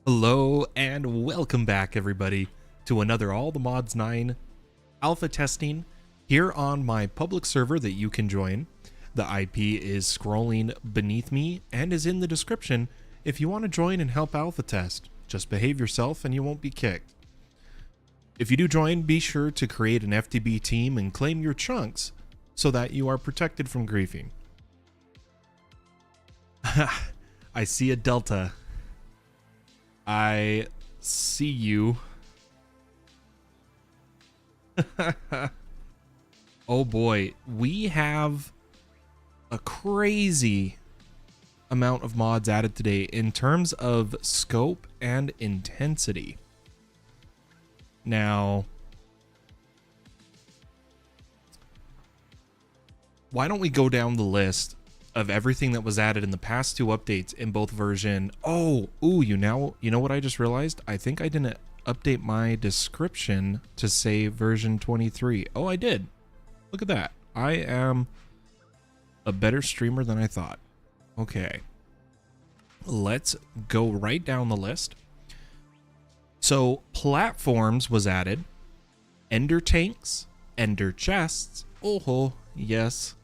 Hello and welcome back everybody to another All the Mods 9 alpha testing here on my public server that you can join. The IP is scrolling beneath me and is in the description if you want to join and help alpha test. Just behave yourself and you won't be kicked. If you do join, be sure to create an FTB team and claim your chunks so that you are protected from griefing. I see a delta. I see you. Oh boy, we have a crazy amount of mods added today in terms of scope and intensity. Now, why don't we go down the list of everything that was added in the past two updates in both version. You know what I just realized? I think I didn't update my description to say version 23. Oh, I did. Look at that. I am a better streamer than I thought. Okay. Let's go right down the list. So, platforms was added. EnderTanks, EnderChests. Oh, yes.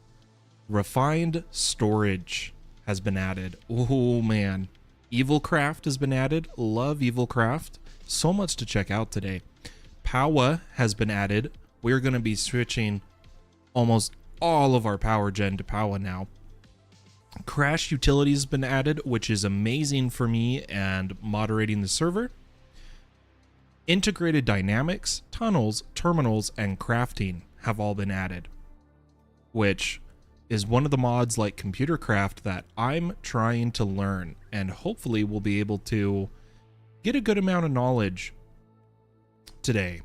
Refined storage has been added. Oh man. Evilcraft has been added. Love Evilcraft. So much to check out today. Powah has been added. We're going to be switching almost all of our power gen to Powah now. Crash utilities has been added, which is amazing for me and moderating the server. Integrated dynamics, tunnels, terminals, and crafting have all been added, which is one of the mods like computer craft that I'm trying to learn, and hopefully we'll be able to get a good amount of knowledge today.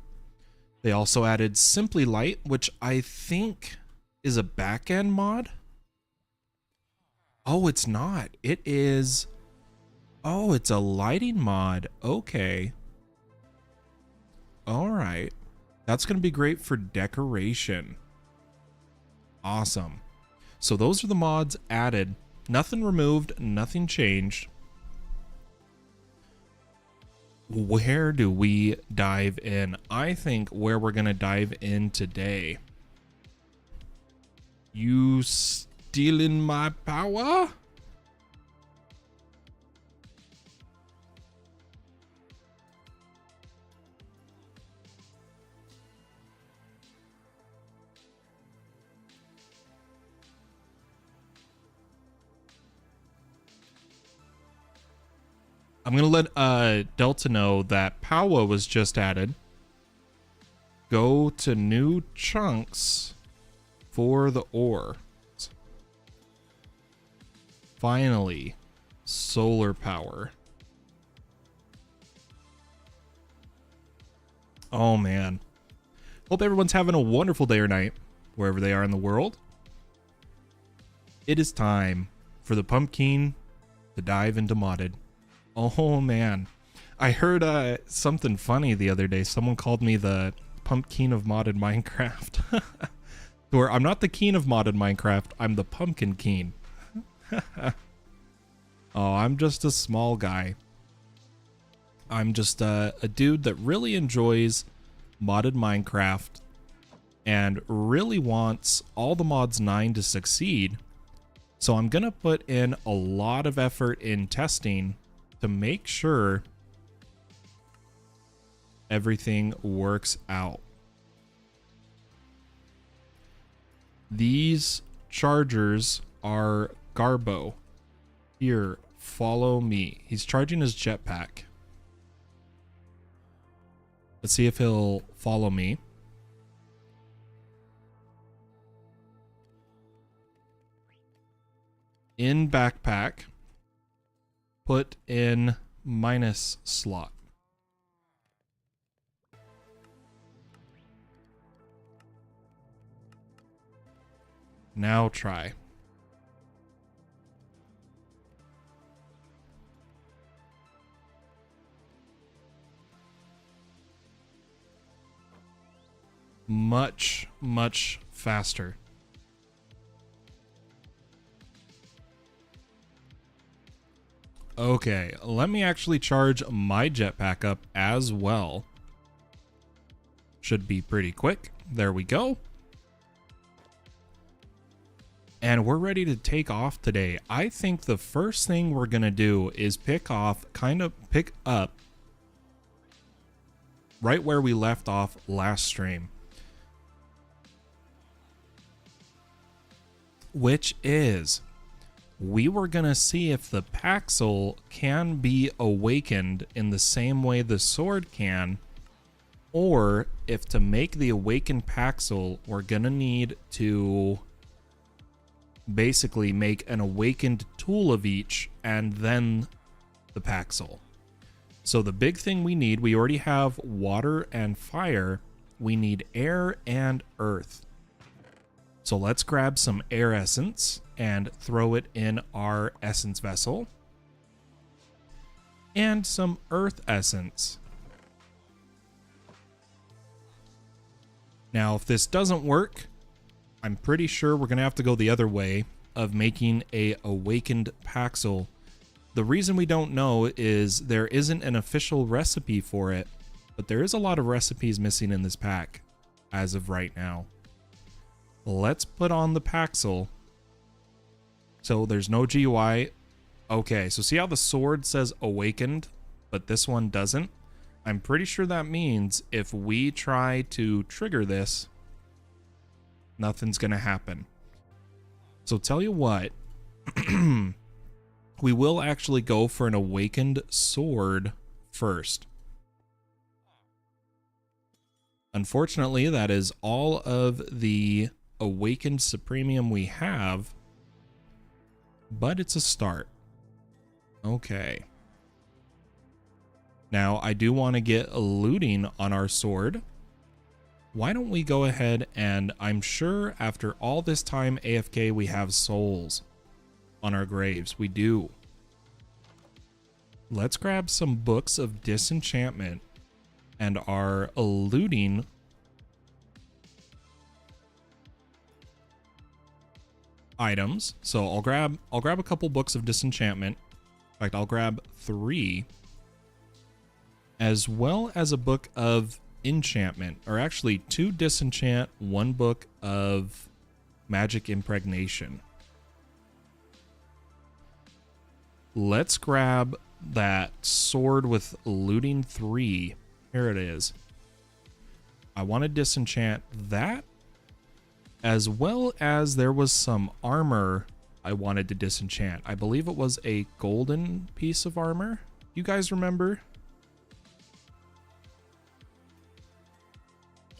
They also added Simply Light, which I think is a back-end mod. Oh, it's not. It is. Oh, it's a lighting mod. Okay. All right. That's going to be great for decoration. Awesome. So those are the mods added. Nothing removed, nothing changed. Where do we dive in? I think where we're going to dive in today. You stealing my power? I'm going to let Delta know that Powah was just added. Go to new chunks for the ore. Finally, solar power. Oh, man. Hope everyone's having a wonderful day or night, wherever they are in the world. It is time for the pumpkin to dive into modded. Oh man, I heard something funny the other day. Someone called me the pumpkin of modded Minecraft. Where I'm not the keen of modded Minecraft, I'm the pumpkin keen. Oh, I'm just a small guy. I'm just a dude that really enjoys modded Minecraft and really wants all the mods 9 to succeed. So I'm gonna put in a lot of effort in testing to make sure everything works out. These chargers are Garbo. Here, follow me. He's charging his jetpack. Let's see if he'll follow me. In backpack. Put in minus slot. Now try. Much, much faster. Okay, let me actually charge my jetpack up as well. Should be pretty quick. There we go. And we're ready to take off today. I think the first thing we're gonna do is pick up right where we left off last stream. Which is, we were gonna see if the Paxel can be awakened in the same way the sword can, or if to make the awakened Paxel, we're gonna need to basically make an awakened tool of each and then the Paxel. So the big thing we need, we already have water and fire, we need air and earth. So let's grab some air essence and throw it in our essence vessel. And some earth essence. Now, if this doesn't work, I'm pretty sure we're going to have to go the other way of making a awakened Paxel. The reason we don't know is there isn't an official recipe for it, but there is a lot of recipes missing in this pack as of right now. Let's put on the Paxel. So there's no GUI. Okay, so see how the sword says awakened, but this one doesn't? I'm pretty sure that means if we try to trigger this, nothing's gonna happen. So tell you what, we will actually go for an awakened sword first. Unfortunately, that is all of the awakened supremium we have, but it's a start. Okay. Now, I do want to get looting on our sword. Why don't we go ahead and I'm sure after all this time AFK we have souls on our graves. We do. Let's grab some books of disenchantment and our looting items. So I'll grab a couple books of disenchantment. In fact, I'll grab 3, as well as a book of enchantment, or actually 2 disenchant, 1 book of magic impregnation. Let's grab that sword with looting 3. Here it is. I want to disenchant that, as well as there was some armor I wanted to disenchant. I believe it was a golden piece of armor. You guys remember?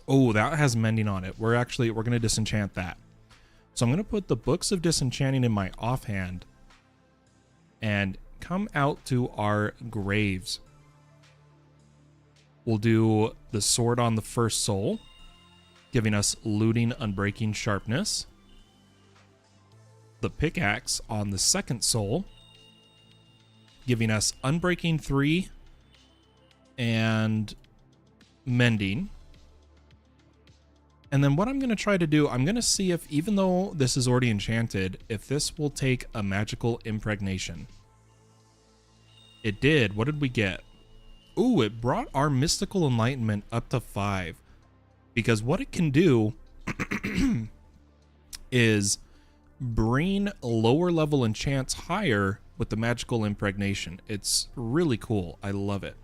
Oh, that has mending on it. We're going to disenchant that. So I'm going to put the books of disenchanting in my offhand and come out to our graves. We'll do the sword on the first soul, giving us looting, unbreaking, sharpness. The pickaxe on the second soul, giving us unbreaking 3 and mending. And then what I'm going to try to do, I'm going to see if, even though this is already enchanted, if this will take a magical impregnation. It did. What did we get? Ooh, it brought our mystical enlightenment up to 5. Because what it can do is bring lower level enchants higher with the magical impregnation. It's really cool. I love it.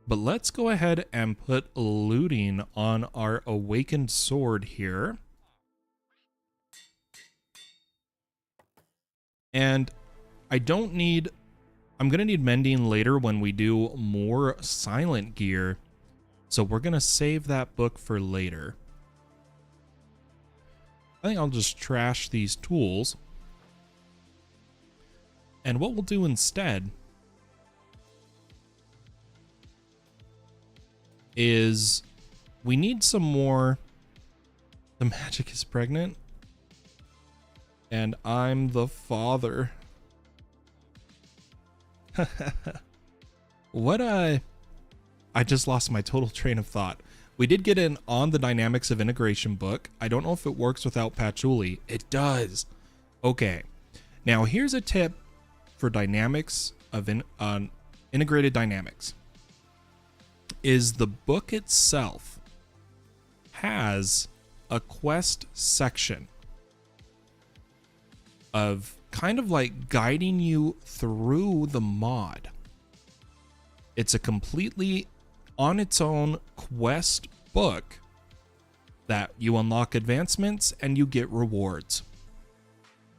But let's go ahead and put looting on our awakened sword here. And I'm going to need mending later when we do more silent gear. So we're going to save that book for later. I think I'll just trash these tools. And what we'll do instead is we need some more. The magic is pregnant. And I'm the father. I just lost my total train of thought. We did get an On the Dynamics of Integration book. I don't know if it works without patchouli. It does. Okay. Now, here's a tip for dynamics of integrated dynamics. Is the book itself has a quest section of kind of like guiding you through the mod. It's a completely on its own quest book that you unlock advancements and you get rewards.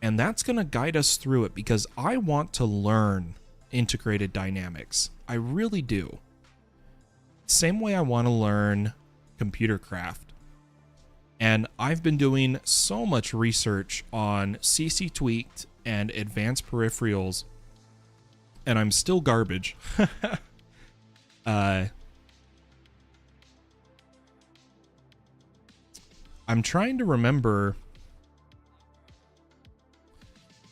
And that's going to guide us through it because I want to learn integrated dynamics. I really do. Same way I want to learn computer craft. And I've been doing so much research on CC Tweaked and advanced peripherals, and I'm still garbage. I'm trying to remember.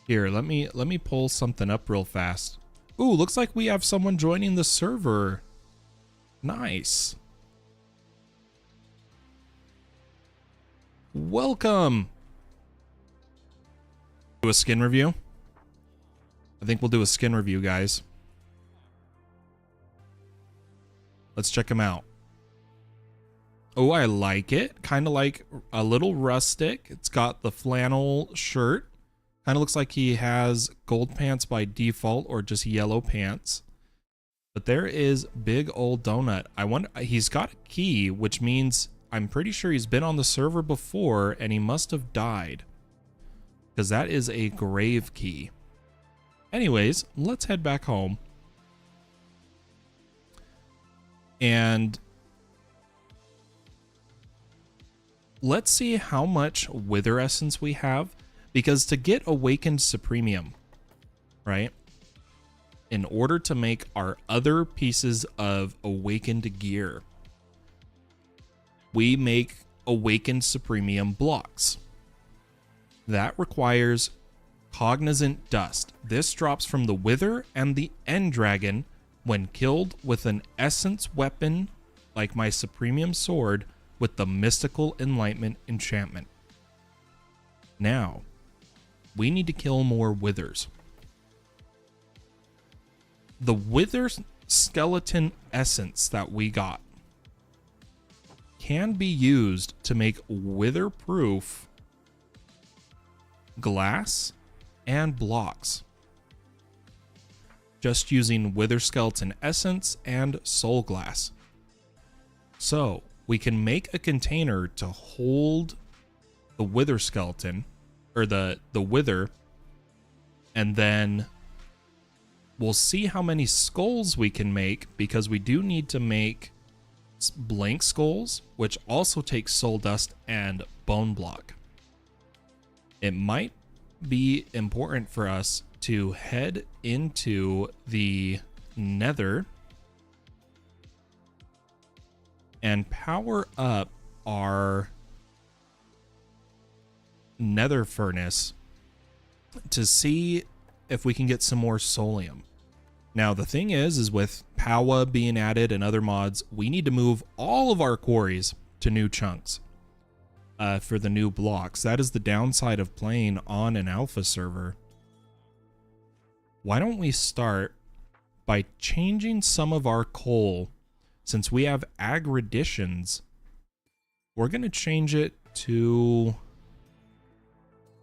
Here, let me pull something up real fast. Ooh, looks like we have someone joining the server. Nice. Welcome. Do a skin review? I think we'll do a skin review, guys. Let's check him out. Oh, I like it. Kind of like a little rustic. It's got the flannel shirt. Kind of looks like he has gold pants by default or just yellow pants. But there is Big Old Donut. I wonder, he's got a key, which means I'm pretty sure he's been on the server before and he must have died. Because that is a grave key. Anyways, let's head back home. And let's see how much Wither Essence we have. Because to get Awakened Supremium, right? In order to make our other pieces of Awakened gear, we make Awakened Supremium blocks. That requires Cognizant Dust. This drops from the Wither and the End Dragon when killed with an Essence weapon like my Supremium Sword with the Mystical Enlightenment enchantment. Now, we need to kill more Withers. The Wither Skeleton Essence that we got can be used to make wither-proof glass and blocks. Just using Wither Skeleton Essence and Soul Glass. So, we can make a container to hold the Wither Skeleton, or the Wither, and then we'll see how many skulls we can make, because we do need to make blank skulls, which also takes soul dust and bone block. It might be important for us to head into the Nether and power up our Nether furnace to see if we can get some more soulium. Now the thing is with Powah being added and other mods, we need to move all of our quarries to new chunks for the new blocks. That is the downside of playing on an alpha server. Why don't we start by changing some of our coal? Since we have agriditions, we're going to change it to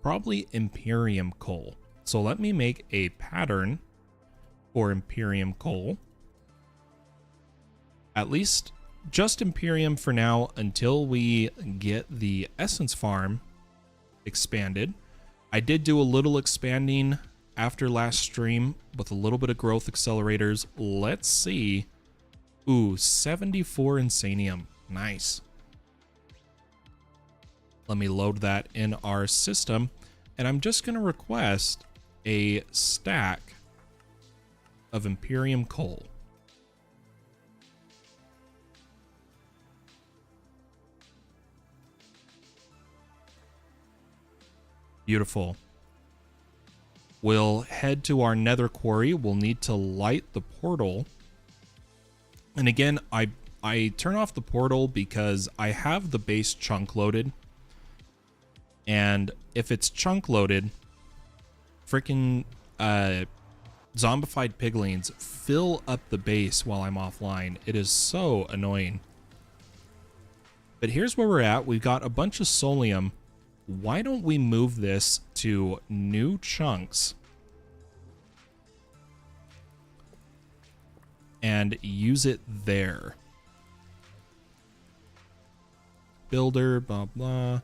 probably Imperium coal. So let me make a pattern for Imperium coal. At least just Imperium for now until we get the Essence Farm expanded. I did do a little expanding after last stream with a little bit of growth accelerators. Let's see. Ooh, 74 Insanium. Nice. Let me load that in our system. And I'm just going to request a stack of Imperium coal. Beautiful. We'll head to our Nether quarry. We'll need to light the portal. And again, I turn off the portal because I have the base chunk loaded. And if it's chunk loaded, freaking zombified piglins fill up the base while I'm offline. It is so annoying. But here's where we're at. We've got a bunch of solium. Why don't we move this to new chunks and use it there? Builder, blah, blah.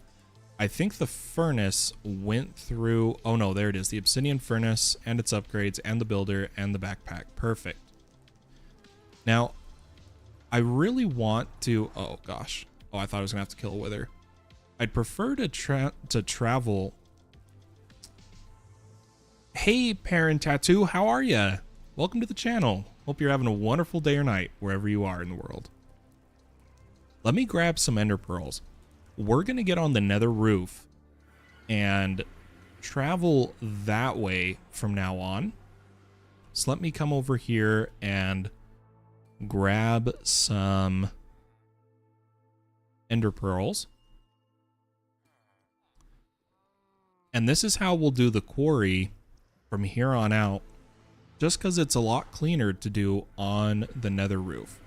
I think the furnace went through... Oh, no, there it is. The obsidian furnace and its upgrades and the builder and the backpack. Perfect. Now, I really want to... Oh, gosh. Oh, I thought I was going to have to kill a wither. I'd prefer to travel... Hey, Parent Tattoo, how are ya? Welcome to the channel. Hope you're having a wonderful day or night, wherever you are in the world. Let me grab some ender pearls. We're going to get on the nether roof and travel that way from now on. So let me come over here and grab some ender pearls. And this is how we'll do the quarry from here on out, just because it's a lot cleaner to do on the nether roof.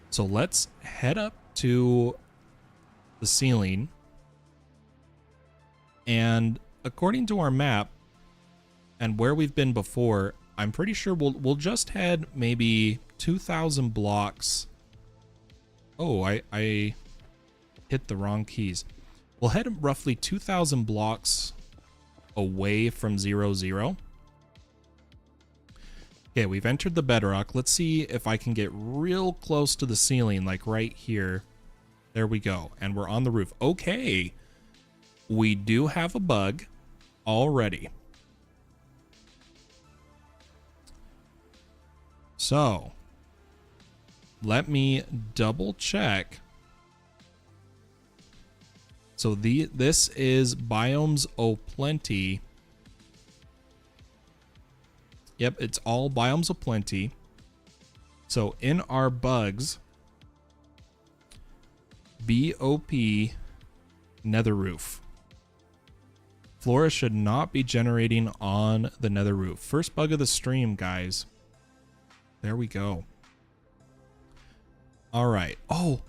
So let's head up to the ceiling, and according to our map and where we've been before, I'm pretty sure we'll just head maybe 2,000 blocks. Oh, I hit the wrong keys. We'll head roughly 2,000 blocks away from 0, 0. Okay, we've entered the bedrock. Let's see if I can get real close to the ceiling, like right here. There we go. And we're on the roof. Okay. We do have a bug already. So, let me double check. So this is biomes o plenty. Yep, it's all biomes o plenty. So in our bugs, BOP nether roof. Flora should not be generating on the nether roof. First bug of the stream, guys. There we go. All right. Oh,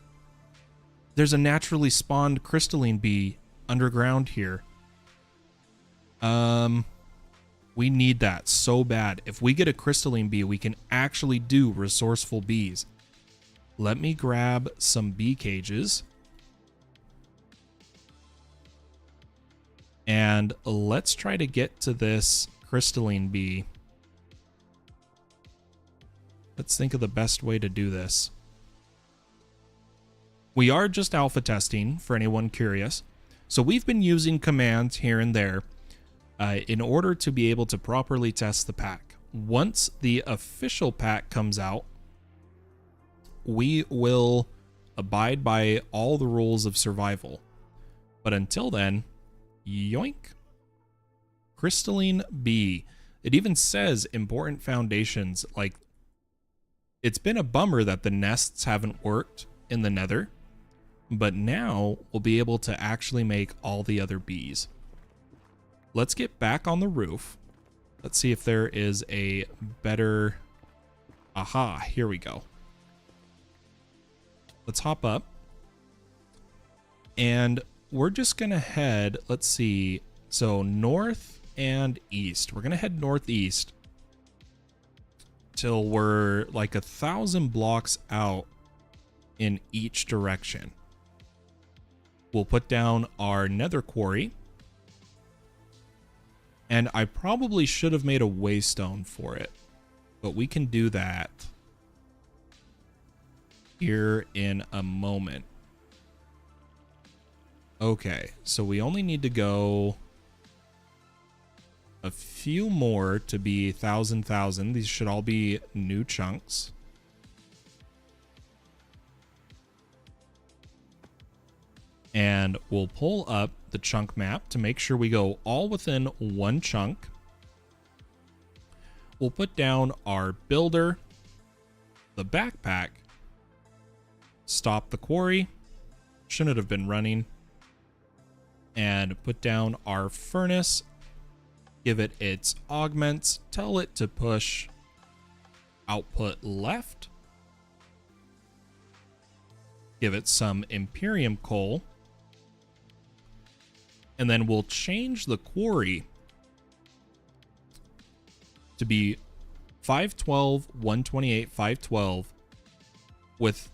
there's a naturally spawned crystalline bee underground here. We need that so bad. If we get a crystalline bee, we can actually do resourceful bees. Let me grab some bee cages. And let's try to get to this crystalline bee. Let's think of the best way to do this. We are just alpha testing, for anyone curious. So we've been using commands here and there in order to be able to properly test the pack. Once the official pack comes out, we will abide by all the rules of survival. But until then, yoink. Crystalline bee. It even says important foundations. Like, it's been a bummer that the nests haven't worked in the nether, but now we'll be able to actually make all the other bees. Let's get back on the roof. Let's see if there is a better... Aha, here we go. Let's hop up. And we're just going to head, let's see, so north and east. We're going to head northeast till we're like 1,000 blocks out in each direction. We'll put down our nether quarry. And I probably should have made a waystone for it, but we can do that here in a moment. Okay, so we only need to go a few more to be 1,000. These should all be new chunks. And we'll pull up the chunk map to make sure we go all within one chunk. We'll put down our builder, the backpack, stop the quarry, shouldn't have been running, and put down our furnace give it its augments, tell it to push output left, give it some Imperium coal, and then we'll change the quarry to be 512, 128, 512 with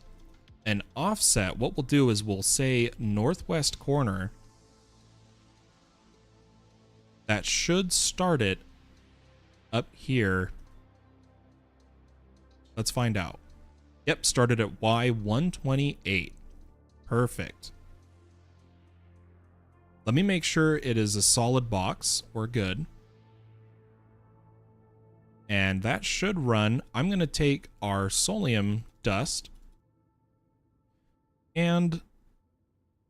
an offset. What we'll do is we'll say northwest corner. That should start it up here. Let's find out. Yep, started at Y128. Perfect. Let me make sure it is a solid box. We're good. And that should run. I'm going to take our Solium dust and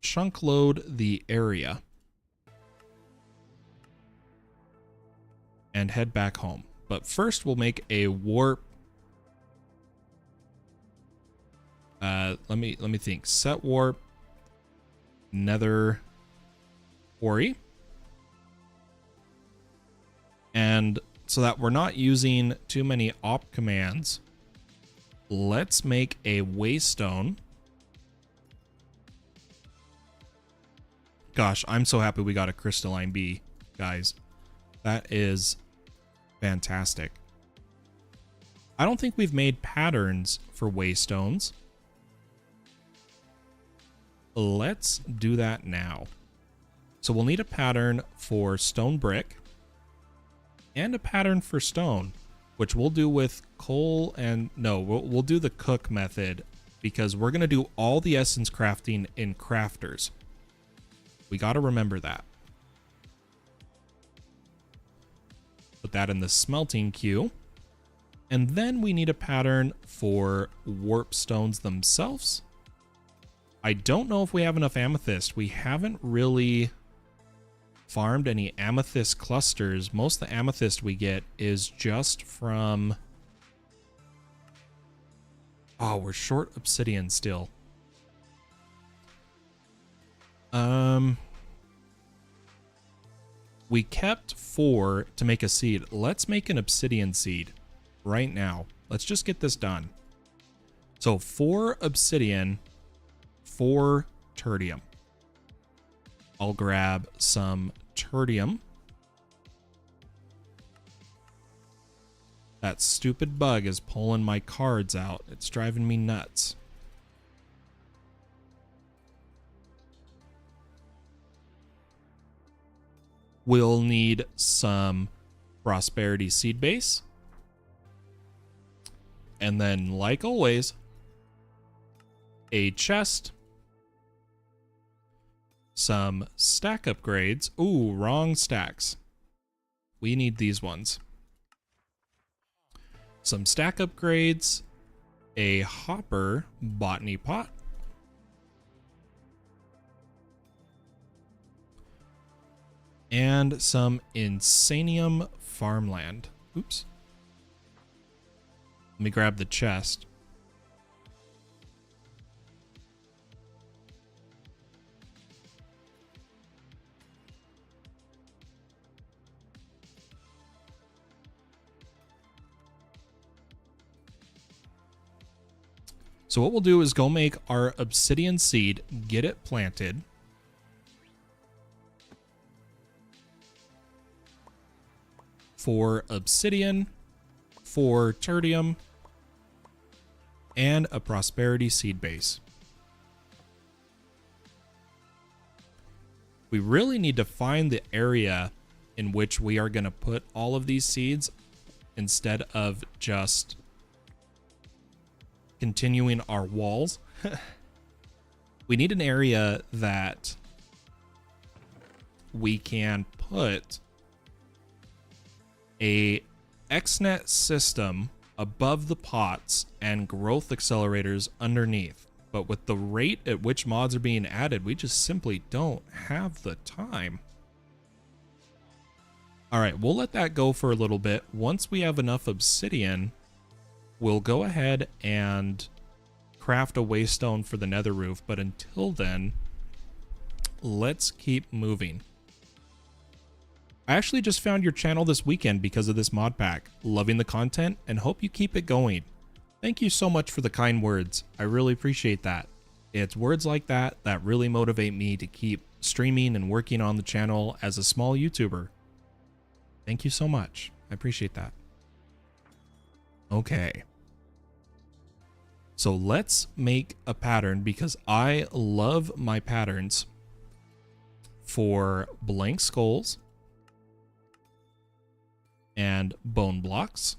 chunk load the area and head back home. But first we'll make a warp. Let me think. Set warp, Nether Quarry. And so that we're not using too many op commands, let's make a waystone. Gosh, I'm so happy we got a crystalline bee, guys. That is fantastic. I don't think we've made patterns for waystones. Let's do that now. So we'll need a pattern for stone brick and a pattern for stone, which we'll do with coal and no, we'll do the cook method because we're going to do all the essence crafting in crafters. We got to remember that. Put that in the smelting queue. And then we need a pattern for warp stones themselves. I don't know if we have enough amethyst. We haven't really farmed any amethyst clusters. Most of the amethyst we get is just from... Oh, we're short obsidian still. We kept 4 to make a seed. Let's make an obsidian seed right now. Let's just get this done. So 4 obsidian, 4 tertium. I'll grab some tertium. That stupid bug is pulling my cards out. It's driving me nuts. We'll need some prosperity seed base. And then, like always, a chest. Some stack upgrades. Ooh, wrong stacks. We need these ones. Some stack upgrades. A hopper botany pot. And some insanium farmland. Oops. Let me grab the chest. So what we'll do is go make our obsidian seed, get it planted. For obsidian, for tertium, and a prosperity seed base. We really need to find the area in which we are going to put all of these seeds instead of just continuing our walls. We need an area that we can put a XNet system above the pots and growth accelerators underneath. But with the rate at which mods are being added, we just simply don't have the time. All right, we'll let that go for a little bit. Once we have enough obsidian, we'll go ahead and craft a waystone for the nether roof. But until then, let's keep moving. I actually just found your channel this weekend because of this mod pack. Loving the content and hope you keep it going. Thank you so much for the kind words. I really appreciate that. It's words like that that really motivate me to keep streaming and working on the channel as a small YouTuber. Thank you so much. I appreciate that. Okay. So let's make a pattern because I love my patterns for blank skulls and bone blocks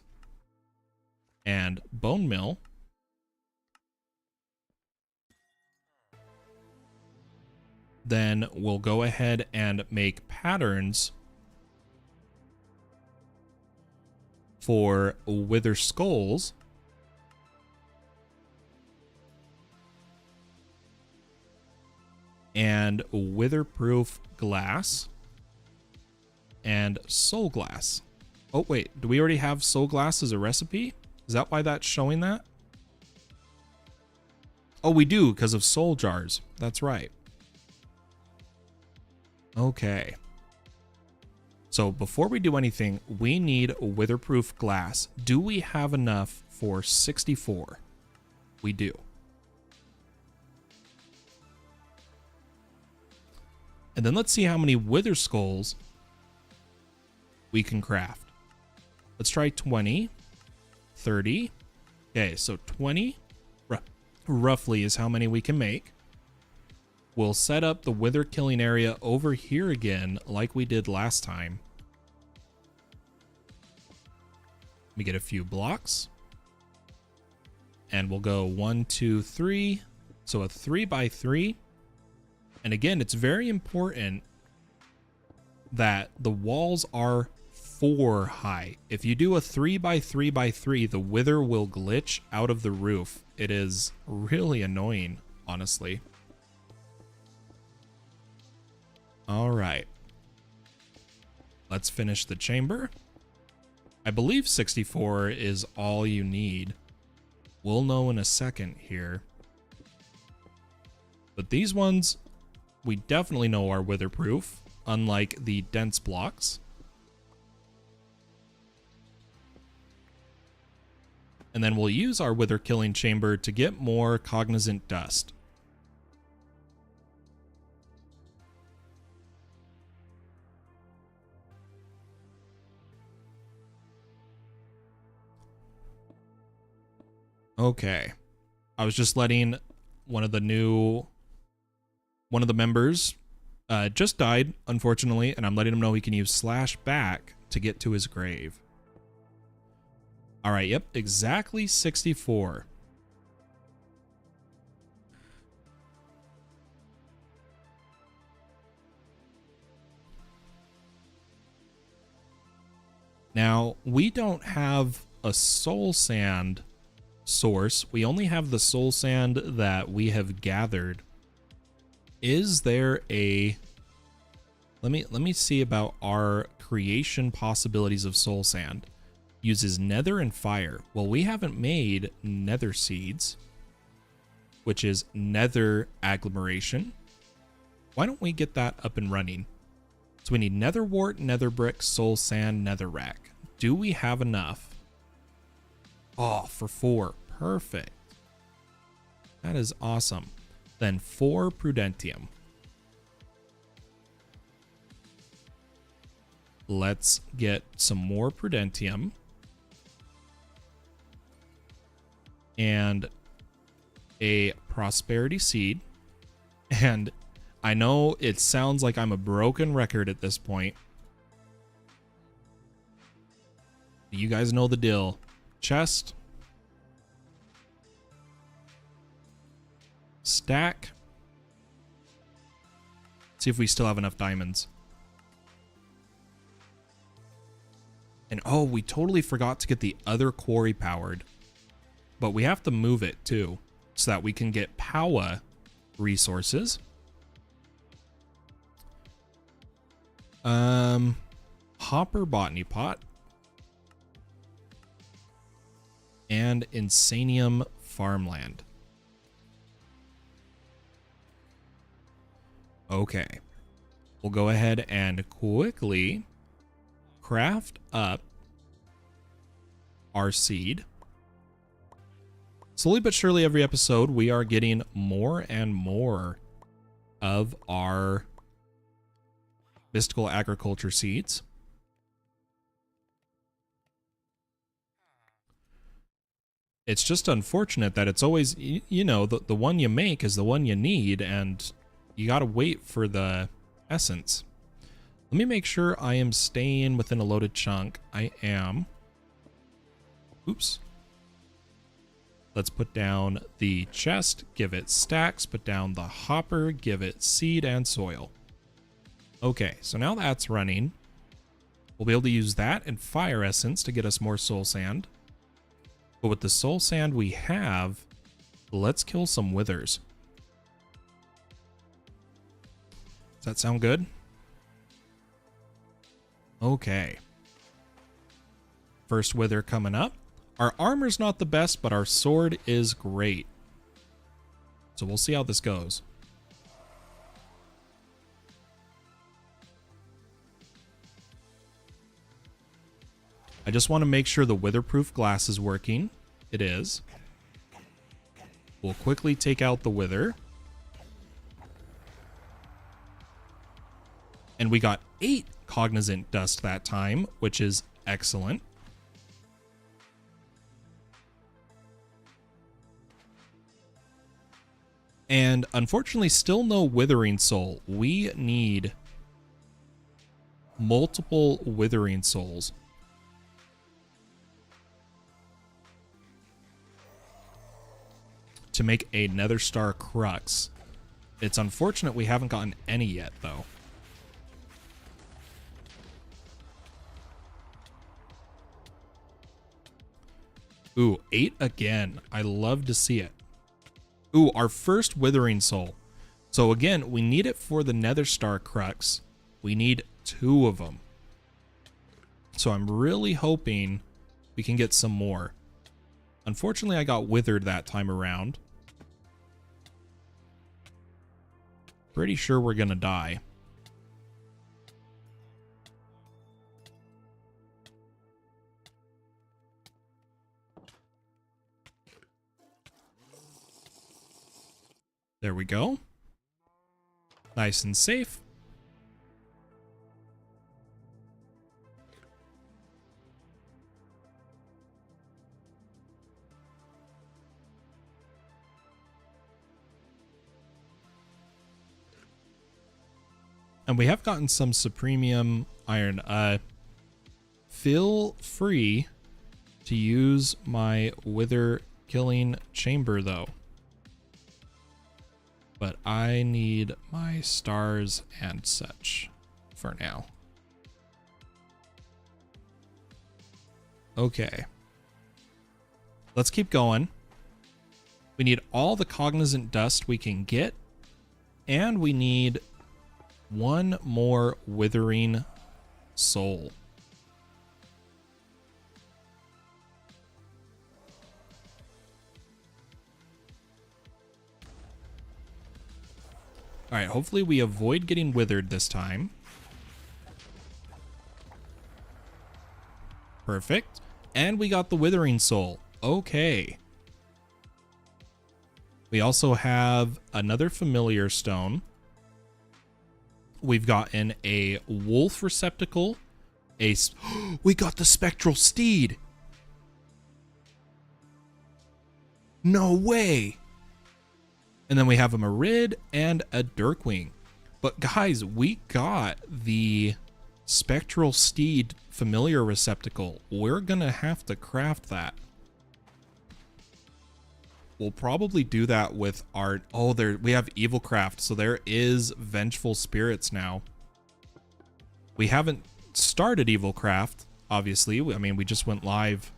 and bone mill. Then we'll go ahead and make patterns for wither skulls and witherproof glass and soul glass. Oh wait, do we already have soul glass as a recipe? Is that why that's showing that? Oh, we do because of soul jars. That's right. Okay. So before we do anything, we need witherproof glass. Do we have enough for 64? We do. And then let's see how many wither skulls we can craft. Let's try 20, 30. Okay, so 20 roughly is how many we can make. We'll set up the wither killing area over here again like we did last time. We get a few blocks. And we'll go 1, 2, 3. So a 3x3. And again, it's very important that the walls are 4 high. If you do a 3x3x3, the wither will glitch out of the roof. It is really annoying, honestly. All right. Let's finish the chamber. I believe 64 is all you need. We'll know in a second here. But these ones, we definitely know are witherproof, unlike the dense blocks. And then we'll use our wither killing chamber to get more cognizant dust. Okay. I was just letting one of the members just died, unfortunately, and I'm letting him know he can use /back to get to his grave. All right, yep, exactly 64. Now, we don't have a soul sand source. We only have the soul sand that we have gathered. Is there a... Let me see about our creation possibilities of soul sand. Uses nether and fire. Well, we haven't made nether seeds, which is nether agglomeration. Why don't we get that up and running? So we need nether wart, nether brick, soul sand, nether rack. Do we have enough? Oh, for 4. Perfect. That is awesome. Then 4 prudentium. Let's get some more prudentium. And a prosperity seed. And I know it sounds like I'm a broken record at this point. You guys know the deal. Chest. Stack. See if we still have enough diamonds. And oh, we totally forgot to get the other quarry powered. But we have to move it too, so that we can get Powah resources. Hopper botany pot. And Insanium farmland. Okay. We'll go ahead and quickly craft up our seed. Slowly but surely every episode, we are getting more and more of our mystical agriculture seeds. It's just unfortunate that it's always, you know, the one you make is the one you need, and you gotta wait for the essence. Let me make sure I am staying within a loaded chunk. I am. Oops. Let's put down the chest, give it stacks, put down the hopper, give it seed and soil. Okay, so now that's running. We'll be able to use that and fire essence to get us more soul sand. But with the soul sand we have, let's kill some withers. Does that sound good? Okay. First wither coming up. Our armor's not the best, but our sword is great. So we'll see how this goes. I just want to make sure the witherproof glass is working. It is. We'll quickly take out the wither. And we got 8 cognizant dust that time, which is excellent. And unfortunately, still no withering soul. We need multiple withering souls. To make a nether star crux. It's unfortunate we haven't gotten any yet, though. Ooh, 8 again. I love to see it. Ooh, our first withering soul. So again, we need it for the nether star crux. We need 2 of them. So I'm really hoping we can get some more. Unfortunately, I got withered that time around. Pretty sure we're gonna die. There we go. Nice and safe. And we have gotten some supremium iron. Feel free to use my wither killing chamber though. But I need my stars and such for now. Okay. Let's keep going. We need all the cognizant dust we can get. And we need 1 more withering soul. All right, hopefully we avoid getting withered this time. Perfect. And we got the withering soul. Okay. We also have another familiar stone. We've gotten a wolf receptacle. We got the spectral steed. No way. And then we have a Marid and a Dirkwing. But guys, we got the spectral steed familiar receptacle. We're gonna have to craft that. We'll probably do that with our... Oh, there we have Evilcraft, so there is vengeful spirits now. We haven't started Evilcraft, obviously. I mean, we just went live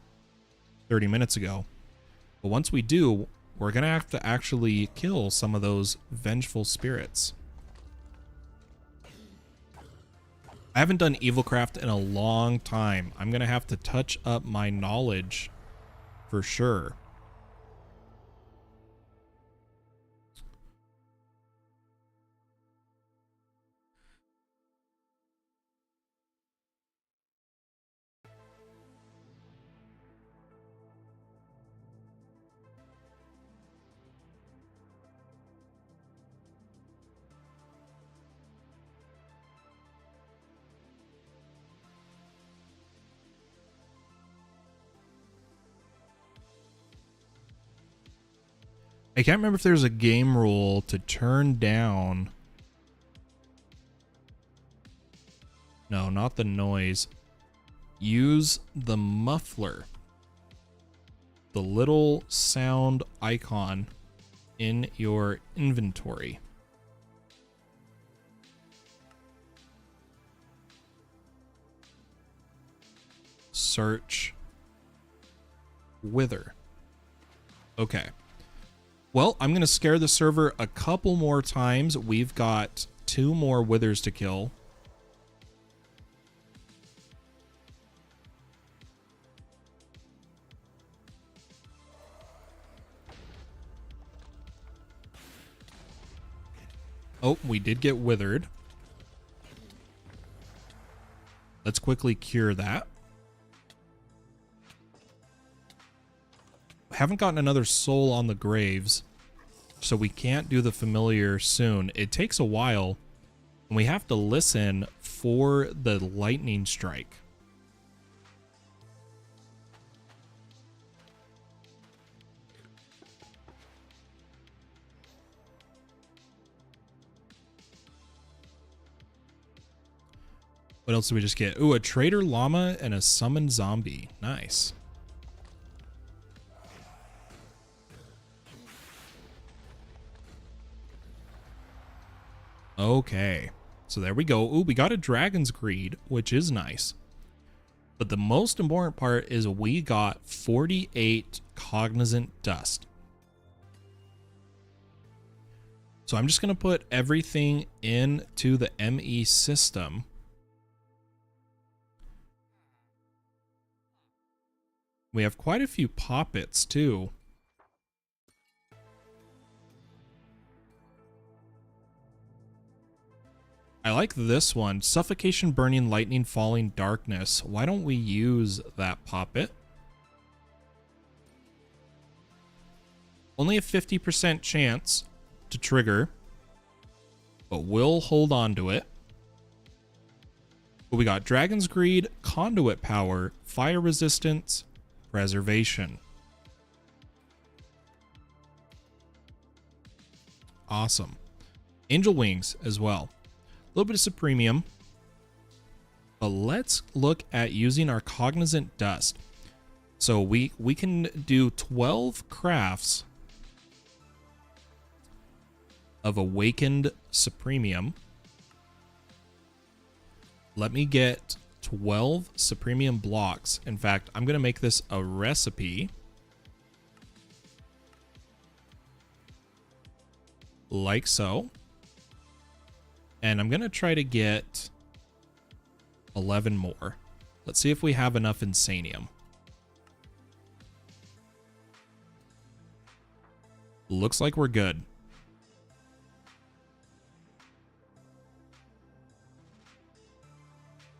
30 minutes ago. But once we do, we're gonna have to actually kill some of those vengeful spirits. I haven't done Evilcraft in a long time. I'm gonna have to touch up my knowledge for sure. I can't remember if there's a game rule to turn down. No, not the noise. Use the muffler. The little sound icon in your inventory. Search wither. Okay. Well, I'm going to scare the server a couple more times. We've got 2 more withers to kill. Oh, we did get withered. Let's quickly cure that. Haven't gotten another soul on the graves, so we can't do the familiar soon. It takes a while, and we have to listen for the lightning strike. What else did we just get? Ooh, a trader llama and a summoned zombie. Nice. Okay, so there we go. Ooh, we got a dragon's greed, which is nice. But the most important part is we got 48 cognizant dust. So I'm just going to put everything into the ME system. We have quite a few poppets too. I like this one. Suffocation, burning, lightning, falling, darkness. Why don't we use that poppet? Only a 50% chance to trigger, but we'll hold on to it. But we got Dragon's Greed, Conduit Power, Fire Resistance, Preservation. Awesome. Angel Wings as well. A little bit of Supremium. But let's look at using our Cognizant Dust. So we can do 12 crafts of Awakened Supremium. Let me get 12 Supremium blocks. In fact, I'm going to make this a recipe. Like so. And I'm going to try to get 11 more. Let's see if we have enough Insanium. Looks like we're good.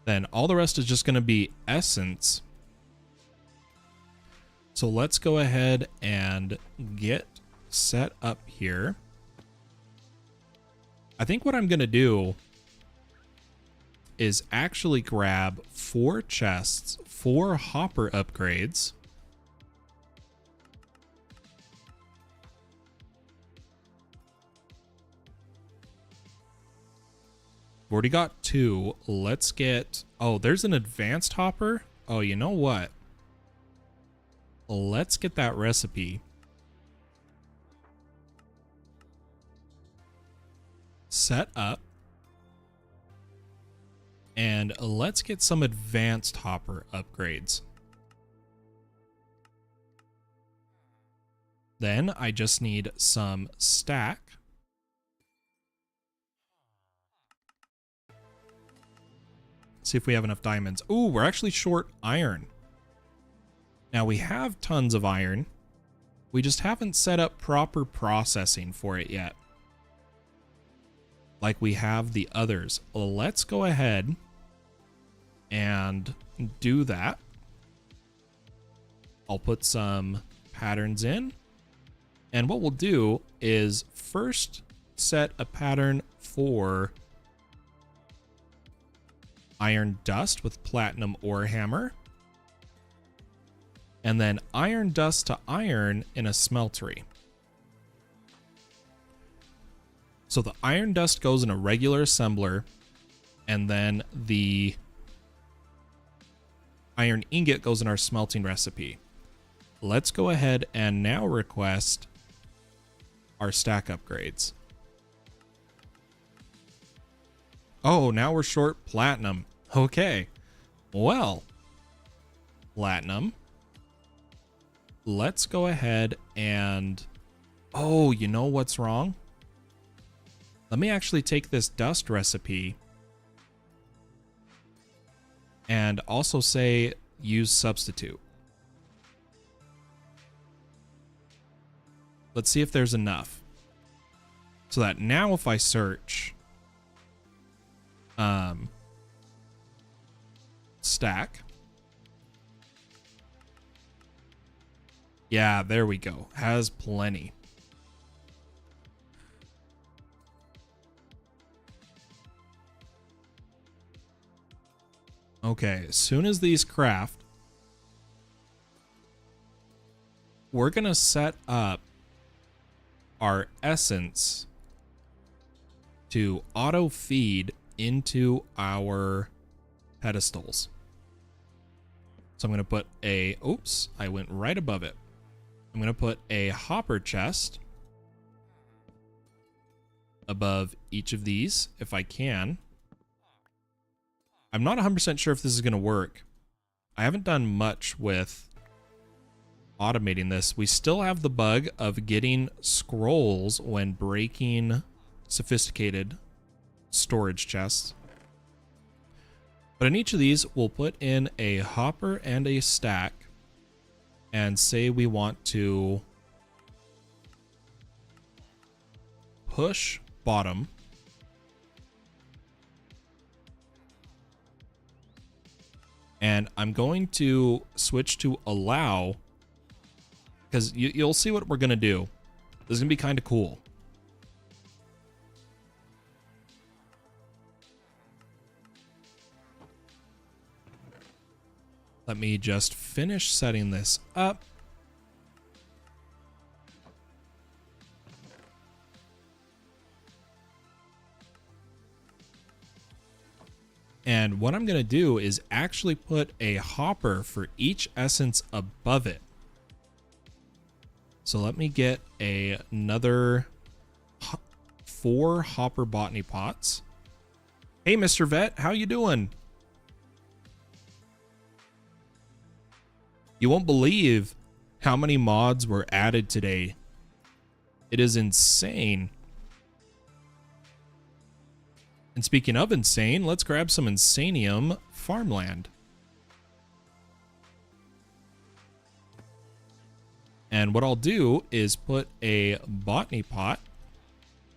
Then all the rest is just going to be Essence. So let's go ahead and get set up here. I think what I'm going to do is actually grab 4 chests, 4 hopper upgrades. We've already got 2. Let's get... Oh, there's an advanced hopper. Oh, you know what? Let's get that recipe. Set up. And let's get some advanced hopper upgrades. Then I just need some stack. See if we have enough diamonds. Ooh, we're actually short iron. Now we have tons of iron. We just haven't set up proper processing for it yet, like we have the others. Well, let's go ahead and do that. I'll put some patterns in. And what we'll do is first set a pattern for iron dust with platinum ore hammer. And then iron dust to iron in a smeltery. So the iron dust goes in a regular assembler, and then the iron ingot goes in our smelting recipe. Let's go ahead and now request our stack upgrades. Oh, now we're short platinum. Okay. Well, platinum. Let's go ahead and... Oh, you know what's wrong? Let me actually take this dust recipe and also say use substitute. Let's see if there's enough. So that now if I search stack. Yeah, there we go. Has plenty. Okay, as soon as these craft, we're going to set up our essence to auto feed into our pedestals. So I'm going to put a, oops, I went right above it. I'm going to put a hopper chest above each of these if I can. I'm not 100% sure if this is going to work. I haven't done much with automating this. We still have the bug of getting scrolls when breaking sophisticated storage chests. But in each of these, we'll put in a hopper and a stack and say we want to push bottom. And I'm going to switch to allow, because you'll see what we're going to do. This is going to be kind of cool. Let me just finish setting this up. And what I'm going to do is actually put a hopper for each essence above it. So let me get another 4 hopper botany pots. Hey, Mr. Vet, how you doing? You won't believe how many mods were added today. It is insane. And speaking of insane, let's grab some Insanium farmland. And what I'll do is put a botany pot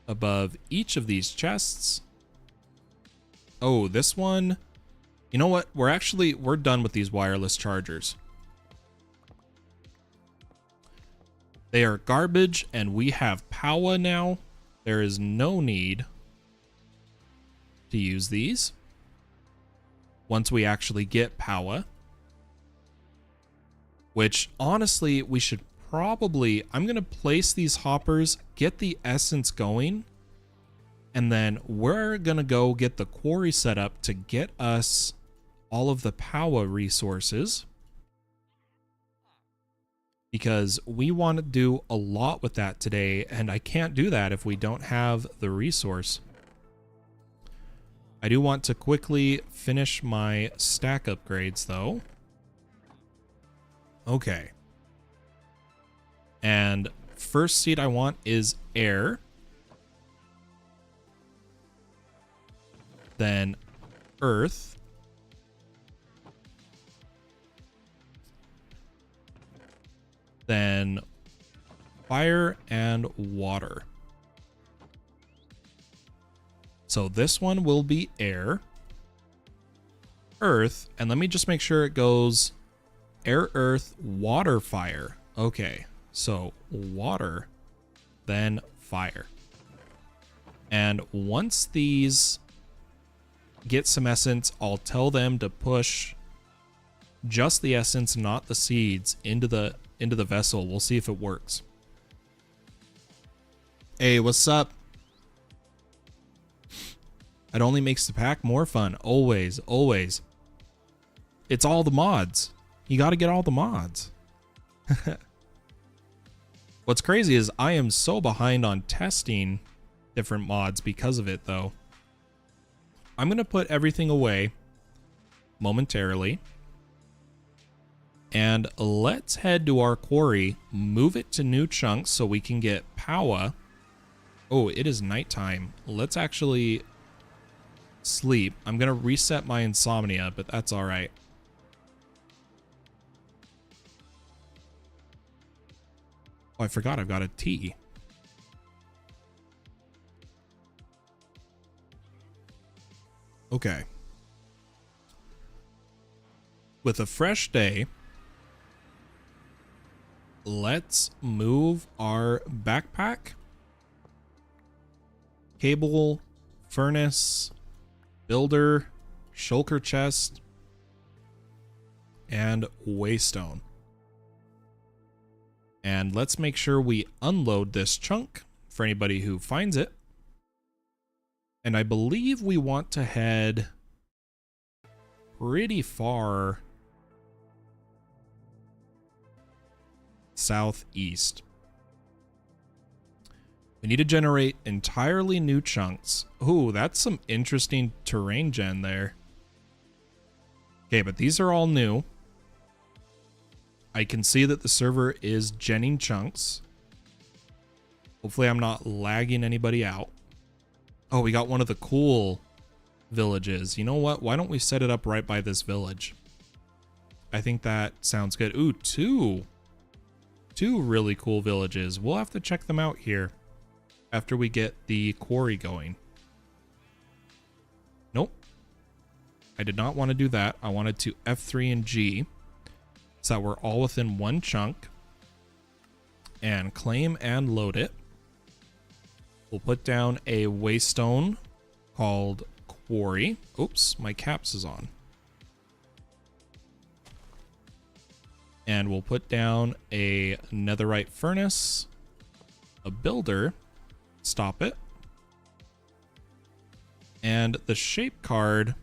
above each of these chests. Oh, this one. You know what? We're done with these wireless chargers. They are garbage, and we have Powah now. There is no need to use these once we actually get Powah. Which, honestly, we should probably... I'm going to place these hoppers, get the essence going, and then we're going to go get the quarry set up to get us all of the Powah resources. Because we want to do a lot with that today, and I can't do that if we don't have the resource. I do want to quickly finish my stack upgrades, though. Okay. And first seed I want is air. Then earth. Then fire and water. So this one will be air, earth, and let me just make sure it goes air, earth, water, fire. Okay, so water, then fire. And once these get some essence, I'll tell them to push just the essence, not the seeds, into the vessel. We'll see if it works. Hey, what's up? It only makes the pack more fun. Always, always. It's all the mods. You got to get all the mods. What's crazy is I am so behind on testing different mods because of it, though. I'm going to put everything away momentarily. And let's head to our quarry, move it to new chunks so we can get Powah. Oh, it is nighttime. Let's actually sleep. I'm going to reset my insomnia, but that's all right. Oh, I forgot I've got a tea. Okay. With a fresh day, let's move our backpack, cable, furnace, builder, shulker chest, and waystone. And let's make sure we unload this chunk for anybody who finds it. And I believe we want to head pretty far southeast. We need to generate entirely new chunks. Ooh, that's some interesting terrain gen there. Okay, but these are all new. I can see that the server is genning chunks. Hopefully I'm not lagging anybody out. Oh, we got one of the cool villages. You know what? Why don't we set it up right by this village? I think that sounds good. Ooh, two really cool villages. We'll have to check them out here after we get the quarry going. Nope. I did not want to do that. I wanted to F3 and G so that we're all within one chunk, and claim and load it. We'll put down a waystone called Quarry. Oops, my caps is on. And we'll put down a netherite furnace, a builder, stop it, and the shape card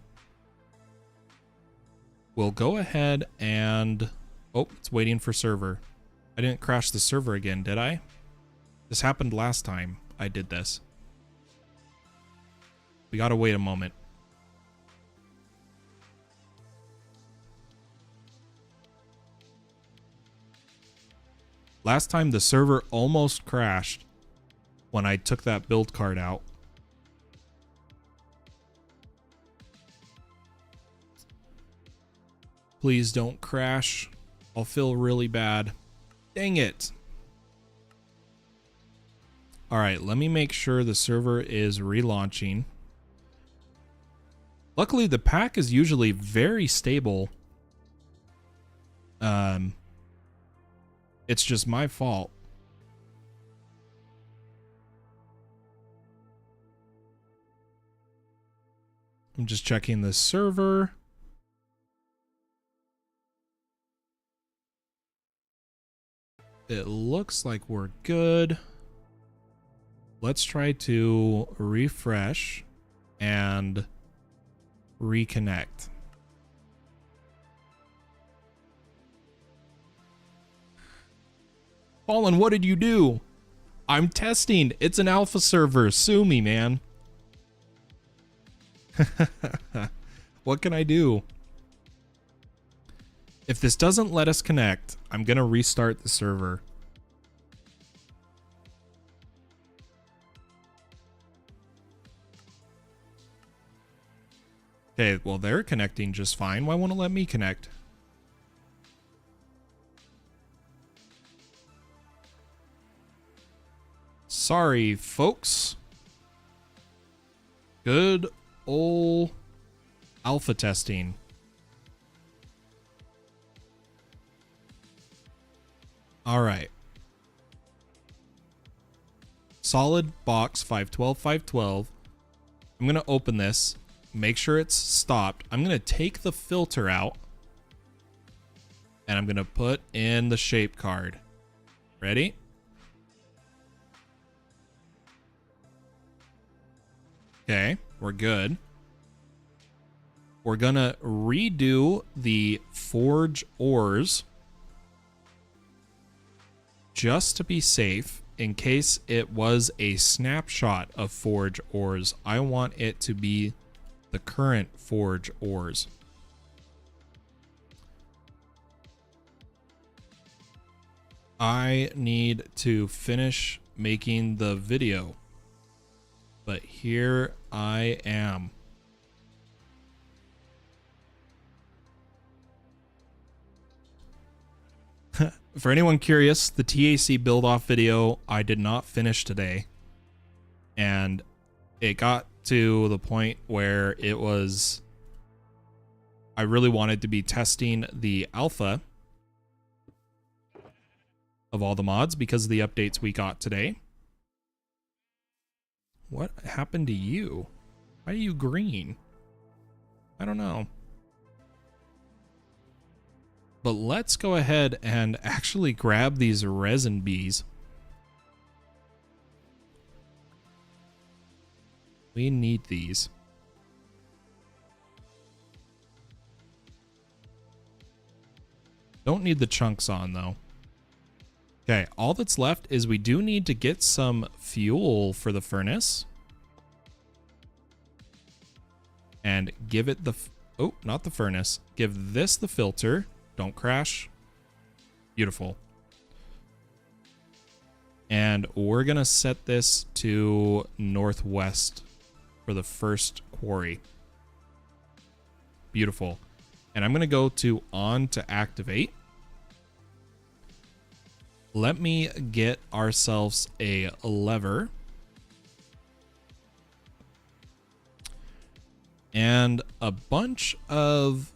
will go ahead and... Oh, it's waiting for server. I didn't crash the server again, did I? This happened last time I did this. We gotta wait a moment. Last time the server almost crashed when I took that build card out. Please don't crash. I'll feel really bad. Dang it. All right, let me make sure the server is relaunching. Luckily, the pack is usually very stable. It's just my fault. I'm just checking the server. It looks like we're good. Let's try to refresh and reconnect. Fallen, what did you do? I'm testing. It's an alpha server. Sue me, man. What can I do? If this doesn't let us connect, I'm going to restart the server. Okay, well, they're connecting just fine. Why won't it let me connect? Sorry, folks. Good old alpha testing. All right. Solid box 512, 512. I'm going to open this, make sure it's stopped. I'm going to take the filter out, and I'm going to put in the shape card. Ready? Okay, we're good. We're gonna redo the forge ores just to be safe. In case it was a snapshot of forge ores, I want it to be the current forge ores. I need to finish making the video, but here I am. For anyone curious, the TAC build off video I did not finish today, and it got to the point where it was, I really wanted to be testing the alpha of all the mods because of the updates we got today. What happened to you? Why are you green? I don't know. But let's go ahead and actually grab these resin bees. We need these. Don't need the chunks on though. Okay, all that's left is we do need to get some fuel for the furnace. And give it the... oh, not the furnace. Give this the filter. Don't crash. Beautiful. And we're going to set this to northwest for the first quarry. Beautiful. And I'm going to go to on to activate. Let me get ourselves a lever. And a bunch of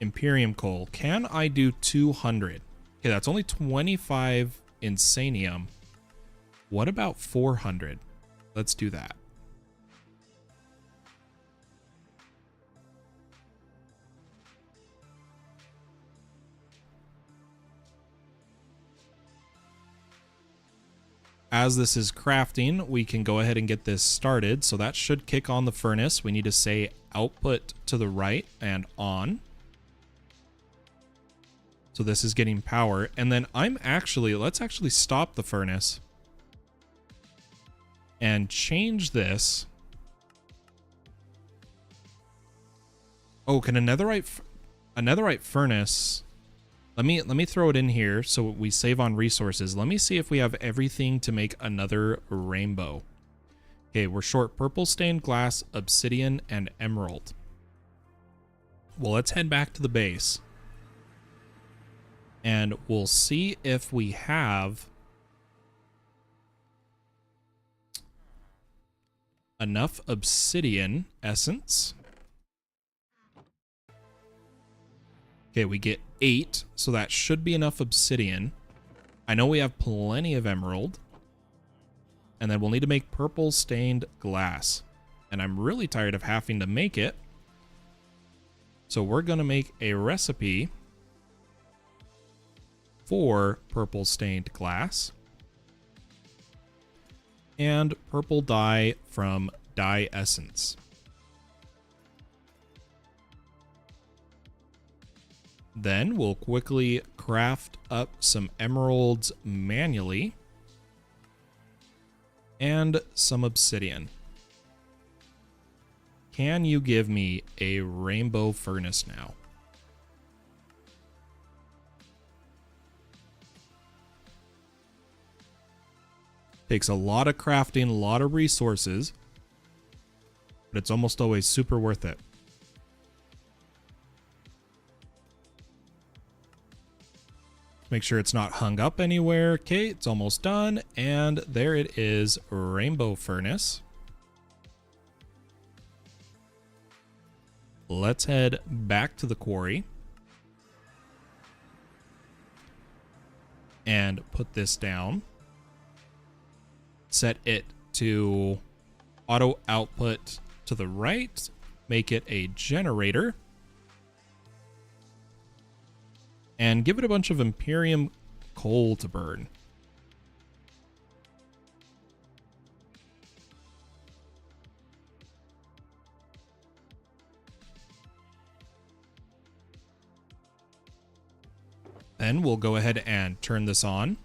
Imperium coal. Can I do 200? Okay, that's only 25 insanium. What about 400? Let's do that. As this is crafting, we can go ahead and get this started. So that should kick on the furnace. We need to say output to the right and on. So this is getting power. And then let's actually stop the furnace and change this. Oh, can a netherite furnace... Let me throw it in here so we save on resources. Let me see if we have everything to make another rainbow. Okay, we're short purple stained glass, obsidian, and emerald. Well, let's head back to the base. And we'll see if we have enough obsidian essence. Okay, we get 8, so that should be enough obsidian. I know we have plenty of emerald. And then we'll need to make purple stained glass. And I'm really tired of having to make it. So we're going to make a recipe for purple stained glass. And purple dye from dye essence. Then we'll quickly craft up some emeralds manually and some obsidian. Can you give me a rainbow furnace now? Takes a lot of crafting, a lot of resources, but it's almost always super worth it. Make sure it's not hung up anywhere. Okay, it's almost done. And there it is, rainbow furnace. Let's head back to the quarry. And put this down. Set it to auto output to the right. Make it a generator. And give it a bunch of Imperium coal to burn. Then we'll go ahead and turn this on.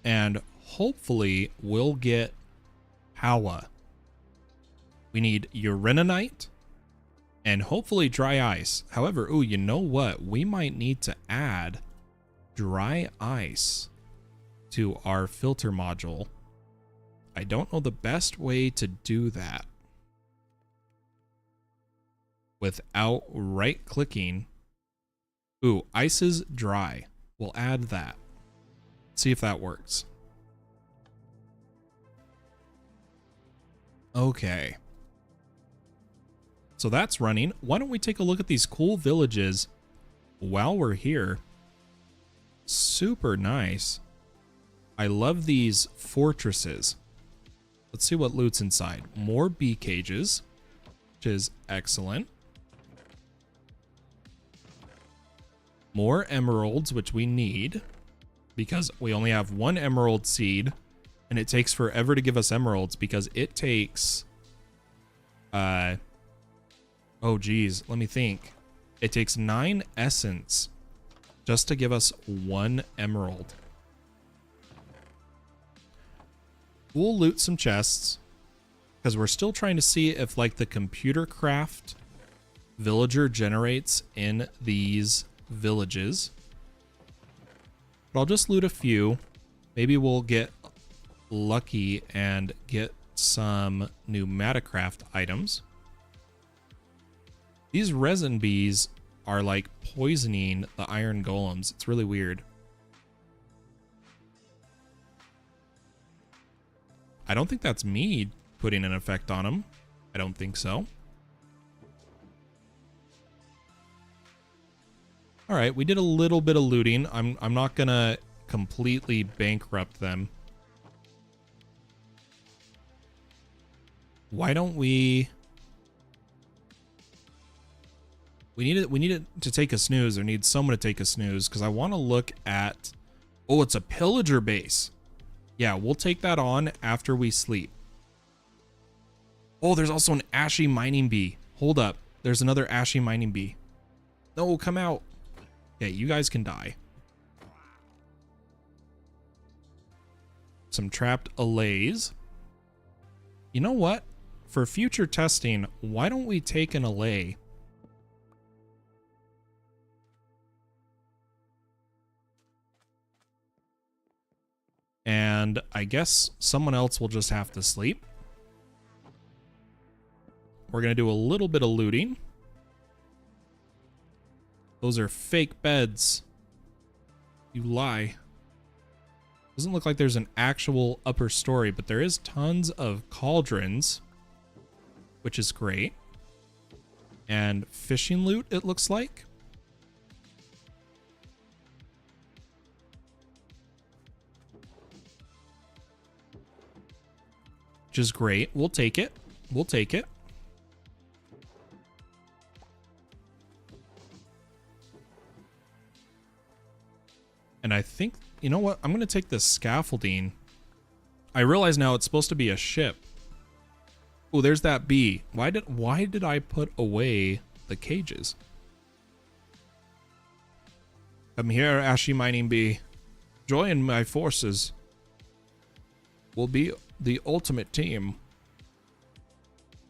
And hopefully we'll get Powah. We need uraninite and hopefully dry ice. However, ooh, you know what? We might need to add dry ice to our filter module. I don't know the best way to do that without right-clicking. Ooh, ice is dry. We'll add that. See if that works. Okay. So that's running. Why don't we take a look at these cool villages while we're here? Super nice. I love these fortresses. Let's see what loot's inside. More bee cages, which is excellent. More emeralds, which we need because we only have one emerald seed and it takes forever to give us emeralds because it takes, oh geez, let me think. It takes 9 essence just to give us 1 emerald. We'll loot some chests because we're still trying to see if like the computer craft villager generates in these villages. But I'll just loot a few. Maybe we'll get lucky and get some pneumaticraft items. These resin bees are like poisoning the iron golems. It's really weird. I don't think that's me putting an effect on them. I don't think so. All right, we did a little bit of looting. I'm not gonna completely bankrupt them. Why don't we need it to take a snooze, or need someone to take a snooze, because I want to look at, oh, it's a pillager base. Yeah, we'll take that on after we sleep. Oh, there's also an ashy mining bee. Hold up. There's another ashy mining bee. No, come out. Okay, you guys can die. Some trapped allays. You know what? For future testing, why don't we take an allay? And I guess someone else will just have to sleep. We're going to do a little bit of looting. Those are fake beds. You lie. Doesn't look like there's an actual upper story, but there is tons of cauldrons, which is great. And fishing loot, it looks like. Which is great. We'll take it. We'll take it. And I think, you know what? I'm going to take this scaffolding. I realize now it's supposed to be a ship. Oh, there's that bee. Why did I put away the cages? Come here, ashy mining bee. Join my forces. We'll be the ultimate team.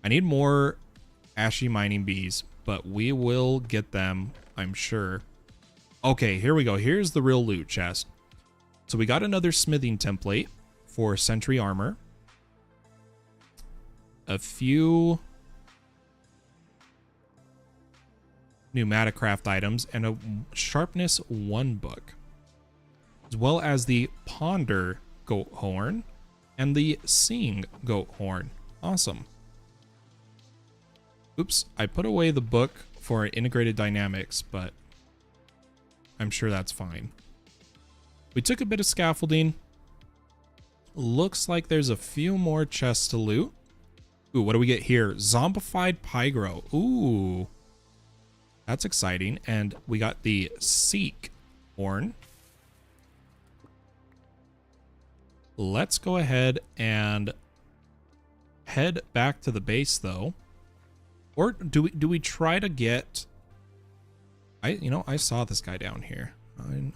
I need more ashy mining bees, but we will get them, I'm sure. Okay, here we go. Here's the real loot chest. So we got another smithing template for sentry armor. A few pneumaticraft items and a sharpness 1 book. As well as the ponder goat horn and the seeing goat horn. Awesome. Oops, I put away the book for integrated dynamics, but I'm sure that's fine. We took a bit of scaffolding. Looks like there's a few more chests to loot. Ooh, what do we get here? Zombified Pyro. Ooh. That's exciting. And we got the Seek horn. Let's go ahead and head back to the base, though. Or do we try to get I saw this guy down here.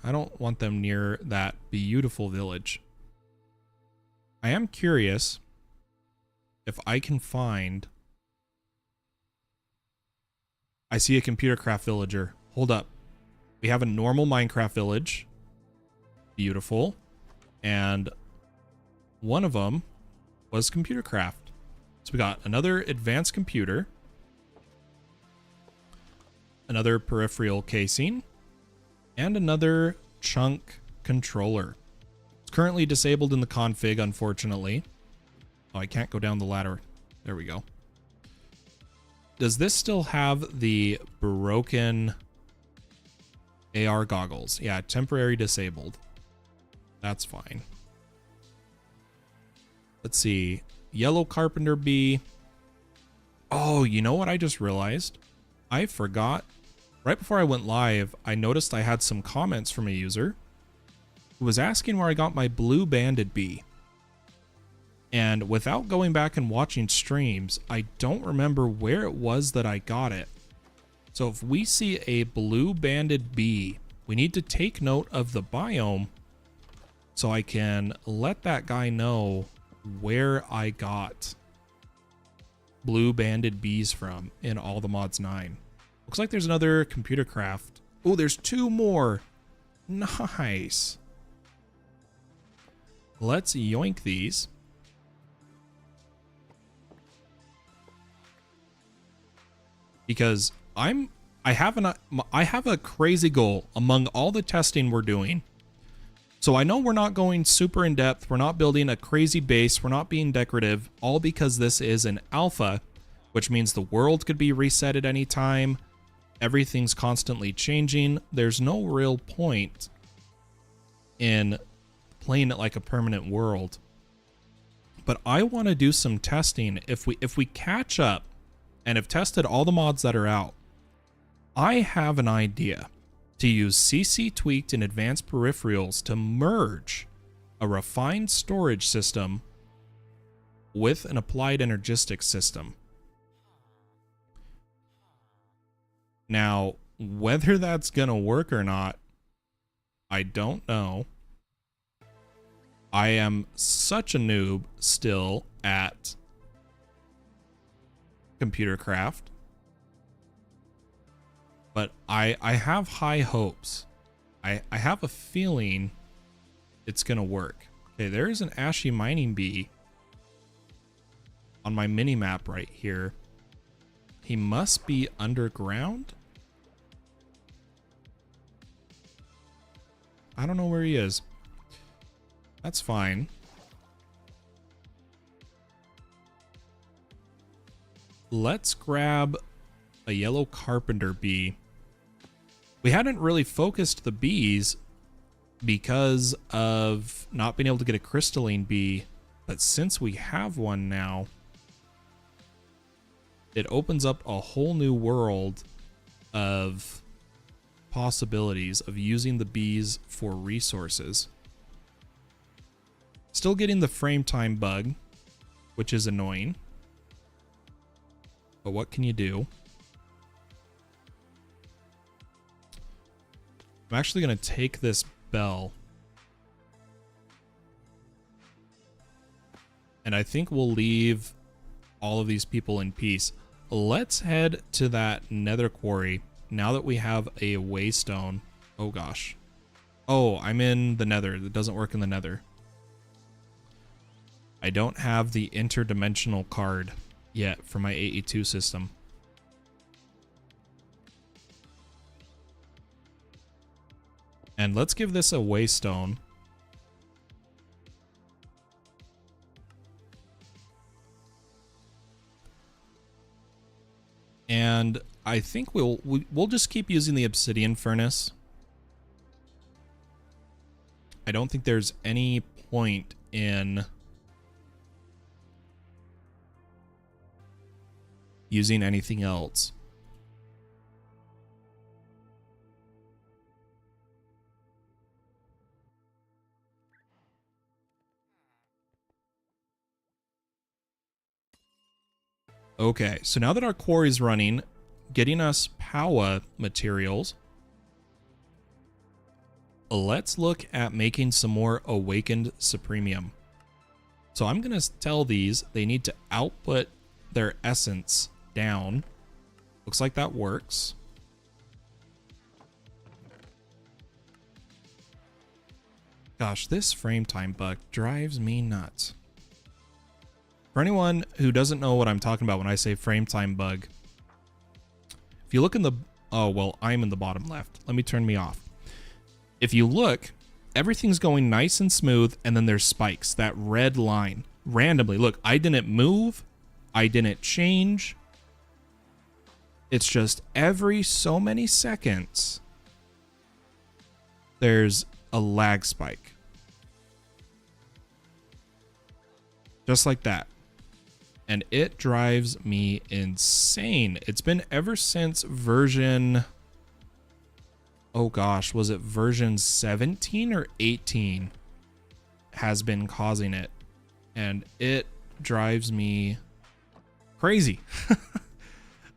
I don't want them near that beautiful village. I am curious if I can find... I see a computer craft villager. Hold up. We have a normal Minecraft village. Beautiful. And one of them was computer craft. So we got another advanced computer. Another peripheral casing. And another chunk controller. It's currently disabled in the config, unfortunately. Oh, I can't go down the ladder. There we go. Does this still have the broken AR goggles? Yeah, temporary disabled. That's fine. Let's see. Yellow carpenter bee. Oh, you know what I just realized? I forgot. Right before I went live, I noticed I had some comments from a user who was asking where I got my blue banded bee. And without going back and watching streams, I don't remember where it was that I got it. So if we see a blue banded bee, we need to take note of the biome so I can let that guy know where I got blue banded bees from in All the Mods 9. Looks like there's another computer craft. Oh, there's 2 more. Nice. Let's yoink these. Because I have a crazy goal among all the testing we're doing. So I know we're not going super in depth. We're not building a crazy base. We're not being decorative, all because this is an alpha, which means the world could be reset at any time. Everything's constantly changing. There's no real point in playing it like a permanent world. But I want to do some testing. If we catch up and have tested all the mods that are out, I have an idea to use CC tweaked and advanced peripherals to merge a refined storage system with an applied energistic system. Now, whether that's gonna work or not, I don't know. I am such a noob still at computer craft, but I have high hopes. I have a feeling it's gonna work. Okay, there is an ashy mining bee on my mini map right here. He must be underground. I don't know where he is. That's fine. Let's grab a yellow carpenter bee. We hadn't really focused the bees because of not being able to get a crystalline bee, but since we have one now, it opens up a whole new world of possibilities of using the bees for resources. Still getting the frame time bug, which is annoying. But what can you do? I'm actually going to take this bell. And I think we'll leave all of these people in peace. Let's head to that Nether quarry now that we have a waystone. Oh gosh. Oh, I'm in the Nether. That doesn't work in the Nether. I don't have the interdimensional card yet for my AE2 system. And let's give this a waystone. And I think we'll just keep using the obsidian furnace. I don't think there's any point in using anything else. Okay, so now that our quarry's running, getting us Powah materials, let's look at making some more Awakened Supremium. So I'm going to tell these they need to output their essence down. Looks like that works. Gosh, this frame time bug drives me nuts. For anyone who doesn't know what I'm talking about when I say frame time bug, if you look in the... Oh, well, I'm in the bottom left. Let me turn me off. If you look, everything's going nice and smooth, and then there's spikes. That red line. Randomly. Look, I didn't move. I didn't change. It's just every so many seconds, there's a lag spike. Just like that. And it drives me insane. It's been ever since version... Oh gosh, was it version 17 or 18 has been causing it. And it drives me crazy.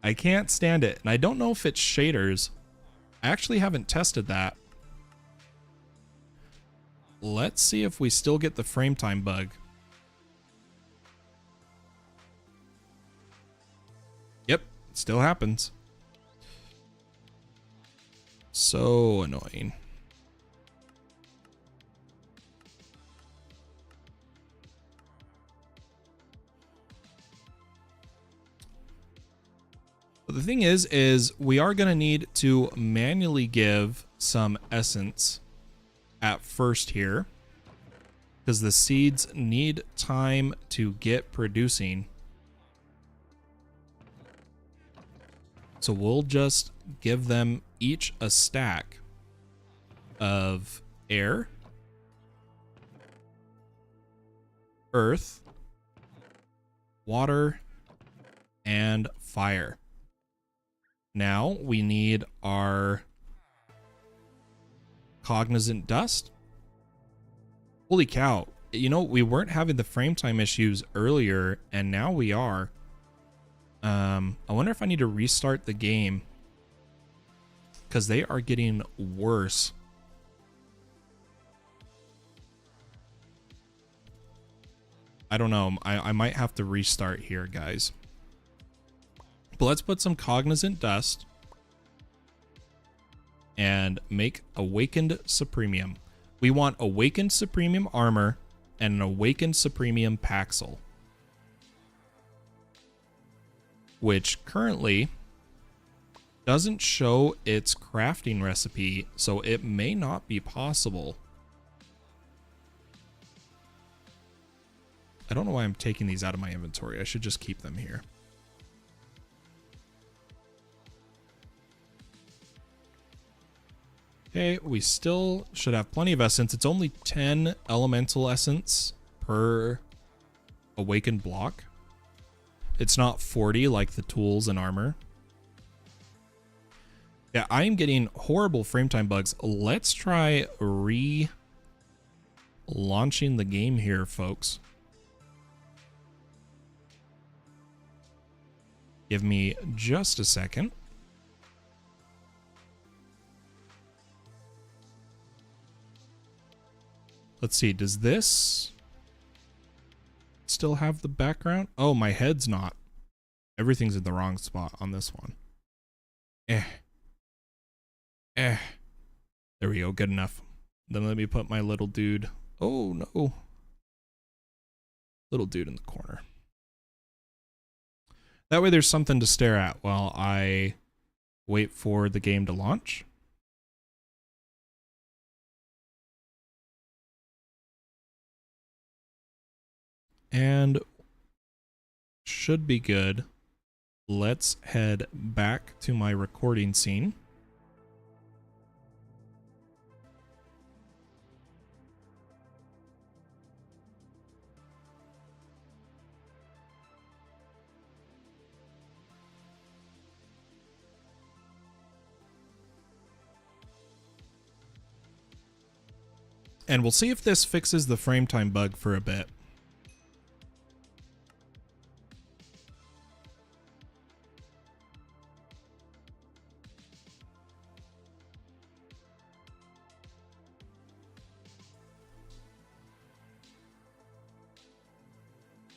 I can't stand it. And I don't know if it's shaders. I actually haven't tested that. Let's see if we still get the frame time bug. Yep, it still happens. So annoying. But the thing is we are going to need to manually give some essence at first here, because the seeds need time to get producing. So we'll just give them each a stack of air, earth, water, and fire. Now we need our cognizant dust. Holy cow. You know, we weren't having the frame time issues earlier, and now we are. I wonder if I need to restart the game, because they are getting worse. I don't know. I might have to restart here, guys. But let's put some cognizant dust and make Awakened Supremium. We want Awakened Supremium armor and an Awakened Supremium Paxel, which currently doesn't show its crafting recipe, so it may not be possible. I don't know why I'm taking these out of my inventory. I should just keep them here. Okay, we still should have plenty of essence. It's only 10 elemental essence per awakened block. It's not 40 like the tools and armor. Yeah, I am getting horrible frame time bugs. Let's try launching the game here, folks. Give me just a second. Let's see, does this still have the background? Oh, my head's not. Everything's in the wrong spot on this one. There we go, good enough. Then let me put my little dude. Oh no. Little dude in the corner. That way there's something to stare at while I wait for the game to launch. And should be good. Let's head back to my recording scene. And we'll see if this fixes the frame time bug for a bit.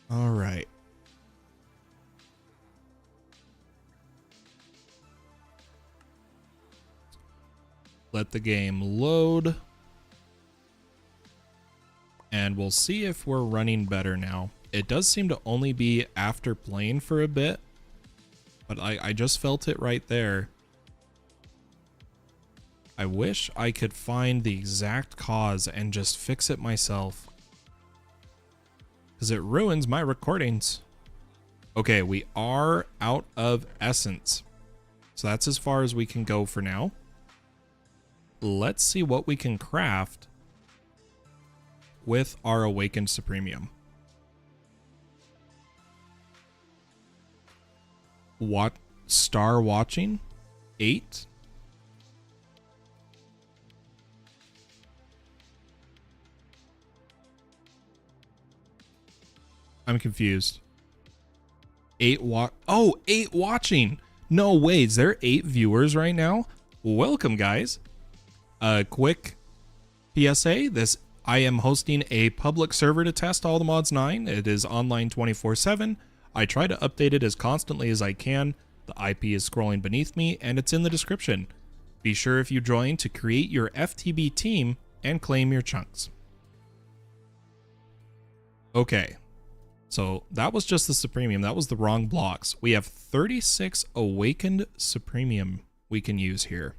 All right. Let the game load. And we'll see if we're running better now. It does seem to only be after playing for a bit, but I just felt it right there. I wish I could find the exact cause and just fix it myself, because it ruins my recordings. Okay, we are out of essence, so that's as far as we can go for now. Let's see what we can craft with our Awakened Supremium. What? Star watching? 8? I'm confused. 8 watching. No way. Is there 8 viewers right now? Welcome, guys. Quick PSA. I am hosting a public server to test all the mods 9. It is online 24/7. I try to update it as constantly as I can. The IP is scrolling beneath me, and it's in the description. Be sure if you join to create your FTB team and claim your chunks. Okay. So that was just the Supremium. That was the wrong blocks. We have 36 Awakened Supremium we can use here.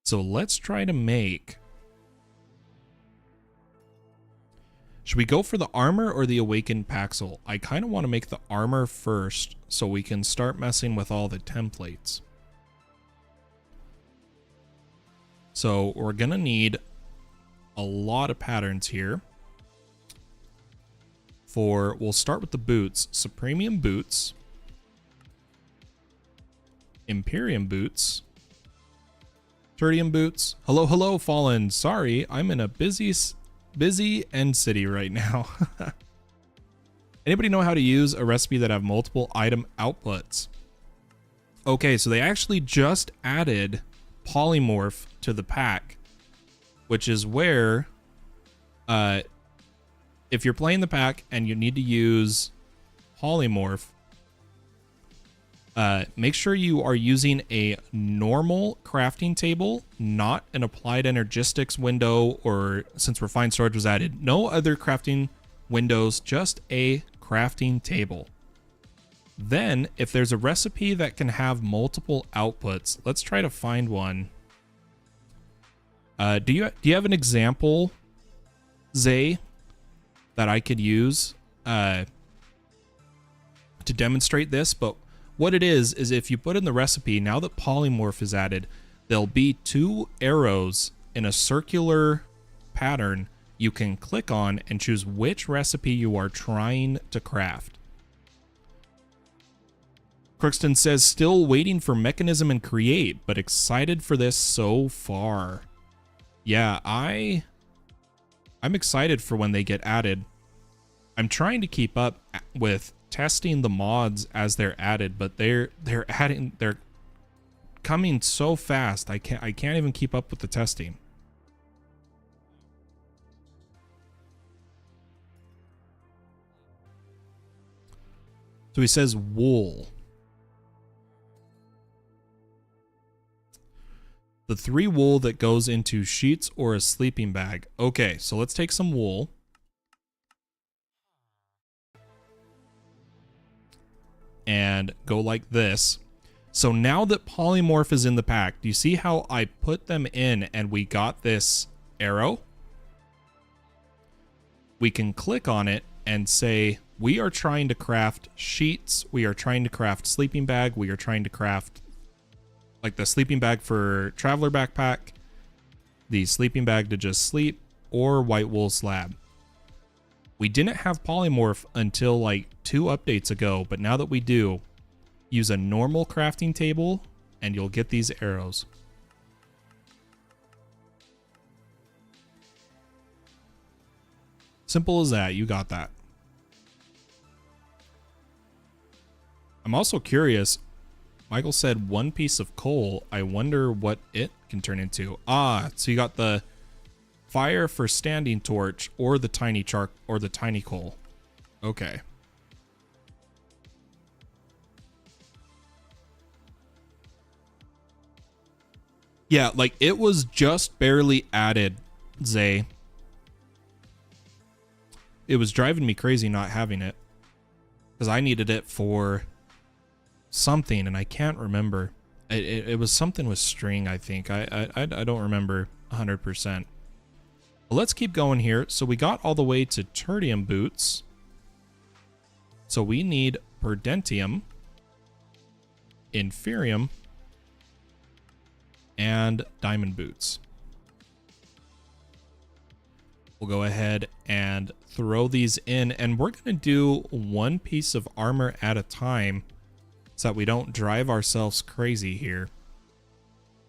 So let's try to make... Should we go for the armor or the Awakened Paxel? I kind of want to make the armor first so we can start messing with all the templates. So we're going to need a lot of patterns here. We'll start with the boots. Supremium boots. Imperium boots. Tertium boots. Hello, hello, Fallen. Sorry, I'm in a busy end city right now. Anybody know how to use a recipe that have multiple item outputs? Okay, so they actually just added polymorph to the pack, which is where if you're playing the pack and you need to use polymorph, make sure you are using a normal crafting table, not an applied energistics window, or since refined storage was added, no other crafting windows, just a crafting table. Then, if there's a recipe that can have multiple outputs, let's try to find one. Do you have an example, Zay, that I could use to demonstrate this? But what it is if you put in the recipe, now that polymorph is added, there'll be 2 arrows in a circular pattern you can click on and choose which recipe you are trying to craft. Crookston says, still waiting for mechanism and create, but excited for this so far. Yeah, I'm excited for when they get added. I'm trying to keep up with testing the mods as they're added, but they're coming so fast. I can't even keep up with the testing. So he says wool. The 3 wool that goes into sheets or a sleeping bag. Okay, so let's take some wool. And go like this. So now that polymorph is in the pack, do you see how I put them in and we got this arrow? We can click on it and say, we are trying to craft sheets, we are trying to craft sleeping bag, we are trying to craft like the sleeping bag for traveler backpack, the sleeping bag to just sleep, or white wool slab. We didn't have polymorph until like 2 updates ago, but now that we do, use a normal crafting table and you'll get these arrows. Simple as that, you got that. I'm also curious, Michael said 1 piece of coal. I wonder what it can turn into. Ah, so you got the fire for standing torch or the tiny coal. Okay. Yeah, like it was just barely added, Zay. It was driving me crazy not having it. Because I needed it for something, and I can't remember. It was something with string, I think. I don't remember 100%. But let's keep going here. So we got all the way to tertium boots. So we need perdentium, inferium, and diamond boots. We'll go ahead and throw these in, and we're going to do one piece of armor at a time so that we don't drive ourselves crazy here.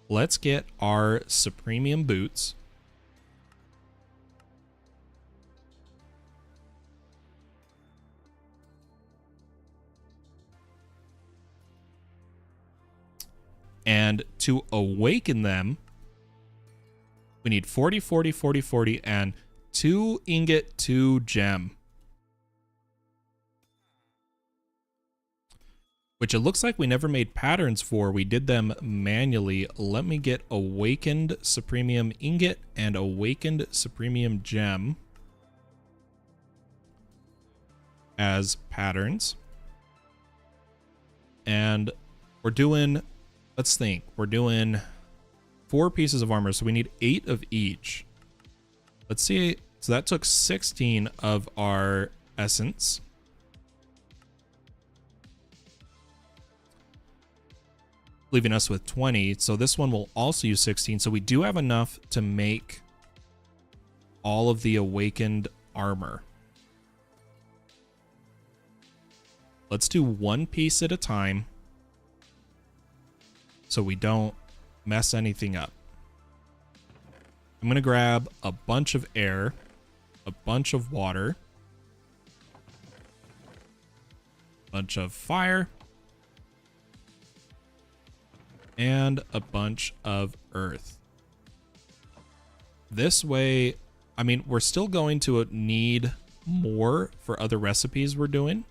Let's get our supremium boots. And to awaken them, we need 40, 40, 40, 40, and 2 ingot, 2 gem. Which it looks like we never made patterns for. We did them manually. Let me get awakened supremium ingot and awakened supremium gem as patterns. And we're doing, let's think, we're doing 4 pieces of armor, so we need 8 of each. Let's see, so that took 16 of our essence. Leaving us with 20, so this one will also use 16, so we do have enough to make all of the awakened armor. Let's do 1 piece at a time so we don't mess anything up. I'm going to grab a bunch of air, a bunch of water, a bunch of fire, and a bunch of earth. This way, I mean, we're still going to need more for other recipes we're doing.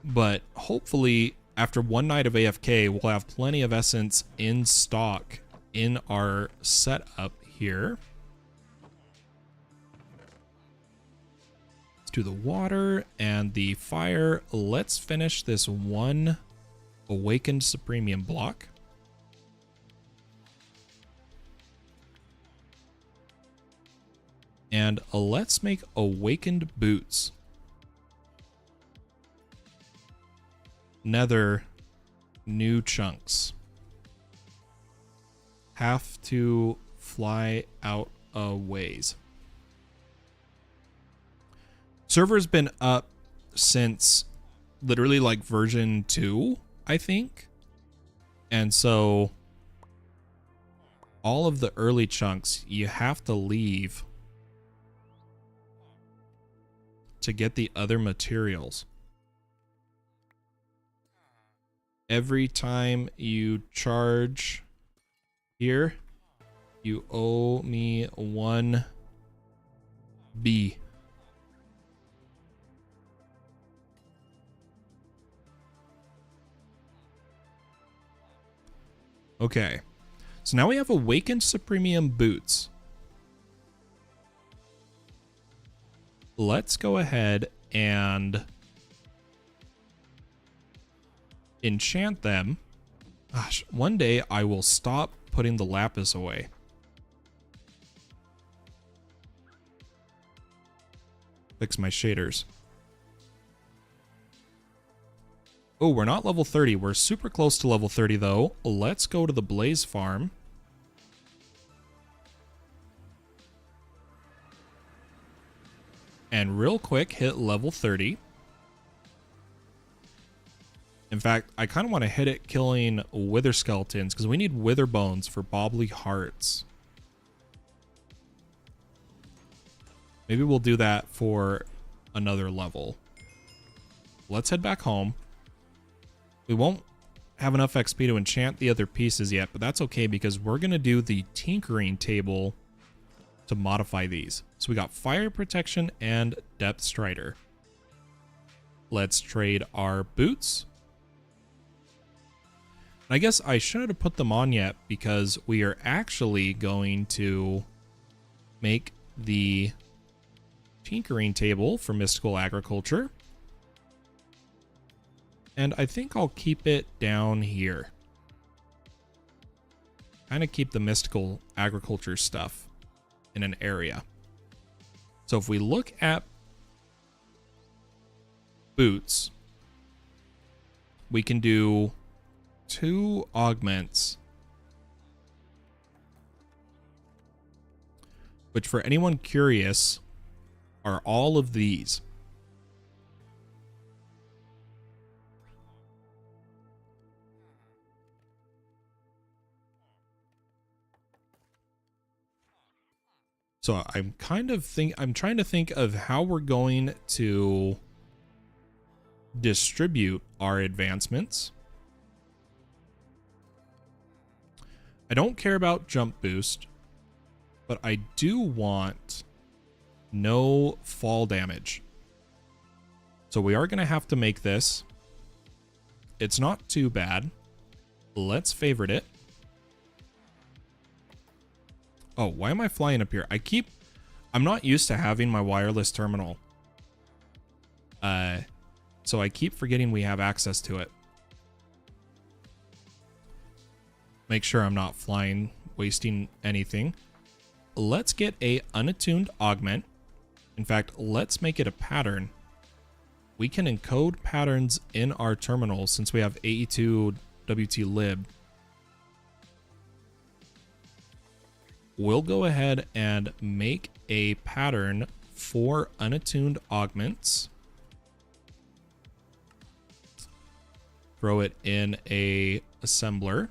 But hopefully, after one night of AFK, we'll have plenty of essence in stock in our setup here. Let's do the water and the fire. Let's finish this one awakened supremium block. And let's make awakened boots. Nether new chunks. Have to fly out a ways. Server's been up since literally like version 2, I think. And so all of the early chunks you have to leave to get the other materials. Every time you charge here, you owe me 1 B. Okay, so now we have awakened supremium boots. Let's go ahead and enchant them. Gosh, one day I will stop putting the lapis away. Fix my shaders. Oh, we're not level 30. We're super close to level 30 though. Let's go to the blaze farm. And real quick hit level 30. In fact, I kind of want to hit it killing wither skeletons because we need wither bones for bobbly hearts. Maybe we'll do that for another level. Let's head back home. We won't have enough XP to enchant the other pieces yet, but that's okay because we're going to do the tinkering table to modify these. So we got fire protection and depth strider. Let's trade our boots. I guess I shouldn't have put them on yet because we are actually going to make the tinkering table for mystical agriculture. And I think I'll keep it down here. Kind of keep the mystical agriculture stuff in an area. So if we look at boots, we can do 2 augments, which for anyone curious are all of these. So I'm trying to think of how we're going to distribute our advancements. I don't care about jump boost, but I do want no fall damage. So we are going to have to make this. It's not too bad. Let's favorite it. Oh, why am I flying up here? I'm not used to having my wireless terminal. So I keep forgetting we have access to it. Make sure I'm not flying, wasting anything. Let's get a unattuned augment. In fact, let's make it a pattern. We can encode patterns in our terminal since we have AE2 WT lib. We'll go ahead and make a pattern for unattuned augments. Throw it in a assembler.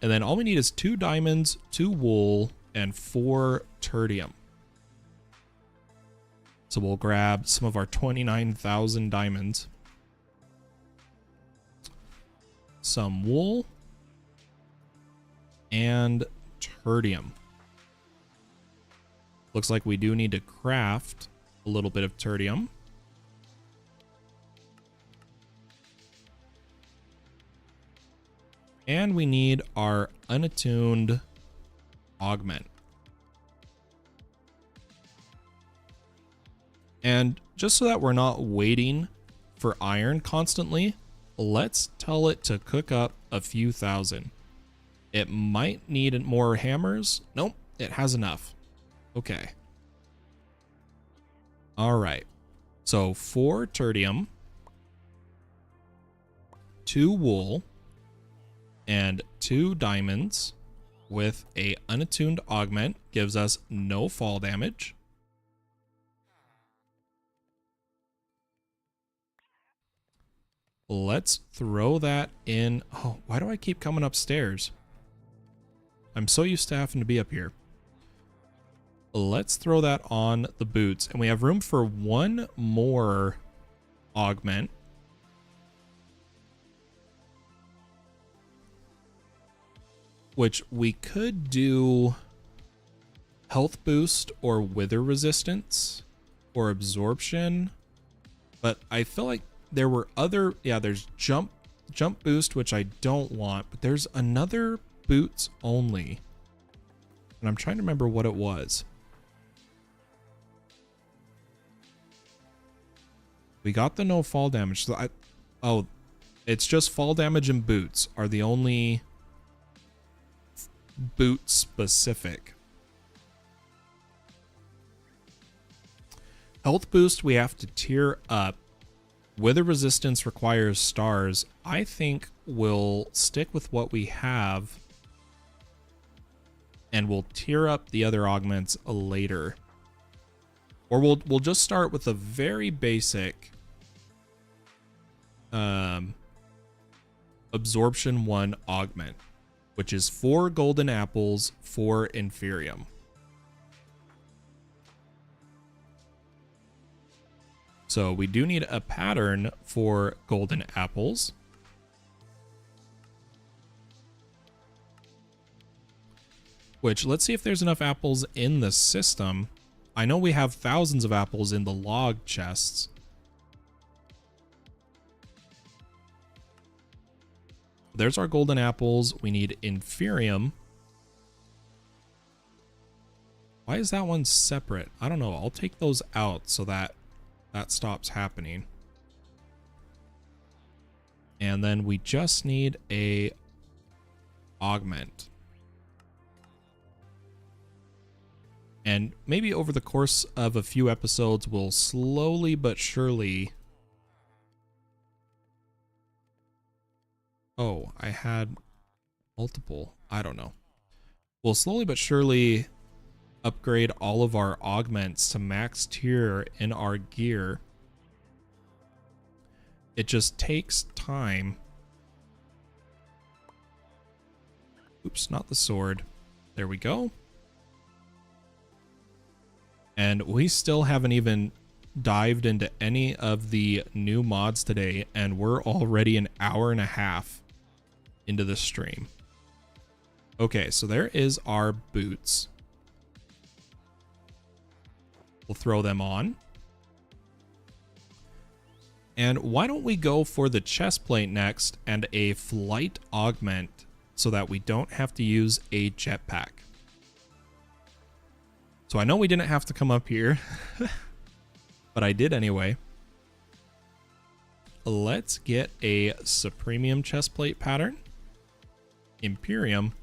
And then all we need is 2 diamonds, 2 wool, and 4 tertium. So we'll grab some of our 29,000 diamonds. Some wool. And tertium. Looks like we do need to craft a little bit of tertium. And we need our unattuned augment. And just so that we're not waiting for iron constantly, let's tell it to cook up a few thousand. It might need more hammers. Nope, it has enough. Okay. All right. So 4 tertium, 2 wool, and 2 diamonds with a unattuned augment gives us no fall damage. Let's throw that in. Oh, why do I keep coming upstairs? I'm so used to having to be up here. Let's throw that on the boots. And we have room for 1 more augment. Which we could do health boost or wither resistance or absorption. But I feel like there were other, yeah, there's jump boost, which I don't want, but there's another boots only. And I'm trying to remember what it was. We got the no fall damage. So oh, it's just fall damage and boots are the only boot specific. Health boost we have to tier up. Wither resistance requires stars. I think we'll stick with what we have and we'll tier up the other augments later. Or we'll just start with a very basic absorption 1 augment, which is 4 golden apples, 4 inferium. So we do need a pattern for golden apples. Which, let's see if there's enough apples in the system. I know we have thousands of apples in the log chests. There's our golden apples. We need inferium. Why is that one separate? I don't know. I'll take those out so that that stops happening. And then we just need a augment. And maybe over the course of a few episodes, we'll slowly but surely... Oh, I had multiple. I don't know. We'll slowly but surely upgrade all of our augments to max tier in our gear. It just takes time. Oops, not the sword. There we go. And we still haven't even dived into any of the new mods today, and we're already an hour and a half into the stream. Okay, so there is our boots. We'll throw them on. And why don't we go for the chest plate next and a flight augment so that we don't have to use a jetpack. So I know we didn't have to come up here, but I did anyway. Let's get a Supremium chest plate pattern, Imperium,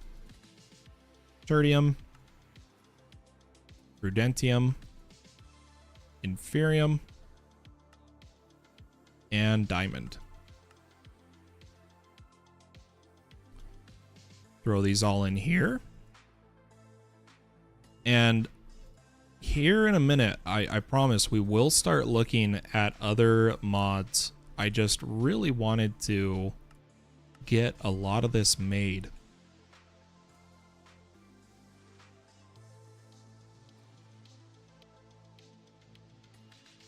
Tertium, Prudentium, Inferium, and Diamond. Throw these all in here. And here in a minute, I promise we will start looking at other mods. I just really wanted to get a lot of this made.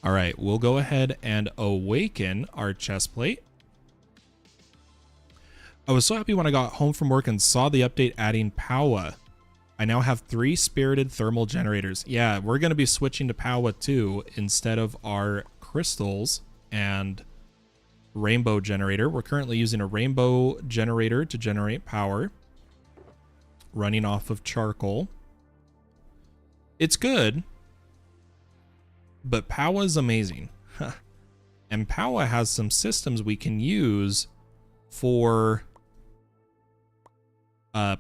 All right, we'll go ahead and awaken our chest plate. I was so happy when I got home from work and saw the update adding Powah. I now have 3 spirited thermal generators. Yeah, we're going to be switching to Powah too instead of our crystals and rainbow generator. We're currently using a rainbow generator to generate power, running off of charcoal. It's good, but Powah is amazing. And Powah has some systems we can use for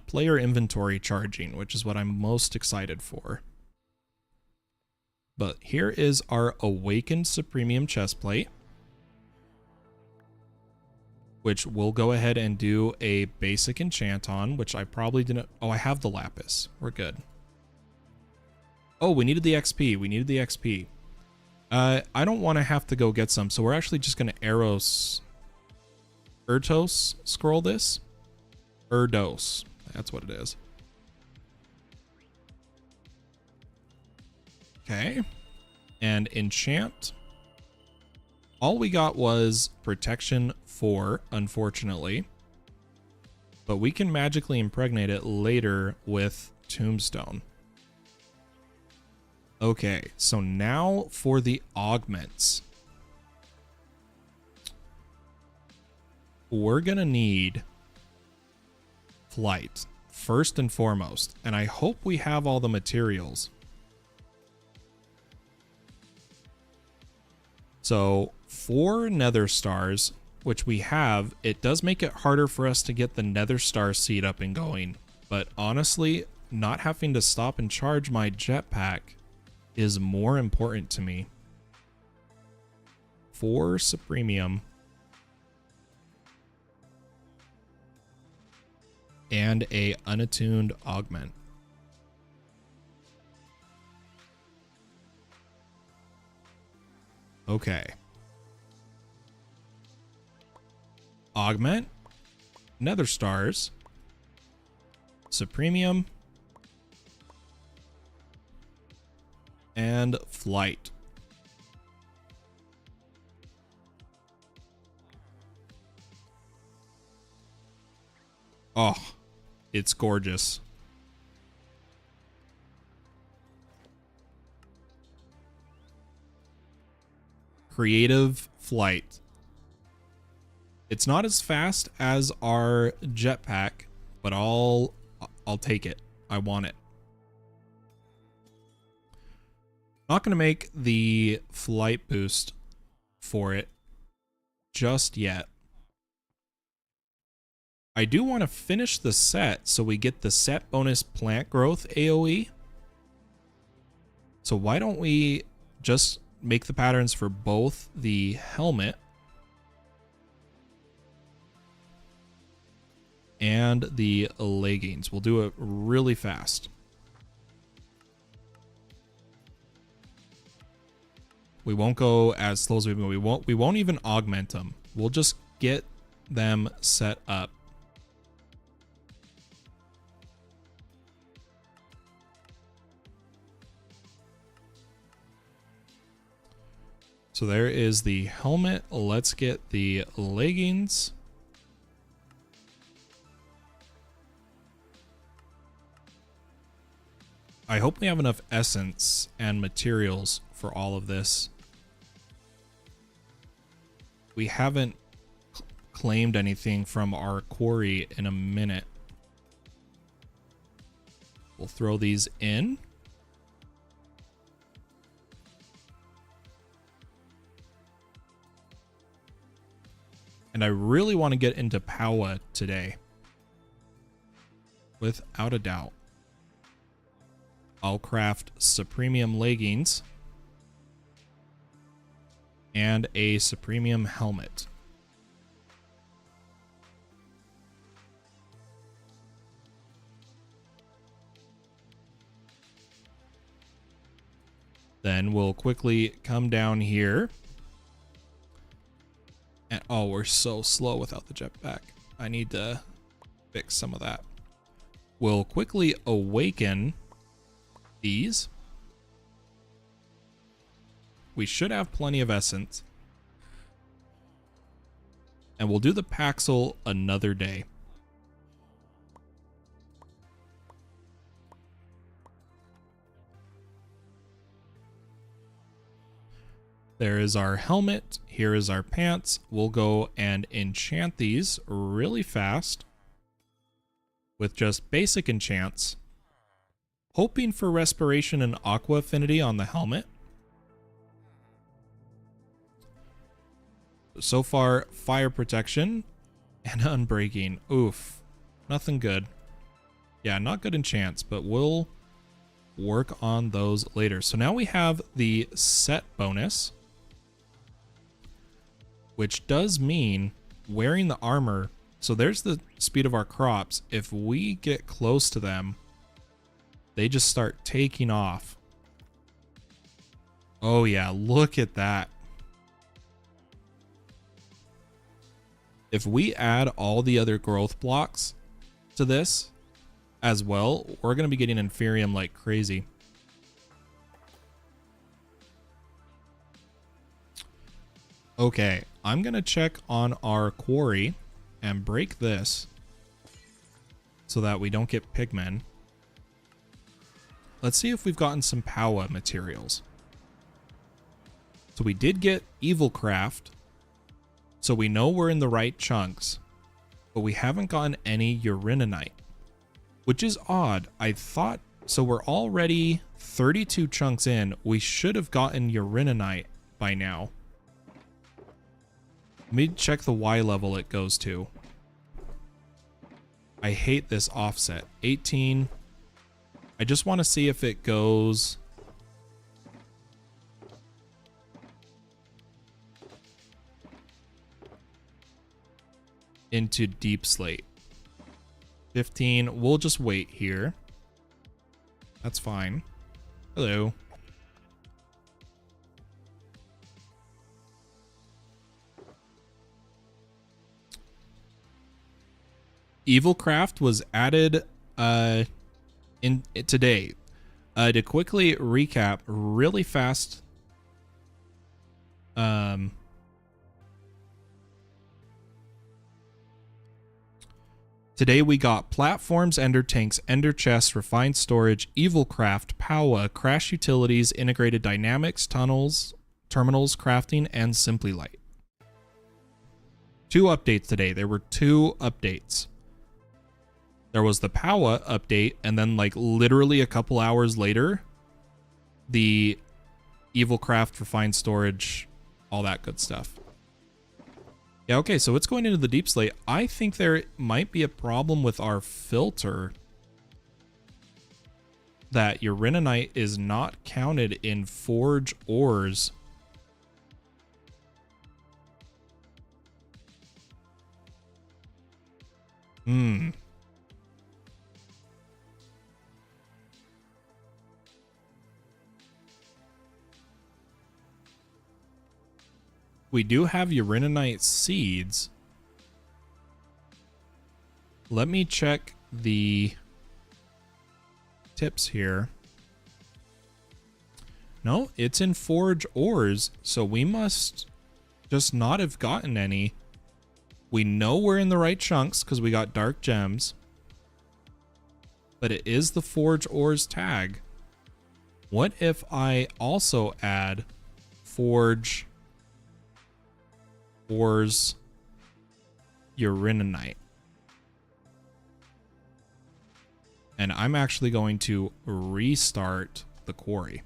player inventory charging, which is what I'm most excited for. But here is our awakened Supremium chest plate, which we'll go ahead and do a basic enchant on, which I probably didn't... Oh, I have the lapis. We're good. Oh, we needed the XP. We needed the XP. I don't want to have to go get some, so we're actually just going to Ertos scroll this. Erdos. That's what it is. Okay. And enchant. All we got was protection 4, unfortunately. But we can magically impregnate it later with tombstone. Okay, so now for the augments. We're gonna need flight first and foremost, and I hope we have all the materials. So for nether stars, which we have, it does make it harder for us to get the nether star seed up and going, but honestly, not having to stop and charge my jetpack is more important to me. For Supremium and a unattuned augment. Okay. Augment, nether stars, Supremium, and flight. Oh, it's gorgeous. Creative flight. It's not as fast as our jetpack, but I'll take it. I want it. Not going to make the flight boost for it just yet. I do want to finish the set so we get the set bonus plant growth AoE. So why don't we just make the patterns for both the helmet and the leggings. We'll do it really fast. We won't go as slow as we won't even augment them. We'll just get them set up. So there is the helmet. Let's get the leggings. I hope we have enough essence and materials for all of this. We haven't claimed anything from our quarry in a minute. We'll throw these in. And I really want to get into Powah today. Without a doubt. I'll craft Supremium leggings and a Supremium helmet. Then we'll quickly come down here. And oh, we're so slow without the jetpack. I need to fix some of that. We'll quickly awaken these. We should have plenty of essence. And we'll do the Paxel another day. There is our helmet. Here is our pants. We'll go and enchant these really fast with just basic enchants. Hoping for respiration and aqua affinity on the helmet. So far, fire protection and unbreaking. Oof. Nothing good. Yeah, not good enchants, but we'll work on those later. So now we have the set bonus, which does mean wearing the armor. So there's the speed of our crops. If we get close to them, they just start taking off. Oh yeah, look at that. If we add all the other growth blocks to this as well, we're going to be getting Inferium like crazy. Okay, I'm going to check on our quarry and break this so that we don't get pigmen. Let's see if we've gotten some Powah materials. So we did get Evilcraft, so we know we're in the right chunks, but we haven't gotten any uraninite, which is odd. I thought, so we're already 32 chunks in. We should have gotten uraninite by now. Let me check the Y level it goes to. I hate this offset. 18. I just want to see if it goes into deep slate. 15. We'll just wait here. That's fine. Hello. Evilcraft was added in today. To quickly recap really fast, today we got platforms, EnderTanks, EnderChests, refined storage, Evilcraft, Powah, crash utilities, integrated dynamics, tunnels, Terminals Crafting, and Simply Light. 2 updates today. There were 2 updates. There was the Powah update, and then like literally a couple hours later, the Evilcraft refined storage, all that good stuff. Yeah, okay, so it's going into the deep slate. I think there might be a problem with our filter, that uraninite is not counted in forge ores. We do have uraninite seeds. Let me check the tips here. No, it's in forge ores, so we must just not have gotten any. We know we're in the right chunks because we got dark gems, but it is the forge ores tag. What if I also add forge ores uraninite? And I'm actually going to restart the quarry.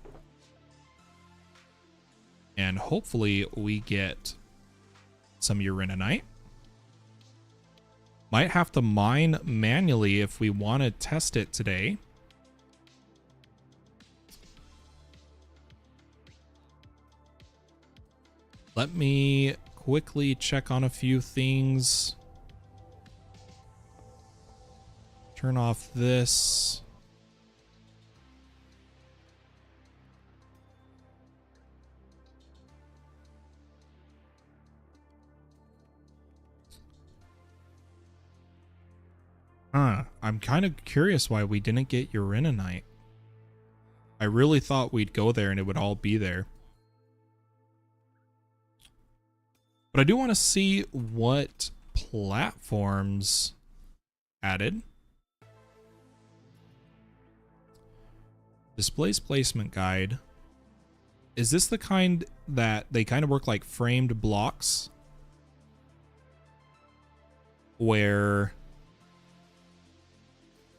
And hopefully we get some uraninite. Might have to mine manually if we want to test it today. Let me quickly check on a few things. Turn off this. I'm kind of curious why we didn't get uraninite. I really thought we'd go there and it would all be there. But I do want to see what platforms added. Displays placement guide. Is this the kind that they kind of work like framed blocks? Where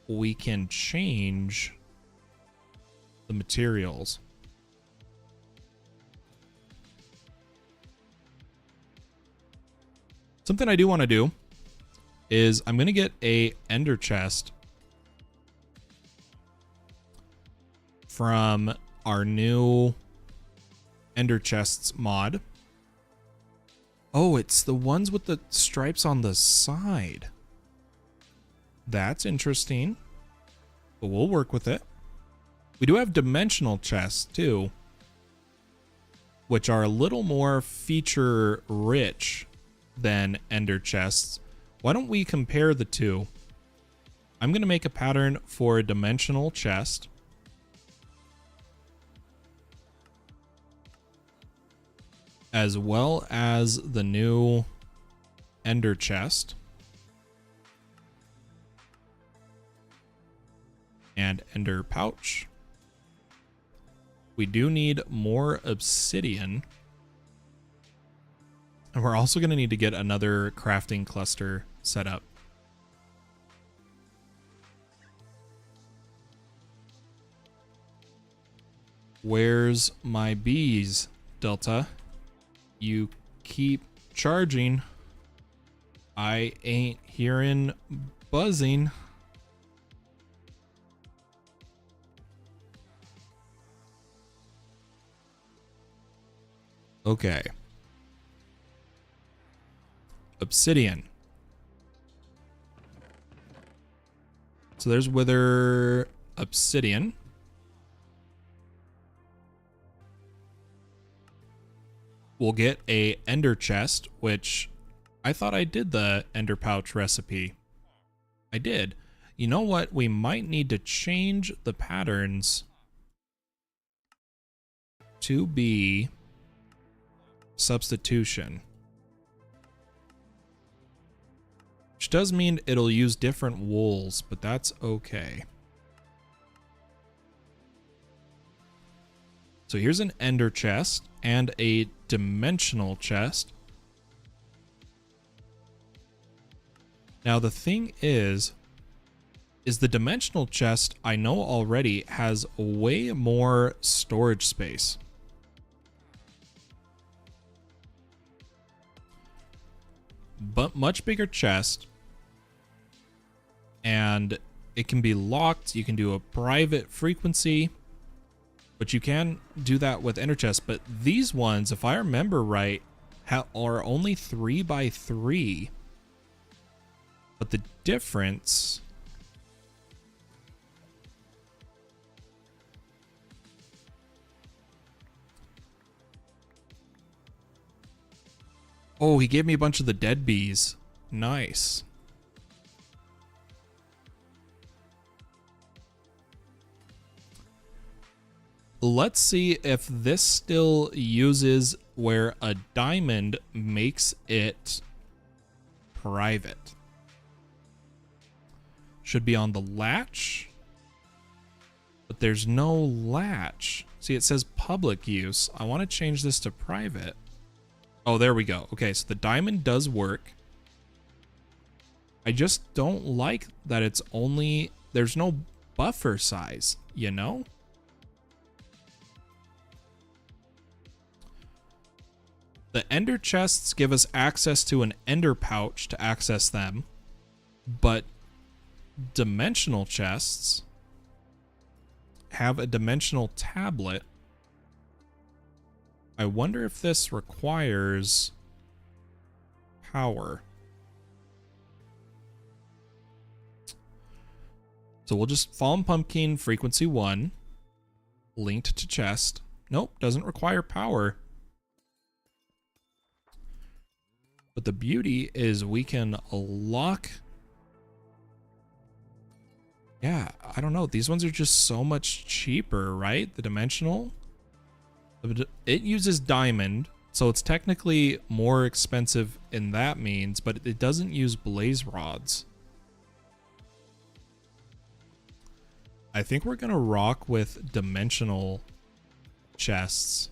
we can change the materials. Something I do want to do is I'm going to get a ender chest from our new EnderChests mod. Oh, it's the ones with the stripes on the side. That's interesting, but we'll work with it. We do have dimensional chests too, which are a little more feature rich than ender chests. Why don't we compare the two? I'm going to make a pattern for a dimensional chest. As well as the new ender chest. And ender pouch. We do need more obsidian. And we're also going to need to get another crafting cluster set up. Where's my bees, Delta? You keep charging. I ain't hearing buzzing. Okay. Obsidian. So there's wither obsidian. We'll get a ender chest, which I thought I did the ender pouch recipe. I did. You know what? We might need to change the patterns to be substitution. Which does mean it'll use different wools, but that's okay. So here's an ender chest and a dimensional chest. Now the thing is the dimensional chest, I know already, has way more storage space. But much bigger chest. And it can be locked. You can do a private frequency. But you can do that with EnderChests. But these ones, if I remember right, are only 3 by 3. But the difference... Oh, he gave me a bunch of the dead bees. Nice. Let's see if this still uses where a diamond makes it private. Should be on the latch, but there's no latch. See, it says public use. I want to change this to private. Oh, there we go. Okay, so the diamond does work. I just don't like that it's only... There's no buffer size, you know? The ender chests give us access to an ender pouch to access them, but dimensional chests have a dimensional tablet. I wonder if this requires power. So we'll just Fallen Pumpkin frequency 1, linked to chest. Nope, doesn't require power. But the beauty is we can lock... Yeah, I don't know. These ones are just so much cheaper, right? The dimensional... It uses diamond, so it's technically more expensive in that means, but it doesn't use blaze rods. I think we're gonna rock with dimensional chests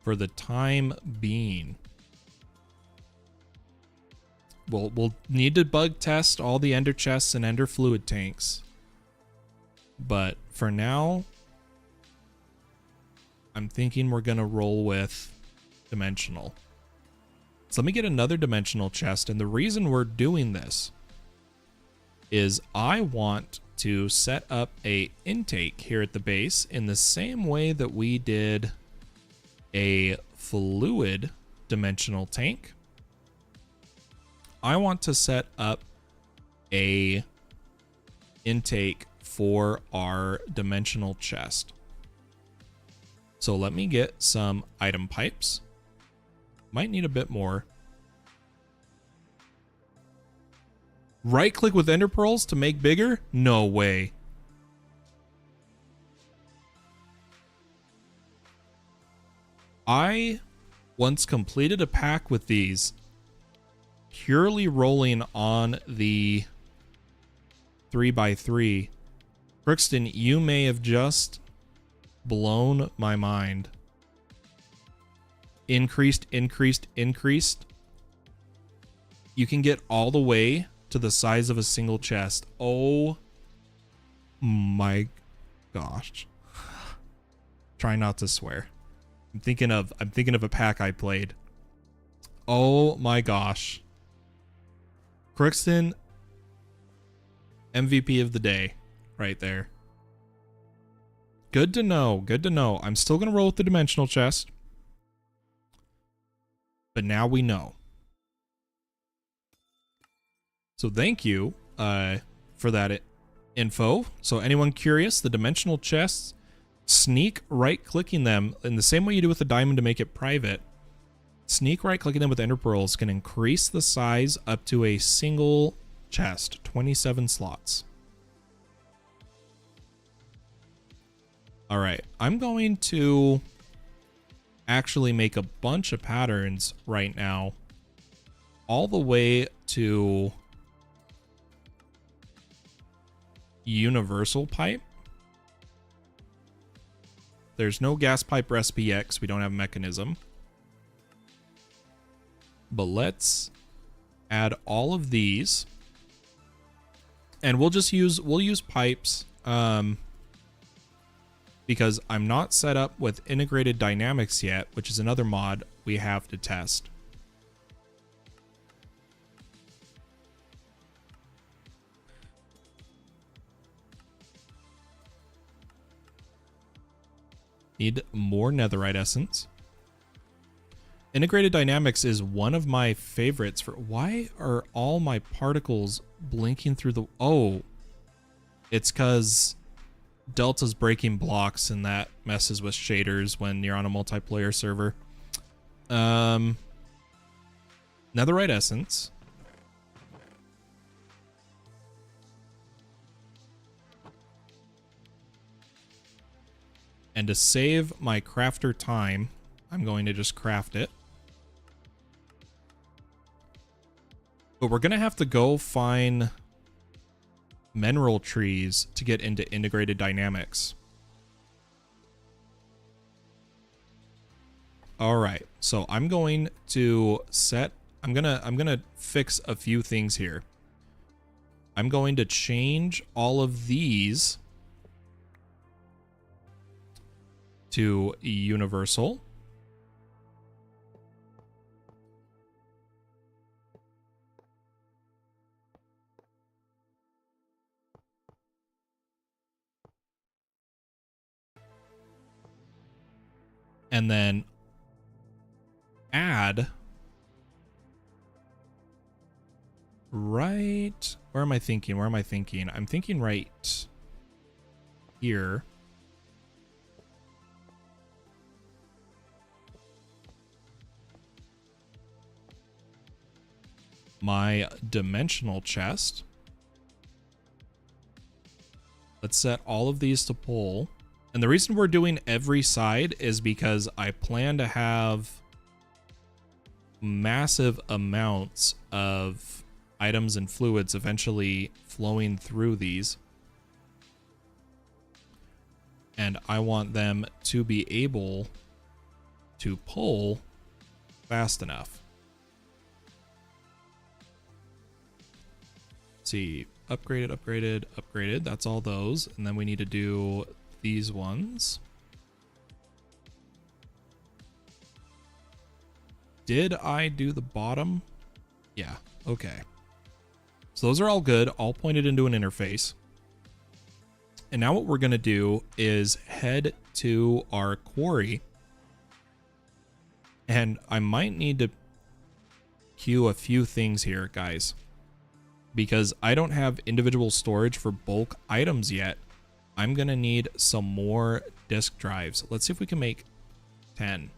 for the time being. We'll need to bug test all the ender chests and ender fluid tanks. But for now, I'm thinking we're going to roll with dimensional. So let me get another dimensional chest. And the reason we're doing this is I want to set up a intake here at the base in the same way that we did a fluid dimensional tank. I want to set up a intake for our dimensional chest. So let me get some item pipes. Might need a bit more. Right click with ender pearls to make bigger? No way. I once completed a pack with these purely rolling on the 3x3. Crookston, you may have just blown my mind. Increased. You can get all the way to the size of a single chest. Oh my gosh. Try not to swear. I'm thinking of a pack I played. Oh my gosh. Crookston, MVP of the day. Right there. Good to know. Good to know. I'm still going to roll with the dimensional chest. But now we know. So thank you for that info. So anyone curious, the dimensional chests, sneak right-clicking them in the same way you do with the diamond to make it private. Sneak right-clicking them with ender pearls can increase the size up to a single chest, 27 slots. All right, I'm going to actually make a bunch of patterns right now, all the way to universal pipe. There's no gas pipe recipe yet because we don't have a mechanism. But let's add all of these. And we'll use pipes because I'm not set up with integrated dynamics yet, which is another mod we have to test. Need more netherite essence. Integrated dynamics is one of my favorites for... Why are all my particles blinking through the... Oh, it's because Delta's breaking blocks and that messes with shaders when you're on a multiplayer server. Netherite essence. And to save my crafter time, I'm going to just craft it. But we're going to have to go find mineral trees to get into integrated dynamics. All right. So I'm going to set, I'm going to fix a few things here. I'm going to change all of these to universal. And then add right, where am I thinking? Where am I thinking? I'm thinking right here. My dimensional chest. Let's set all of these to pull. And the reason we're doing every side is because I plan to have massive amounts of items and fluids eventually flowing through these. And I want them to be able to pull fast enough. Let's see, upgraded. That's all those. And then we need to do these ones. Did I do the bottom? Yeah, okay. So those are all good, all pointed into an interface. And now what we're gonna do is head to our quarry. And I might need to queue a few things here, guys, because I don't have individual storage for bulk items yet. I'm gonna need some more disk drives. Let's see if we can make 10.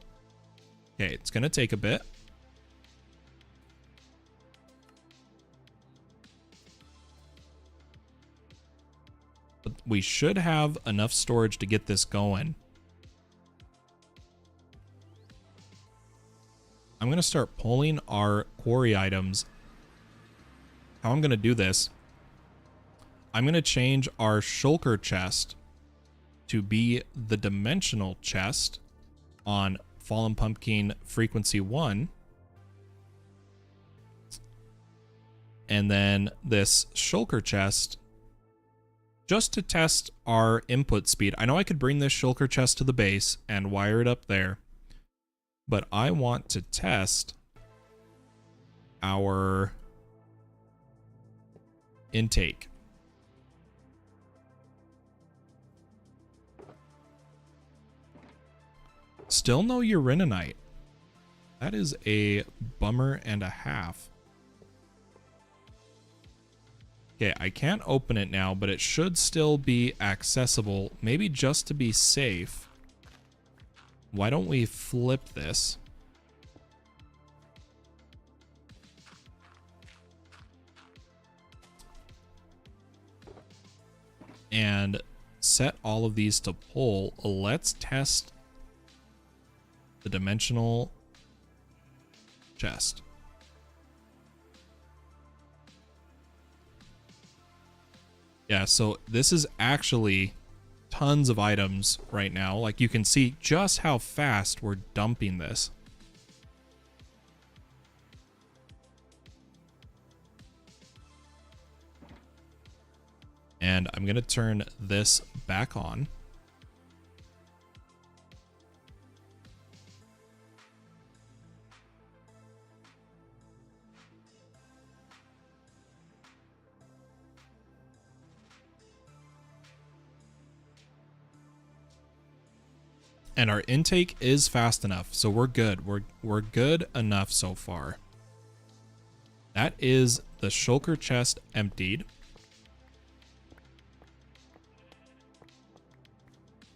Okay, it's gonna take a bit. But we should have enough storage to get this going. I'm gonna start pulling our quarry items. How I'm gonna do this, I'm going to change our shulker chest to be the dimensional chest on Fallen Pumpkin frequency 1. And then this shulker chest, just to test our input speed. I know I could bring this shulker chest to the base and wire it up there, but I want to test our intake. Still no uraninite. That is a bummer and a half. Okay, I can't open it now, but it should still be accessible. Maybe just to be safe. Why don't we flip this? And set all of these to pull. Let's test the dimensional chest. Yeah, so this is actually tons of items right now. Like you can see just how fast we're dumping this. And I'm going to turn this back on. And our intake is fast enough, so we're good. We're good enough so far. That is the shulker chest emptied.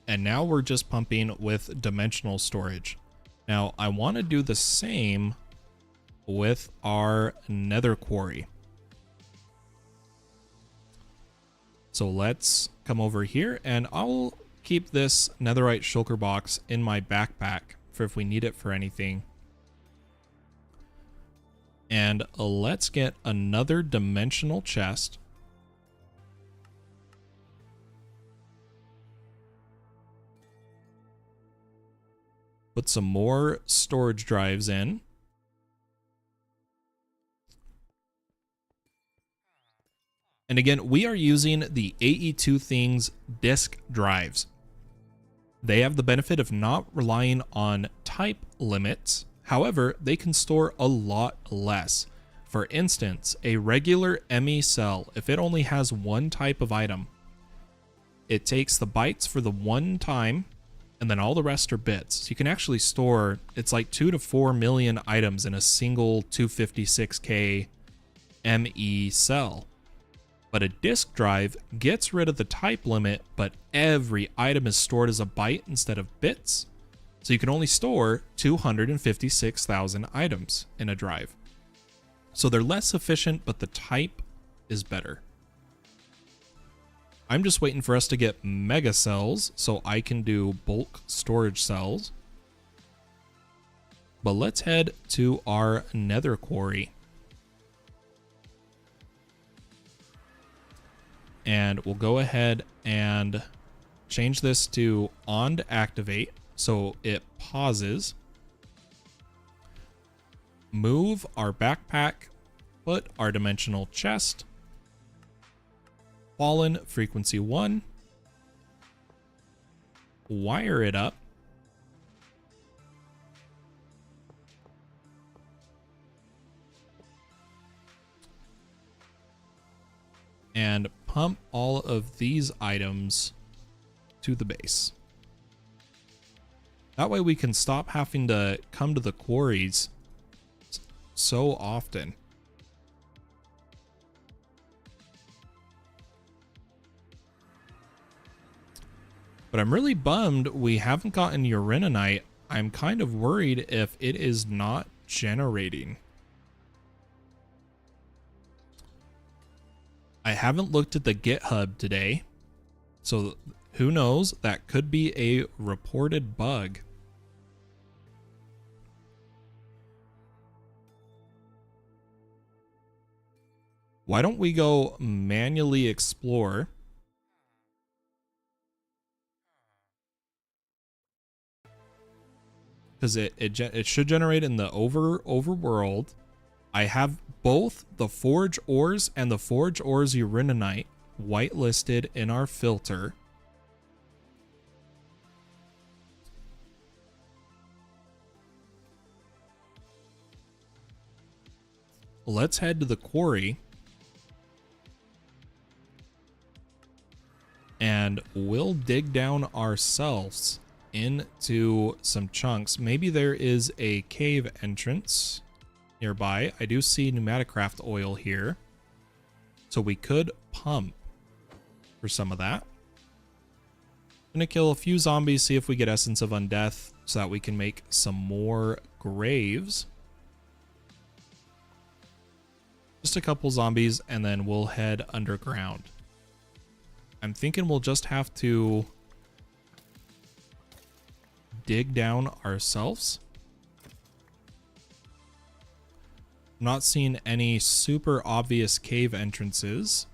And now we're just pumping with dimensional storage. Now I want to do the same with our nether quarry. So let's come over here, and I'll keep this netherite shulker box in my backpack for if we need it for anything. And let's get another dimensional chest. Put some more storage drives in. And again, we are using the AE2 Things disk drives. They have the benefit of not relying on type limits. However, they can store a lot less. For instance, a regular ME cell, if it only has one type of item, it takes the bytes for the one time, and then all the rest are bits. So you can actually store, it's like 2 to 4 million items in a single 256K ME cell. But a disk drive gets rid of the type limit, but every item is stored as a byte instead of bits. So you can only store 256,000 items in a drive. So they're less efficient, but the type is better. I'm just waiting for us to get mega cells so I can do bulk storage cells. But let's head to our nether quarry. And we'll go ahead and change this to on to activate so it pauses. Move our backpack, put our dimensional chest, fallen frequency 1, wire it up, and pump all of these items to the base. That way we can stop having to come to the quarries so often. But I'm really bummed we haven't gotten uraninite. I'm kind of worried if it is not generating. I haven't looked at the GitHub today, so who knows? That could be a reported bug. Why don't we go manually explore? Because it should generate in the overworld. I have both the forge ores and the forge ores uraninite whitelisted in our filter. Let's head to the quarry. And we'll dig down ourselves into some chunks. Maybe there is a cave entrance nearby. I do see pneumaticraft oil here, so we could pump for some of that. Gonna kill a few zombies, see if we get Essence of Undeath so that we can make some more graves. Just a couple zombies, and then we'll head underground. I'm thinking we'll just have to dig down ourselves. I'm not seeing any super obvious cave entrances.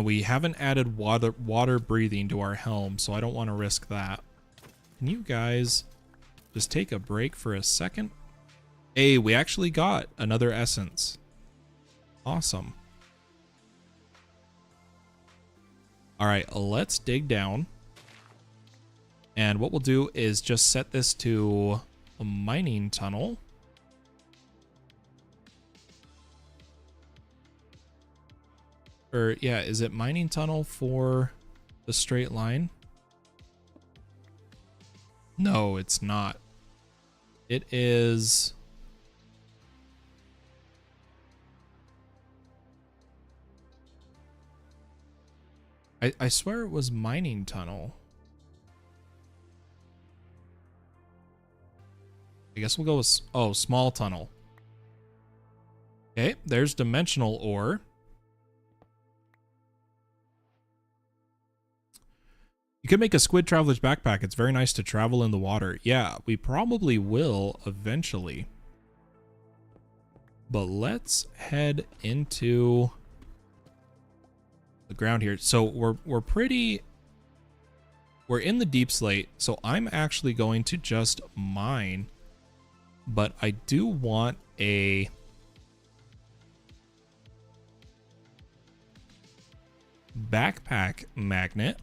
And we haven't added water breathing to our helm, so I don't want to risk that. Can you guys just take a break for a second? Hey, we actually got another essence. Awesome. All right, let's dig down. And what we'll do is just set this to a mining tunnel. Or, yeah, is it mining tunnel for the straight line? No, it's not. It is... I swear it was mining tunnel. I guess we'll go with... Oh, small tunnel. Okay, there's dimensional ore. You could make a squid traveler's backpack. It's very nice to travel in the water. Yeah, we probably will eventually. But let's head into the ground here. So we're in the deep slate. So I'm actually going to just mine, but I do want a backpack magnet,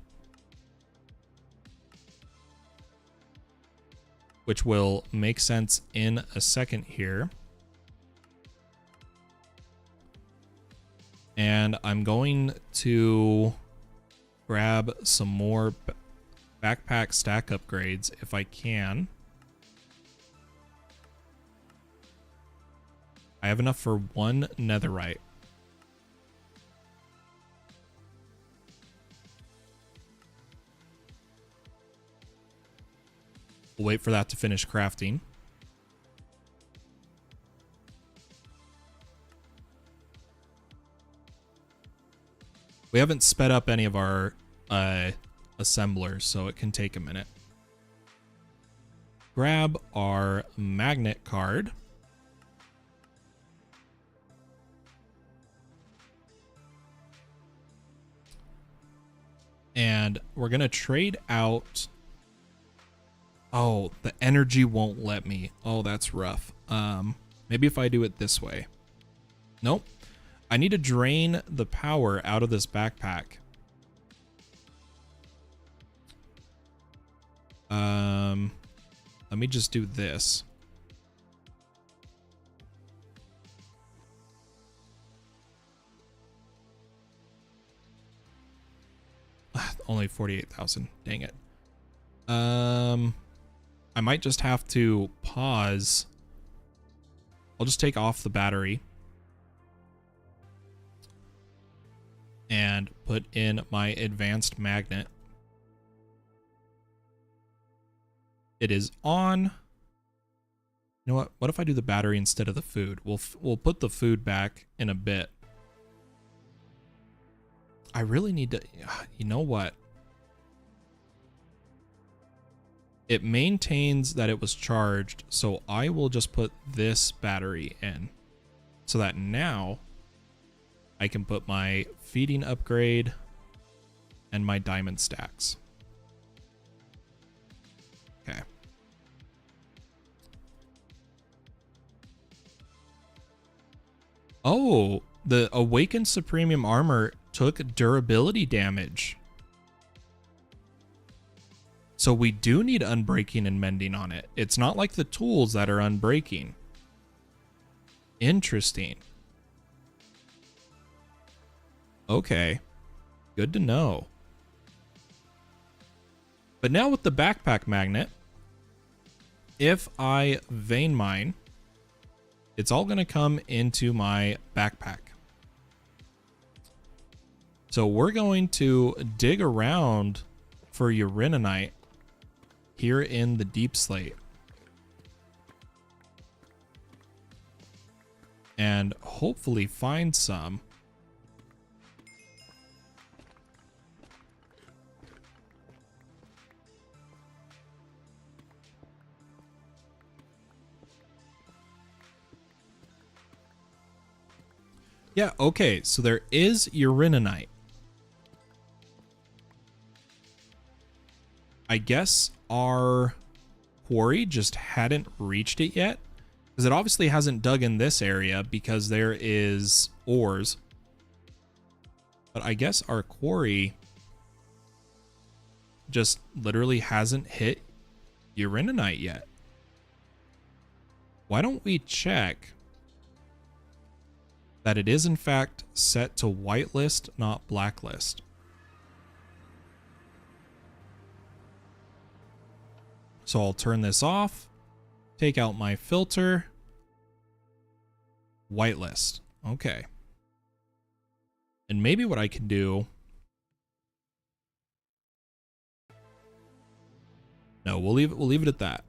which will make sense in a second here. And I'm going to grab some more backpack stack upgrades if I can. I have enough for one netherite. We'll wait for that to finish crafting. We haven't sped up any of our assemblers, so it can take a minute. Grab our magnet card. And we're going to trade out... Oh, the energy won't let me. Oh, that's rough. Maybe if I do it this way. Nope. I need to drain the power out of this backpack. Let me just do this. Only 48,000. Dang it. I might just have to pause. I'll just take off the battery and put in my advanced magnet. It is on. You know what? What if I do the battery instead of the food? We'll put the food back in a bit. I really need to... You know what? It maintains that it was charged, so I will just put this battery in so that now I can put my feeding upgrade and my diamond stacks. Okay. Oh, the Awakened Supremium Armor took durability damage. So we do need unbreaking and mending on it. It's not like the tools that are unbreaking. Interesting. Okay. Good to know. But now with the backpack magnet, if I vein mine, it's all going to come into my backpack. So we're going to dig around for uraninite here in the deep slate. And hopefully find some. Yeah, okay, so there is uraninite. I guess our quarry just hadn't reached it yet, because it obviously hasn't dug in this area because there is ores. But I guess our quarry just literally hasn't hit uraninite yet. Why don't we check that it is in fact set to whitelist, not blacklist? So I'll turn this off, take out my filter, whitelist. Okay. And maybe what I can do... No, we'll leave it at that.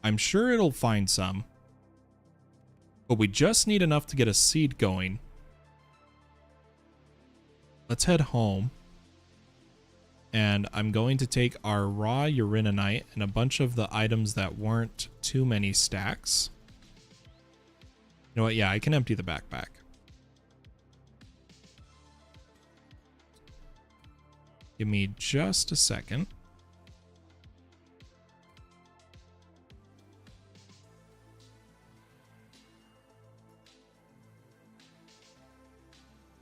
I'm sure it'll find some. But we just need enough to get a seed going. Let's head home. And I'm going to take our raw uraninite and a bunch of the items that weren't too many stacks. You know what? Yeah, I can empty the backpack. Give me just a second.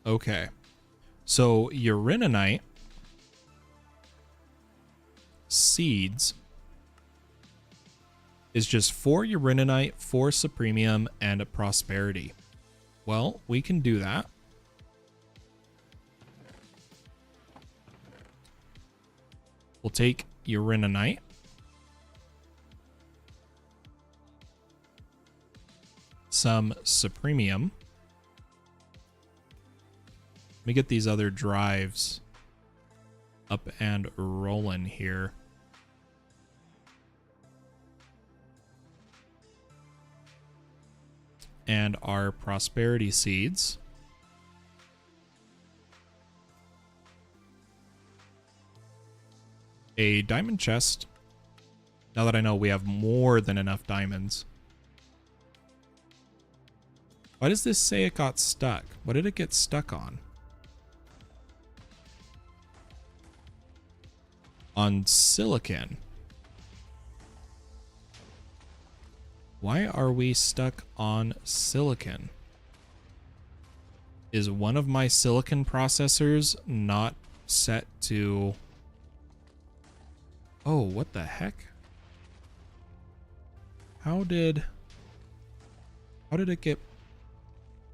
Okay. So uraninite seeds is just 4 uraninite, 4 supremium, and a prosperity. Well, we can do that. We'll take uraninite. Some supremium. Let me get these other drives up and rolling here. And our prosperity seeds. A diamond chest. Now that I know we have more than enough diamonds. Why does this say it got stuck? What did it get stuck on? On silicon. Why are we stuck on silicon? Is one of my silicon processors not set to... Oh, what the heck? How did it get...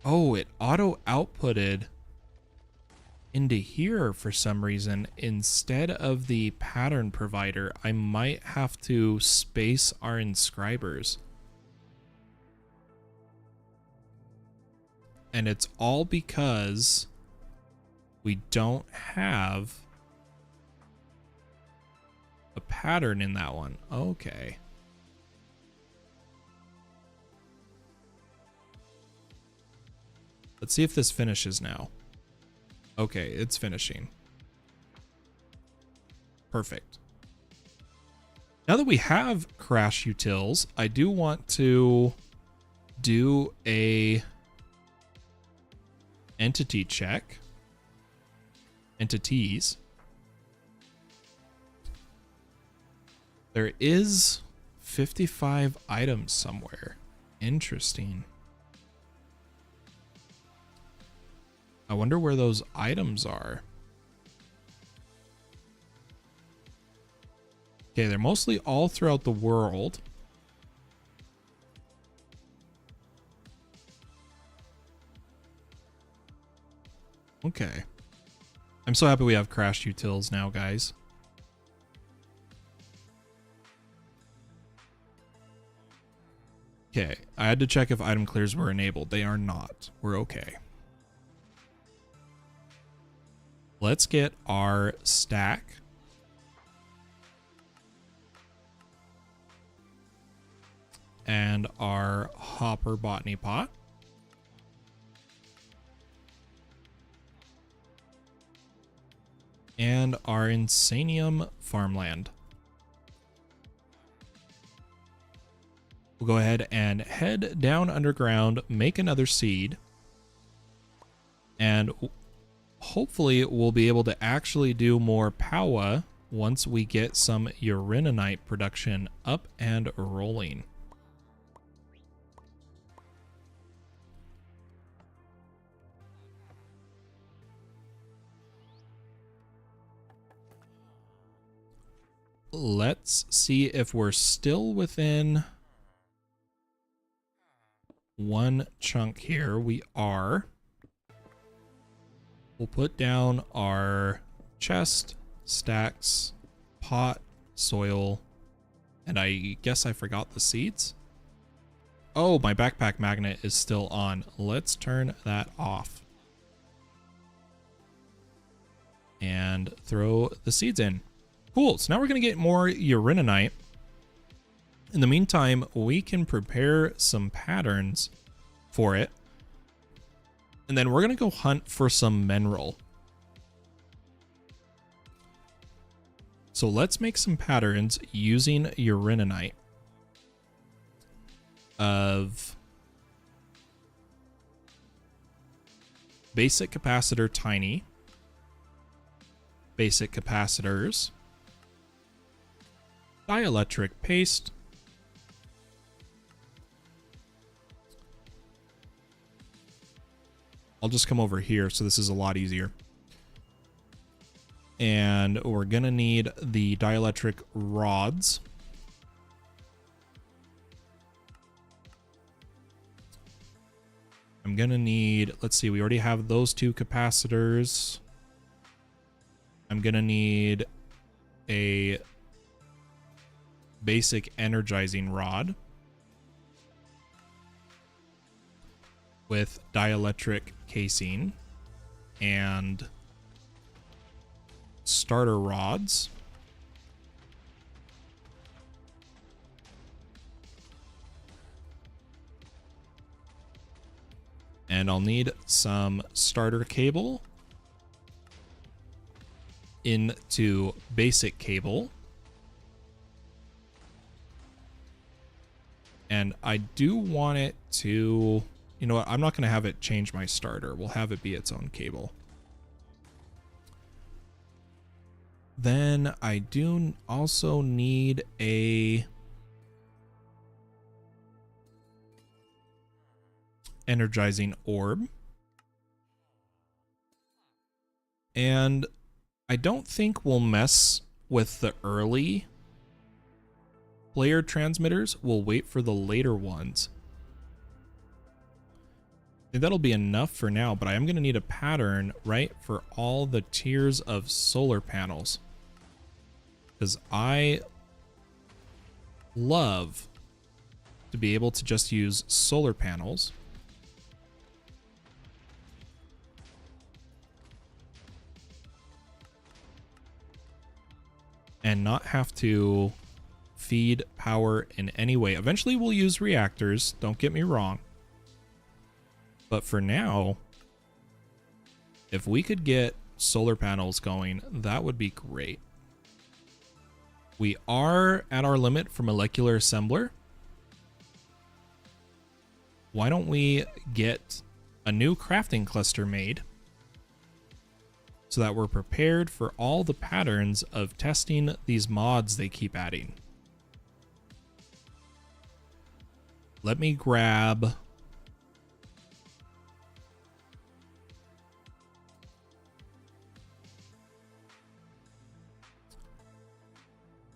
Oh, it auto-outputted into here for some reason instead of the pattern provider. I might have to space our inscribers. And it's all because we don't have a pattern in that one. Okay. Let's see if this finishes now. Okay, it's finishing. Perfect. Now that we have crash utils, I do want to do a entity check. Entities. There is 55 items somewhere. Interesting. I wonder where those items are. Okay, they're mostly all throughout the world. Okay. I'm so happy we have crashed utils now, guys. Okay, I had to check if item clears were enabled. They are not. We're okay. Let's get our stack. And our hopper botany pot. And our insanium farmland. We'll go ahead and head down underground, make another seed. And hopefully we'll be able to actually do more Powah once we get some uraninite production up and rolling. Let's see if we're still within one chunk here. We are. We'll put down our chest, stacks, pot, soil, and I guess I forgot the seeds. Oh, my backpack magnet is still on. Let's turn that off. And throw the seeds in. Cool, so now we're going to get more uraninite. In the meantime, we can prepare some patterns for it. And then we're going to go hunt for some mineral. So let's make some patterns using uraninite of basic capacitor tiny, basic capacitors, dielectric paste, I'll just come over here so this is a lot easier. And we're gonna need the dielectric rods. I'm gonna need, let's see, we already have those two capacitors. I'm gonna need a basic energizing rod with dielectric casing and starter rods. And I'll need some starter cable into basic cable. And I do want it to, you know what, I'm not going to have it change my starter. We'll have it be its own cable. Then I do also need a energizing orb. And I don't think we'll mess with the early player transmitters. We'll wait for the later ones. I think that'll be enough for now, but I am going to need a pattern, right, for all the tiers of solar panels. Because I love to be able to just use solar panels. And not have to feed power in any way. Eventually we'll use reactors, don't get me wrong. But for now, if we could get solar panels going, that would be great. We are at our limit for molecular assembler. Why don't we get a new crafting cluster made so that we're prepared for all the patterns of testing these mods they keep adding. Let me grab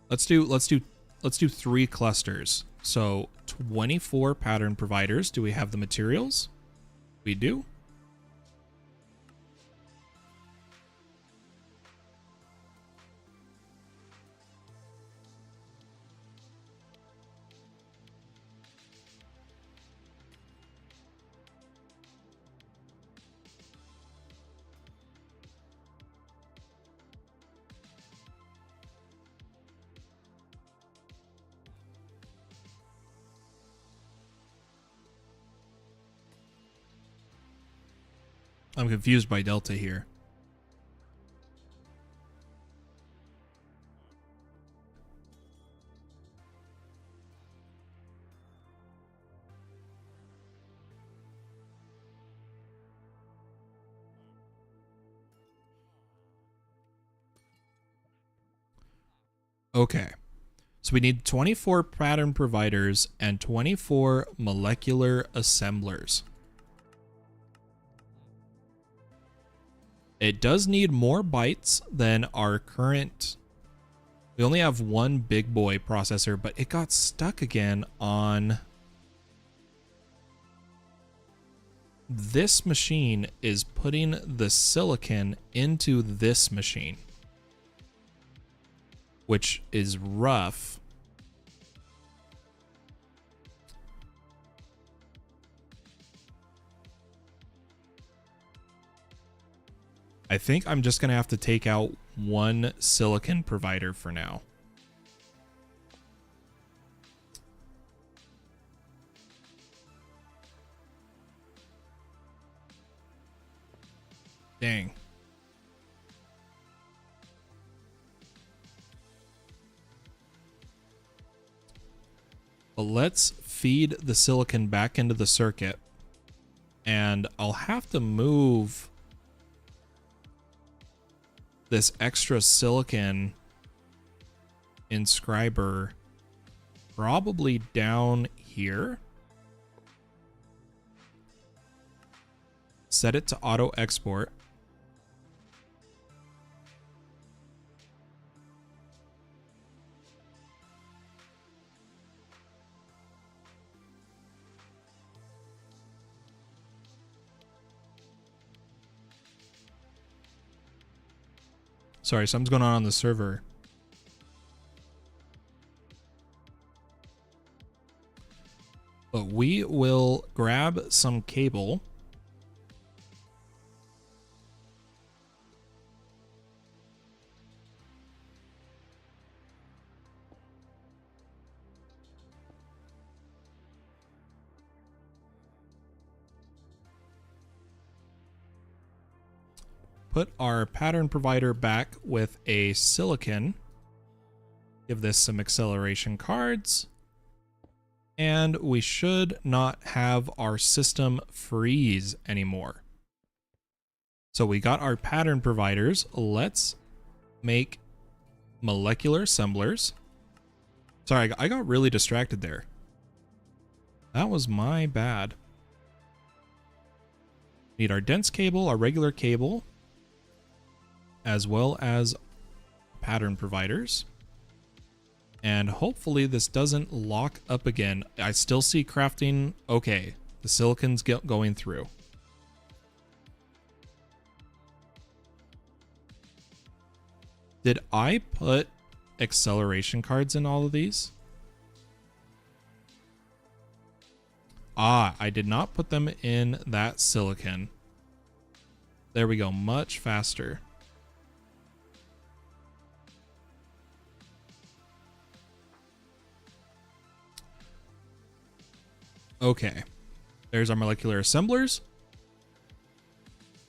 let's do 3 clusters. So 24 pattern providers. Do we have the materials? We do. I'm confused by Delta here. Okay. So we need 24 pattern providers and 24 molecular assemblers. It does need more bytes than our current. We only have one big boy processor, but it got stuck again on this machine is putting the silicon into this machine, which is rough. I think I'm just going to have to take out one silicon provider for now. Dang. But let's feed the silicon back into the circuit. And I'll have to move this extra silicon inscriber probably down here. Set it to auto export. Sorry, something's going on the server. But we will grab some cable. Put our pattern provider back with a silicon. Give this some acceleration cards. And we should not have our system freeze anymore. So we got our pattern providers. Let's make molecular assemblers. Sorry, I got really distracted there. That was my bad. Need our dense cable, our regular cable, as well as pattern providers. And hopefully this doesn't lock up again. I still see crafting. Okay, the silicon's going through. Did I put acceleration cards in all of these? Ah, I did not put them in that silicon. There we go, much faster. Okay, there's our molecular assemblers.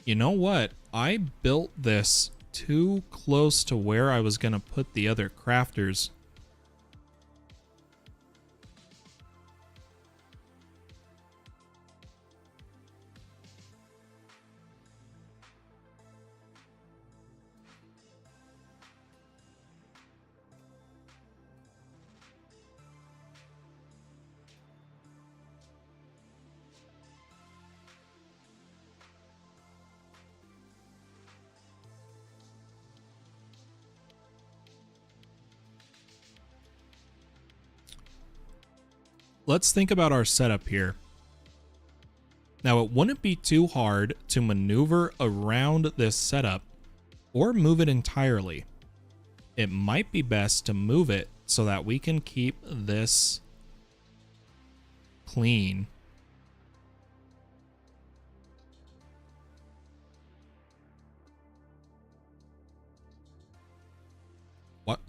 You know what? I built this too close to where I was going to put the other crafters. Let's think about our setup here. Now, it wouldn't be too hard to maneuver around this setup or move it entirely. It might be best to move it so that we can keep this clean.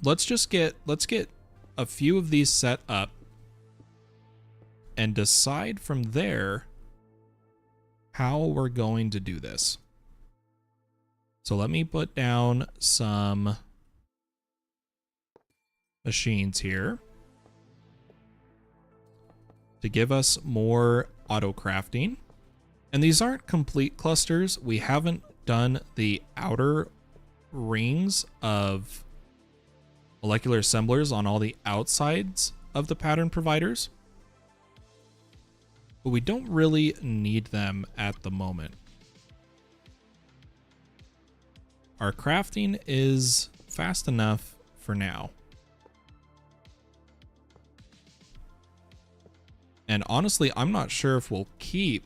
Let's get a few of these set up and decide from there how we're going to do this. So let me put down some machines here to give us more auto crafting. And these aren't complete clusters. We haven't done the outer rings of molecular assemblers on all the outsides of the pattern providers. But we don't really need them at the moment. Our crafting is fast enough for now. And honestly, I'm not sure if we'll keep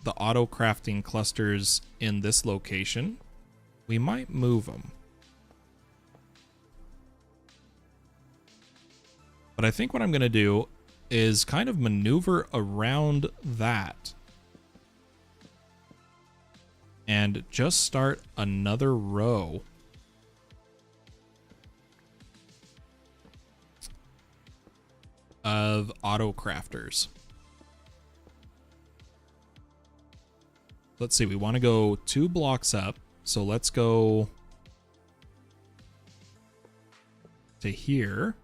the auto crafting clusters in this location. We might move them. But I think what I'm going to do is kind of maneuver around that and just start another row of auto crafters. Let's see, we want to go 2 blocks up, so let's go to here.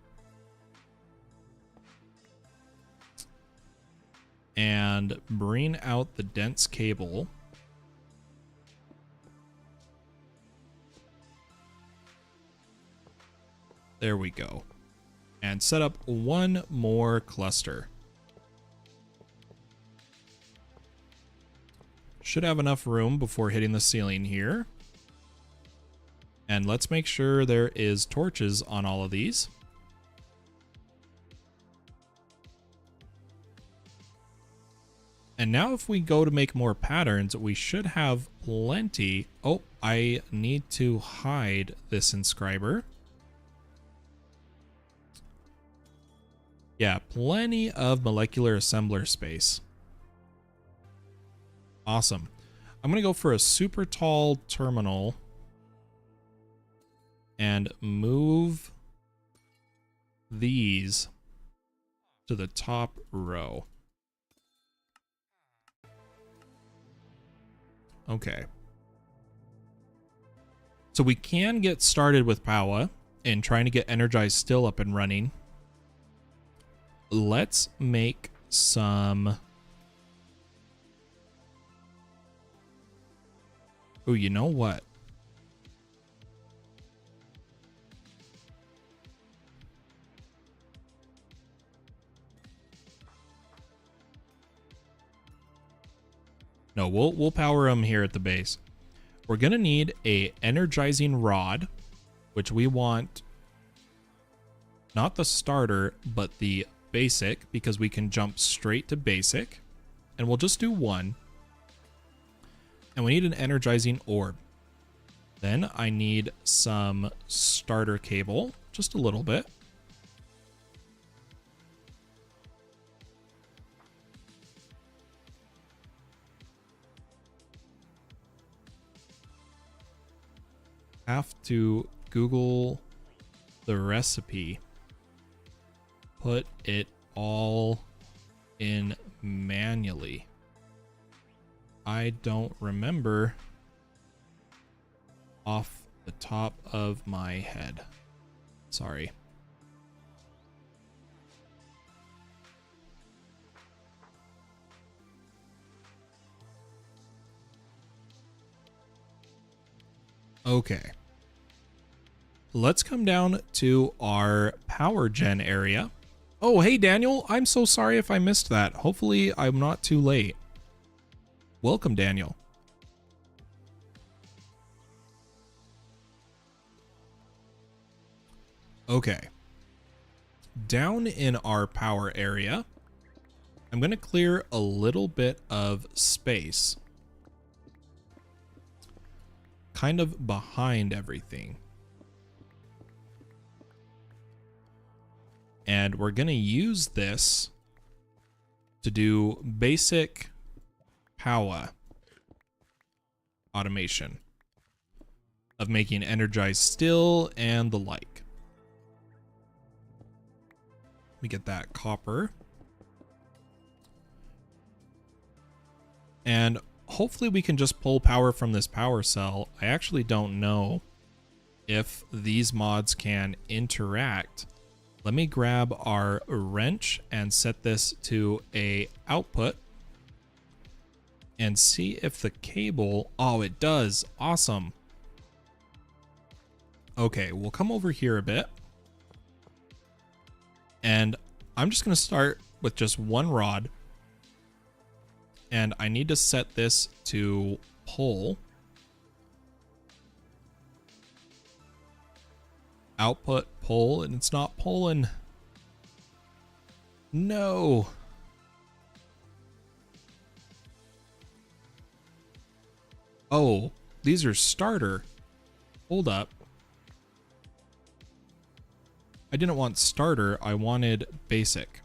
And bring out the dense cable. There we go. And set up 1 more cluster. Should have enough room before hitting the ceiling here. And let's make sure there is torches on all of these. And now if we go to make more patterns, we should have plenty. Oh, I need to hide this inscriber. Yeah, plenty of molecular assembler space. Awesome. I'm going to go for a super tall terminal and move these to the top row. Okay. So we can get started with Powah and trying to get Energized still up and running. Let's make some... Oh, you know what? No, we'll power them here at the base. We're gonna need a energizing rod, which we want not the starter, but the basic, because we can jump straight to basic. And we'll just do 1. And we need an energizing orb. Then I need some starter cable, just a little bit. Have to Google the recipe. Put it all in manually. I don't remember off the top of my head. Sorry. Okay. Let's come down to our power gen area. Oh, hey, Daniel. I'm so sorry if I missed that. Hopefully, I'm not too late. Welcome, Daniel. Okay. Down in our power area, I'm going to clear a little bit of space. Kind of behind everything. And we're going to use this to do basic Powah automation of making energized still and the like. Let me get that copper. And hopefully we can just pull power from this power cell. I actually don't know if these mods can interact. Let me grab our wrench and set this to a output and see if the cable, oh, it does. Awesome. Okay, we'll come over here a bit. I'm just going to start with just one rod. And I need to set this to pull. Output pull, and it's not pulling. No. Oh, these are starter. Hold up. I didn't want starter, I wanted basic.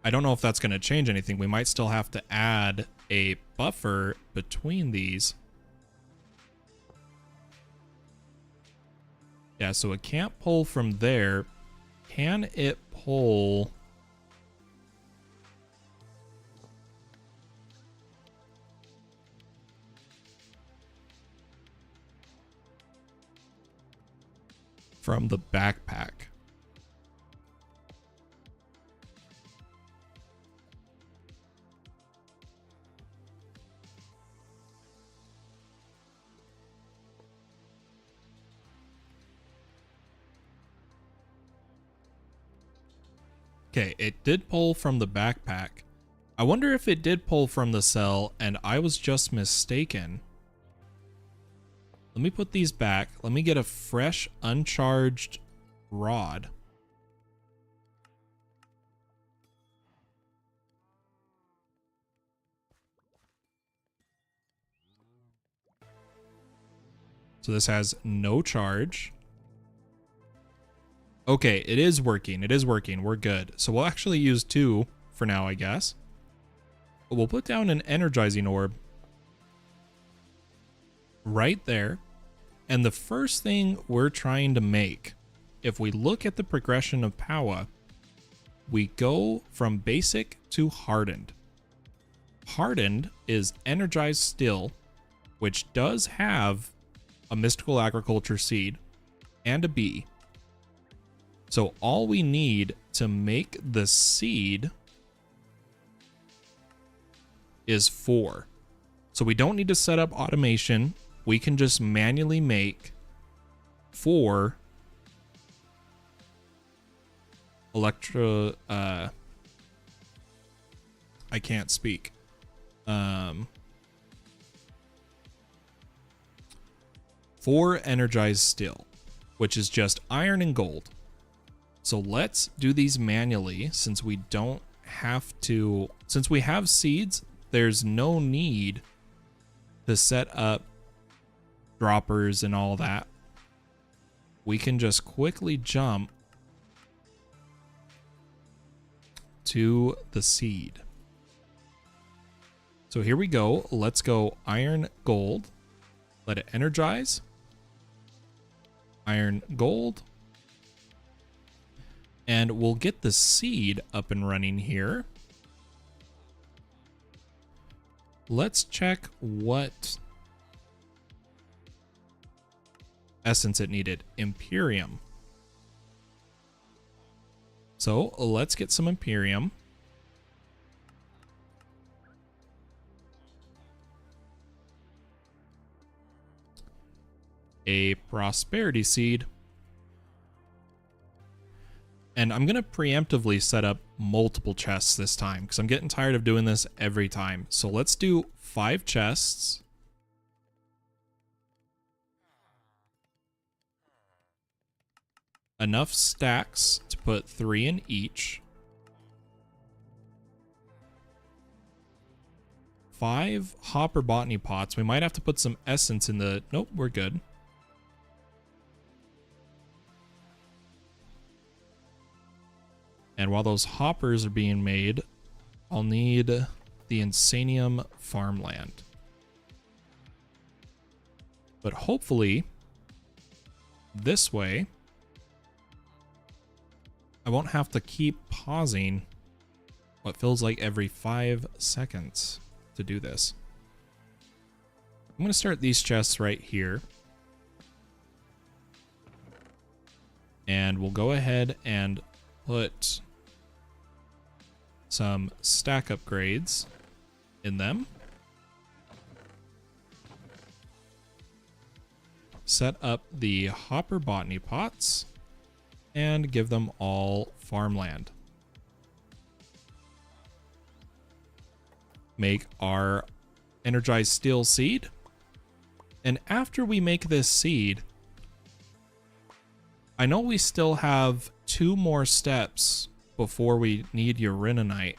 I don't know if that's going to change anything. We might still have to add a buffer between these. Yeah, so it can't pull from there. Can it pull? From the backpack? Okay, it did pull from the backpack. I wonder if it did pull from the cell and I was just mistaken. Let me put these back. Let me get a fresh, uncharged rod. So this has no charge. Okay, it is working. It is working. We're good. So we'll actually use 2 for now, I guess. But we'll put down an energizing orb right there. And the first thing we're trying to make, if we look at the progression of Powah, we go from basic to hardened. Hardened is energized still, which does have a mystical agriculture seed and a bee. So all we need to make the seed is 4. So we don't need to set up automation. We can just manually make 4 I can't speak. 4 energized still, which is just iron and gold. So let's do these manually since we don't have to, since we have seeds, there's no need to set up droppers and all that. We can just quickly jump to the seed. So here we go. Let's go iron gold. Let it energize. Iron gold. And we'll get the seed up and running here. Let's check what essence it needed. Imperium. So let's get some Imperium. A prosperity seed. And I'm going to preemptively set up multiple chests this time because I'm getting tired of doing this every time. So let's do 5 chests. Enough stacks to put 3 in each. 5 hopper botany pots. We might have to put some essence in the... Nope, we're good. And while those hoppers are being made, I'll need the Insanium farmland. But hopefully, this way, I won't have to keep pausing what feels like every 5 seconds to do this. I'm going to start these chests right here. And we'll go ahead and put some stack upgrades in them. set up the hopper botany pots and give them all farmland. Make our energized steel seed. And after we make this seed, I know we still have 2 more steps before we need uraninite.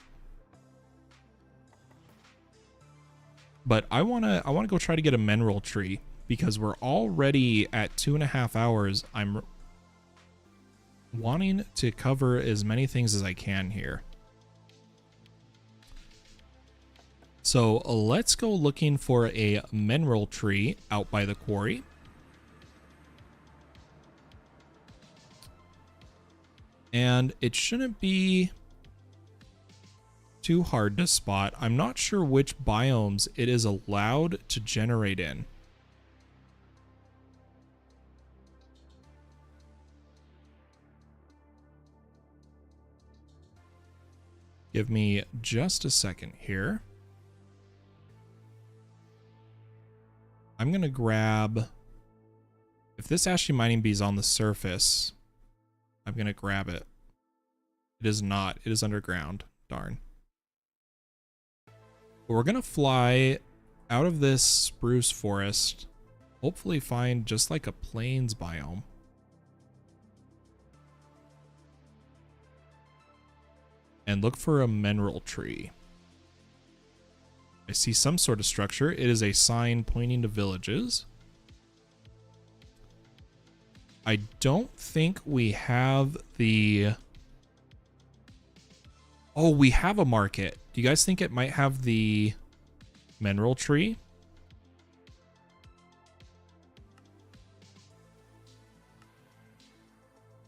But I wanna go try to get a mineral tree because we're already at 2.5 hours. I'm wanting to cover as many things as I can here. So let's go looking for a mineral tree out by the quarry. And it shouldn't be too hard to spot. I'm not sure which biomes it is allowed to generate in. Give me just a second here. I'm going to grab... If this ashy mining bee is on the surface, I'm going to grab it. It is not. It is underground. Darn. But we're going to fly out of this spruce forest. Hopefully find just like a plains biome. And look for a mineral tree. I see some sort of structure. It is a sign pointing to villages. I don't think we have the... Oh, we have a market. Do you guys think it might have the mineral tree?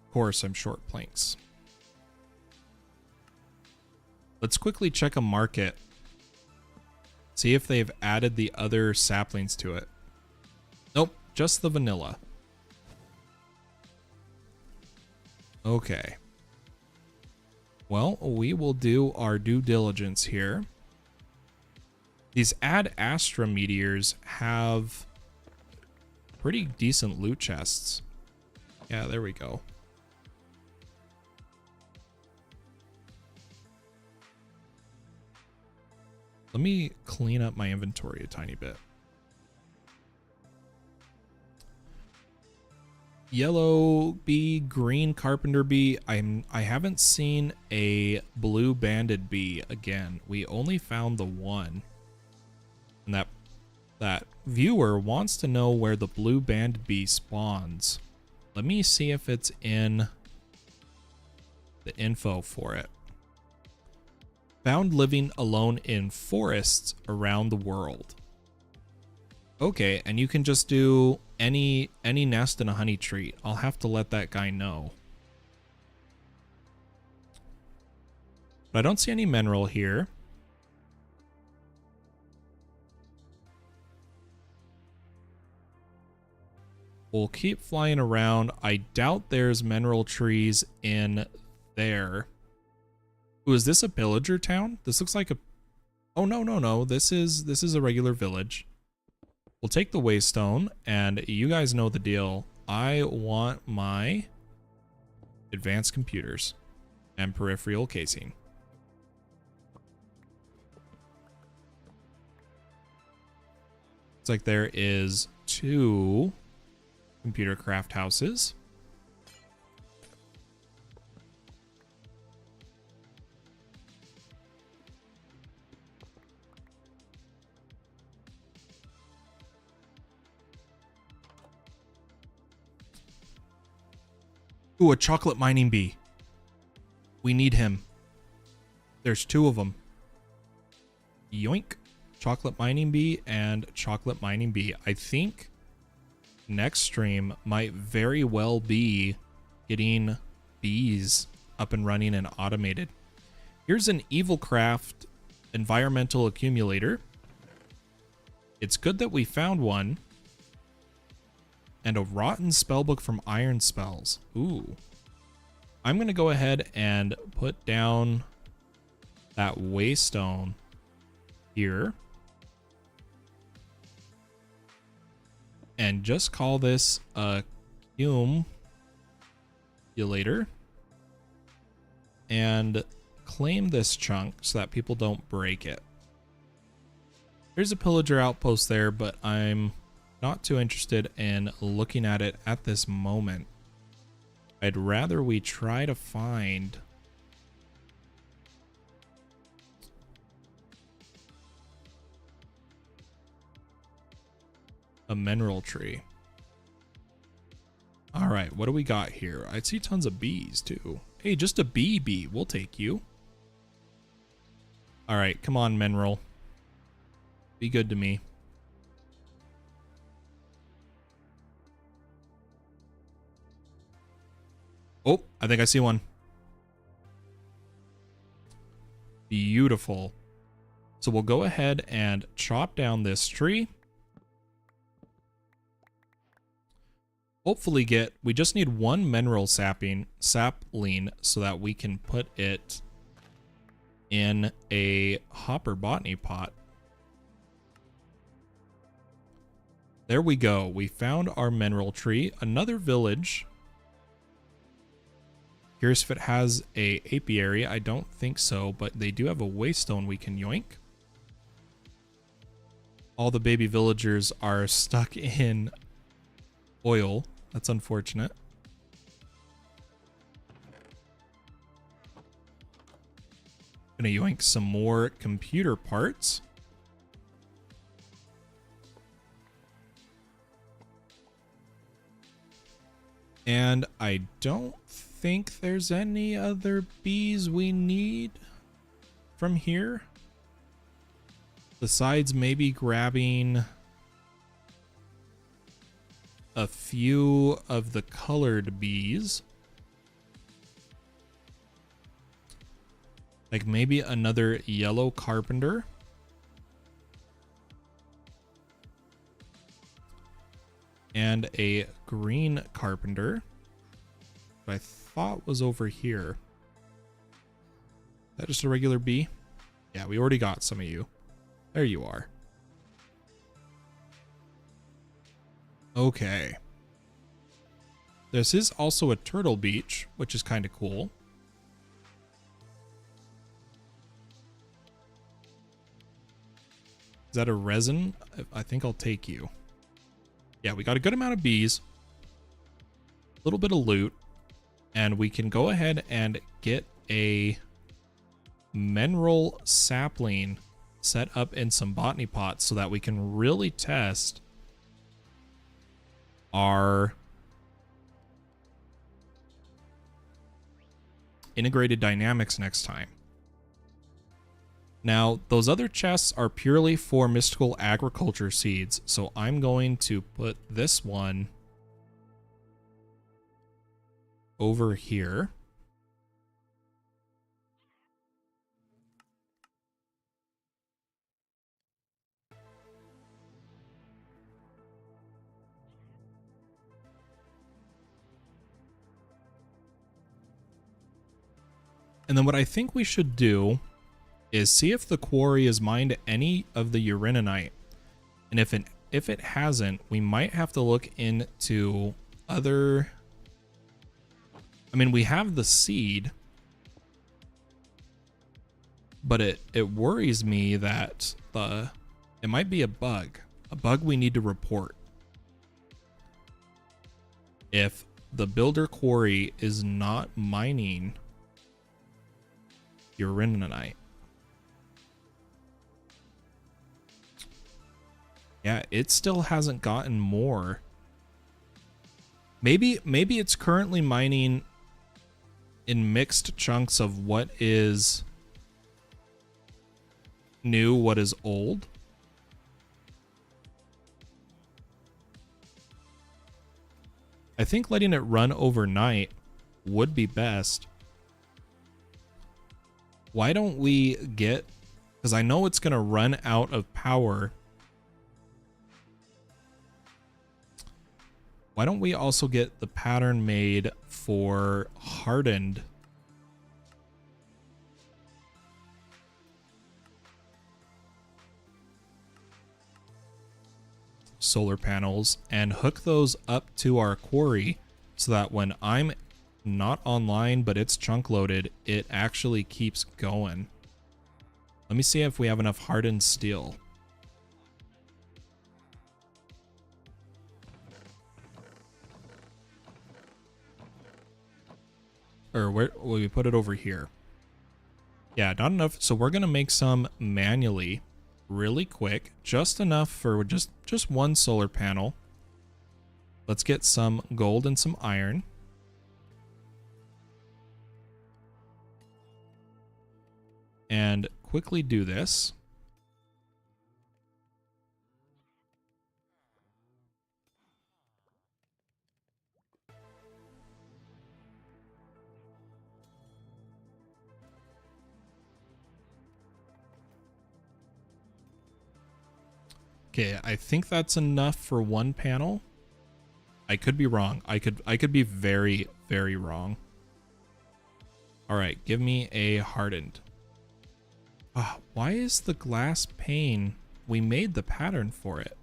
Of course, I'm short planks. Let's quickly check a market. See if they've added the other saplings to it. Nope, just the vanilla. Okay. Well, we will do our due diligence here. These Ad Astra meteors have pretty decent loot chests. Yeah, there we go. Let me clean up my inventory a tiny bit. Yellow bee, green carpenter bee. I haven't seen a blue banded bee again. We only found the one. And that viewer wants to know where the blue banded bee spawns. Let me see if it's in the info for it. Found living alone in forests around the world. Okay, and you can just do any nest in a honey tree. I'll have to let that guy know. But I don't see any mineral here. We'll keep flying around. I doubt there's mineral trees in there. Ooh, is this a villager town? This looks like a... Oh, no. This is a regular village. We'll take the waystone, and you guys know the deal. I want my advanced computers and peripheral casing. It's like there is 2 computer craft houses. Ooh, a chocolate mining bee. We need him. There's 2 of them. Yoink. Chocolate mining bee and chocolate mining bee. I think next stream might very well be getting bees up and running and automated. Here's an Evilcraft environmental accumulator. It's good that we found one. And a rotten spellbook from Iron Spells. Ooh. I'm going to go ahead and put down that waystone here. and just call this a accumulator and claim this chunk so that people don't break it. There's a pillager outpost there, but I'm not too interested in looking at it at this moment. I'd rather we try to find a mineral tree. All right, what do we got here? I see tons of bees too. Hey, just a bee. We'll take you. All right, come on, mineral. Be good to me. Oh, I think I see one. Beautiful. So we'll go ahead and chop down this tree. Hopefully we just need one mineral sapling so that we can put it in a hopper botany pot. There we go. We found our mineral tree. Another village. Curious if it has a apiary. I don't think so, but they do have a waystone we can yoink. All the baby villagers are stuck in oil. That's unfortunate. Gonna yoink some more computer parts. And I don't think there's any other bees we need from here. Besides maybe grabbing a few of the colored bees. Like maybe another yellow carpenter. And a green carpenter. That I thought was over here. Is that just a regular bee? Yeah, we already got some of you. There you are. Okay. This is also a turtle beach, which is kind of cool. Is that a resin? I think I'll take you. Yeah, we got a good amount of bees. A little bit of loot. And we can go ahead and get a mineral sapling set up in some botany pots so that we can really test our integrated dynamics next time. Now, those other chests are purely for mystical agriculture seeds, so I'm going to put this one over here. And then what I think we should do is see if the quarry has mined any of the uraninite. And if it hasn't, we might have to look into other... I mean, we have the seed, but it worries me that it might be a bug we need to report. If the builder quarry is not mining uraninite. Yeah, it still hasn't gotten more. Maybe it's currently mining in mixed chunks of what is new, what is old. I think letting it run overnight would be best. Why don't we get, because I know it's going to run out of power. Why don't we also get the pattern made for hardened? solar panels and hook those up to our quarry so that when I'm not online but it's chunk loaded, it actually keeps going. Let me see if we have enough hardened steel. Or where will we put it? Over here? Yeah, not enough. So we're gonna make some manually really quick, just enough for just one solar panel. Let's get some gold and some iron. And quickly do this. Okay, I think that's enough for one panel. I could be wrong. I could be very, very wrong. All right, give me a hardened. Why is the glass pane? We made the pattern for it.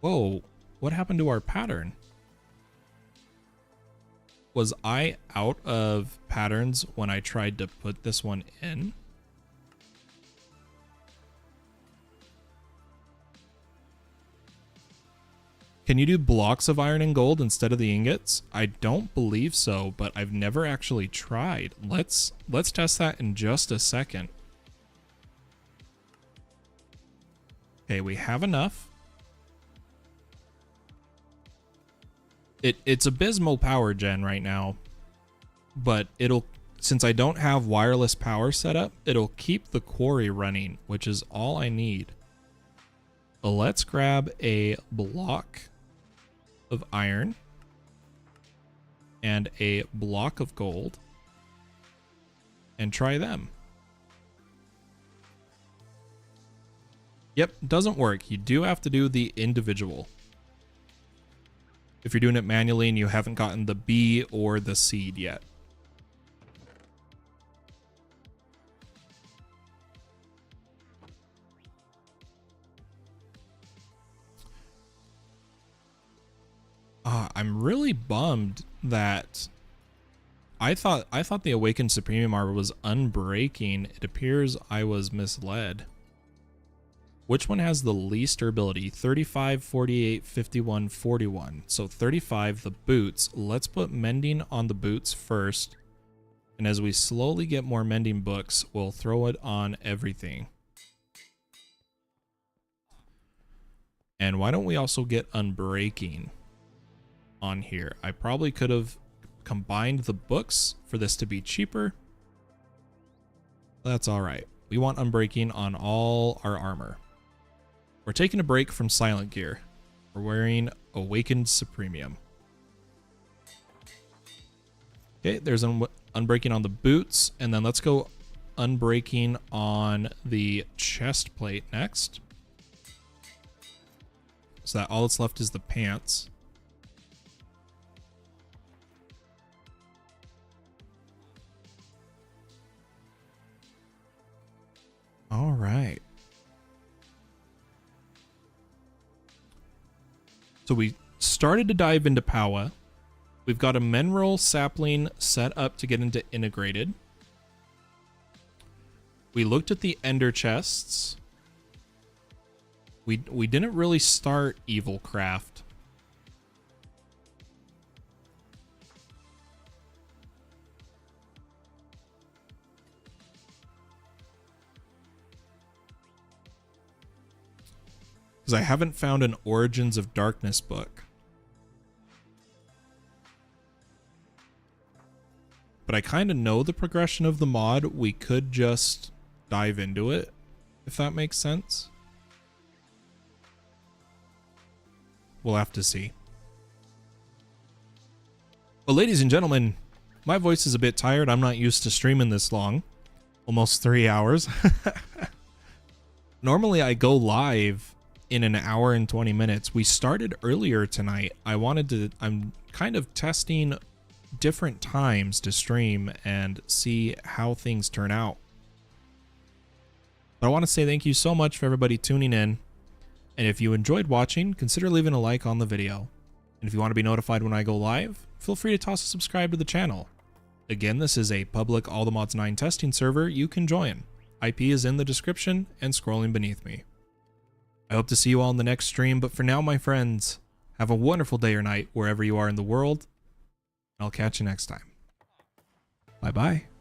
Whoa, what happened to our pattern? Was I out of patterns when I tried to put this one in? Can you do blocks of iron and gold instead of the ingots? I don't believe so, but I've never actually tried. Let's test that in just a second. Okay, we have enough. It's abysmal power gen right now, but since I don't have wireless power set up, it'll keep the quarry running, which is all I need. But let's grab a block of iron and a block of gold and try them. Yep, doesn't work. You do have to do the individual if you're doing it manually and you haven't gotten the bee or the seed yet. I'm really bummed that I thought the Awakened Supremium Arbor was unbreaking. It appears I was misled. Which one has the least durability? 35, 48, 51, 41. So 35, the boots. Let's put mending on the boots first. And as we slowly get more mending books, we'll throw it on everything. And why don't we also get unbreaking on here? I probably could have combined the books for this to be cheaper. That's all right. We want unbreaking on all our armor. We're taking a break from silent gear. We're wearing Awakened Supremium. Okay, there's unbreaking on the boots, and then let's go unbreaking on the chest plate next. So that all that's left is the pants. All right. So we started to dive into Powah. We've got a mineral sapling set up to get into integrated. We looked at the EnderChests. We didn't really start Evilcraft. Because I haven't found an Origins of Darkness book. But I kind of know the progression of the mod. We could just dive into it, if that makes sense. We'll have to see. But ladies and gentlemen, my voice is a bit tired. I'm not used to streaming this long. Almost 3 hours. Normally I go live in an hour and 20 minutes. We started earlier tonight. I'm kind of testing different times to stream and see how things turn out. But I want to say thank you so much for everybody tuning in. And if you enjoyed watching, consider leaving a like on the video. And if you want to be notified when I go live, feel free to toss a subscribe to the channel. Again, this is a public All the Mods 9 testing server you can join. IP is in the description and scrolling beneath me. I hope to see you all in the next stream, but for now, my friends, have a wonderful day or night wherever you are in the world. I'll catch you next time. Bye-bye.